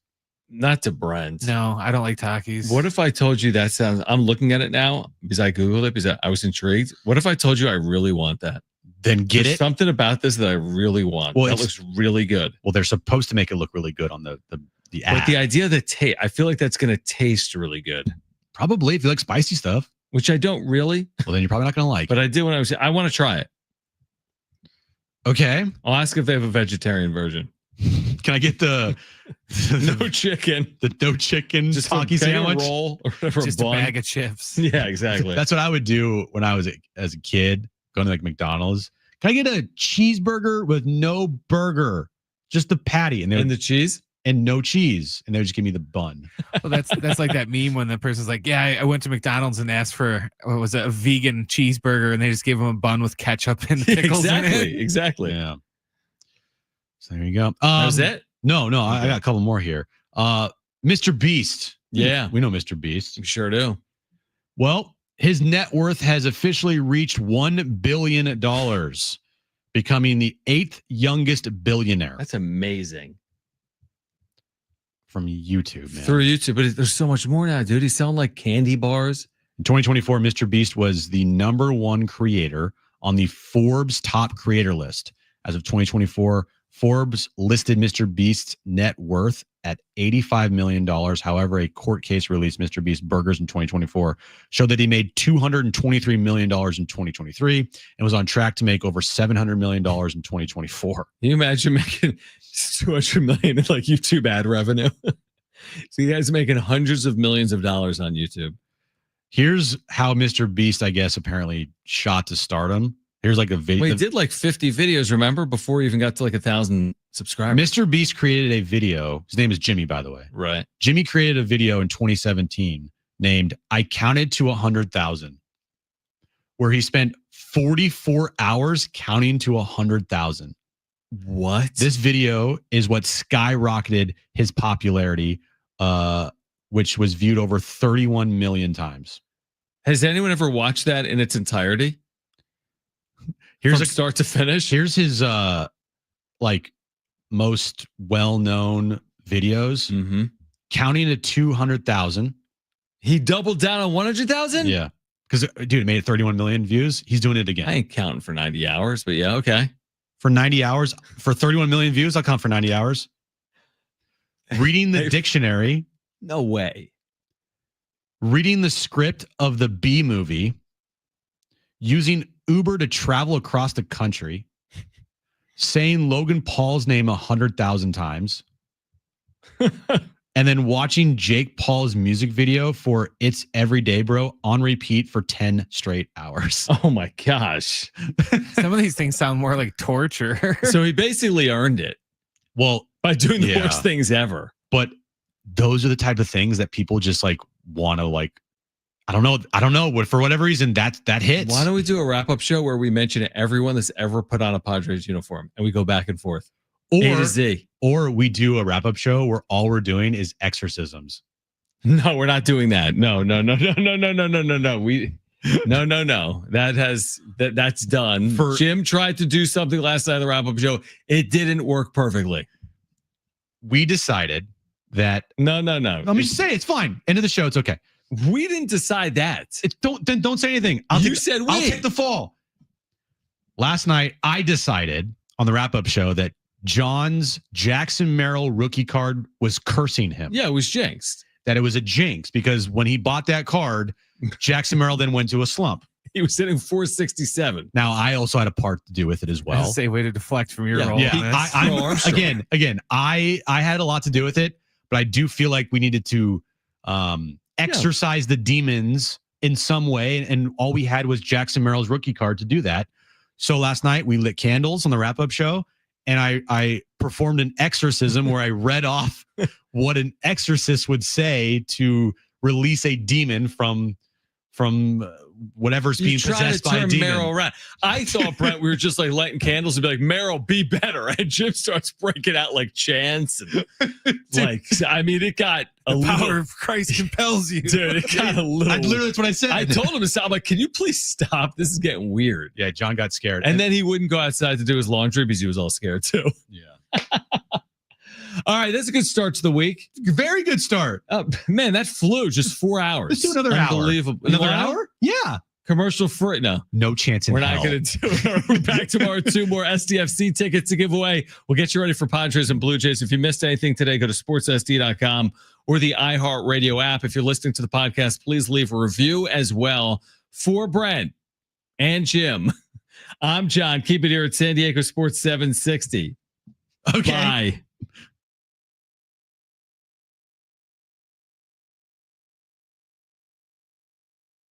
Not to Brent. No, I don't like Takis. What if I told you that sounds, I'm looking at it now because I Googled it because I was intrigued. What if I told you I really want that? Then get There's it. something about this that I really want. Well, that looks really good. Well, they're supposed to make it look really good on the ad. But the idea of the taste, I feel like that's going to taste really good. Probably if you like spicy stuff. Which I don't really. Well, then you're probably not going to like. But I did when I want to try it. Okay. I'll ask if they have a vegetarian version. Can I get the no chicken? The no chicken just Taki sandwich roll or whatever. Just a bag of chips. Yeah, exactly. That's what I would do when I was as a kid going to like McDonald's. Can I get a cheeseburger with no burger, just the patty and the cheese and no cheese, and they would just give me the bun. Well, that's like that meme when the person's like, "Yeah, I went to McDonald's and asked for what was it, a vegan cheeseburger, and they just gave them a bun with ketchup and pickles in it." Exactly. Yeah. So there you go. That was it? No, I got a couple more here. Mr. Beast. Yeah, we know Mr. Beast. We sure do. Well, his net worth has officially reached $1 billion becoming the 8th youngest billionaire. That's amazing. From YouTube, man. Through YouTube, but there's so much more now, dude. He's selling like candy bars. In 2024, Mr. Beast was the #1 creator on the Forbes top creator list. As of 2024, Forbes listed Mr. Beast's net worth at $85 million. However, a court case released Mr. Beast Burgers in 2024 showed that he made $223 million in 2023 and was on track to make over $700 million in 2024. Can you imagine making $200 million in like YouTube ad revenue? So you guys are making hundreds of millions of dollars on YouTube. Here's how Mr. Beast, I guess, apparently shot to stardom. Here's like a video. Well, he did like 50 videos, remember, before he even got to like 1,000 subscribers. Mr. Beast created a video. His name is Jimmy, by the way. Right. Jimmy created a video in 2017 named I Counted to 100,000, where he spent 44 hours counting to 100,000. What? This video is what skyrocketed his popularity, which was viewed over 31 million times. Has anyone ever watched that in its entirety? Here's From start to finish. Here's his like most well-known videos. Mm-hmm. Counting to 200,000. He doubled down on 100,000? Yeah. Because dude, it made 31 million views. He's doing it again. I ain't counting for 90 hours, but yeah, okay. For 90 hours, for 31 million views, I'll count for 90 hours. Reading the dictionary. No way. Reading the script of the B movie. Using Uber to travel across the country. Saying Logan Paul's name 100,000 times. And then watching Jake Paul's music video for It's Everyday Bro on repeat for 10 straight hours. Oh my gosh. Some of these things sound more like torture. So he basically earned it. Well, by doing the worst things ever. But those are the type of things that people just like want to like, I don't know, but for whatever reason that hits. Why don't we do a wrap-up show where we mention everyone that's ever put on a Padres uniform and we go back and forth? A to Z. Or we do a wrap-up show where all we're doing is exorcisms. No, we're not doing that. No. That's done. Jim tried to do something last night on the wrap-up show. It didn't work perfectly. We decided that No. Let me just say it's fine. End of the show. It's okay. We didn't decide that. Don't say anything. I'll take the fall. Last night, I decided on the wrap-up show that John's Jackson Merrill rookie card was cursing him. Yeah, it was jinxed. That it was a jinx because when he bought that card, Jackson Merrill then went to a slump. He was hitting 467. Now, I also had a part to do with it as well. That's a way to deflect from your role. Yeah, again, I had a lot to do with it, but I do feel like we needed to exercise the demons in some way, and all we had was Jackson Merrill's rookie card to do that. So last night we lit candles on the wrap-up show, and I performed an exorcism where I read off what an exorcist would say to release a demon from whatever's being possessed by a demon. Merrill around. I thought, Brent, we were just like lighting candles and be like, Merrill, be better. And Jim starts breaking out like chants. And like, I mean, it got the power of Christ compels you. Dude, it got a little. Literally, that's what I said. I told him to stop. I'm like, can you please stop? This is getting weird. Yeah, John got scared. And then he wouldn't go outside to do his laundry because he was all scared too. Yeah. All right, that's a good start to the week. Very good start. Man, that flew just 4 hours. Let's do another hour. Unbelievable. Another hour? Yeah. Commercial free? No chance in We're hell. not going to do it. We're back tomorrow. 2 more SDFC tickets to give away. We'll get you ready for Padres and Blue Jays. If you missed anything today, go to sportssd.com or the iHeartRadio app. If you're listening to the podcast, please leave a review as well. For Brent and Jim, I'm John. Keep it here at San Diego Sports 760. Okay. Bye.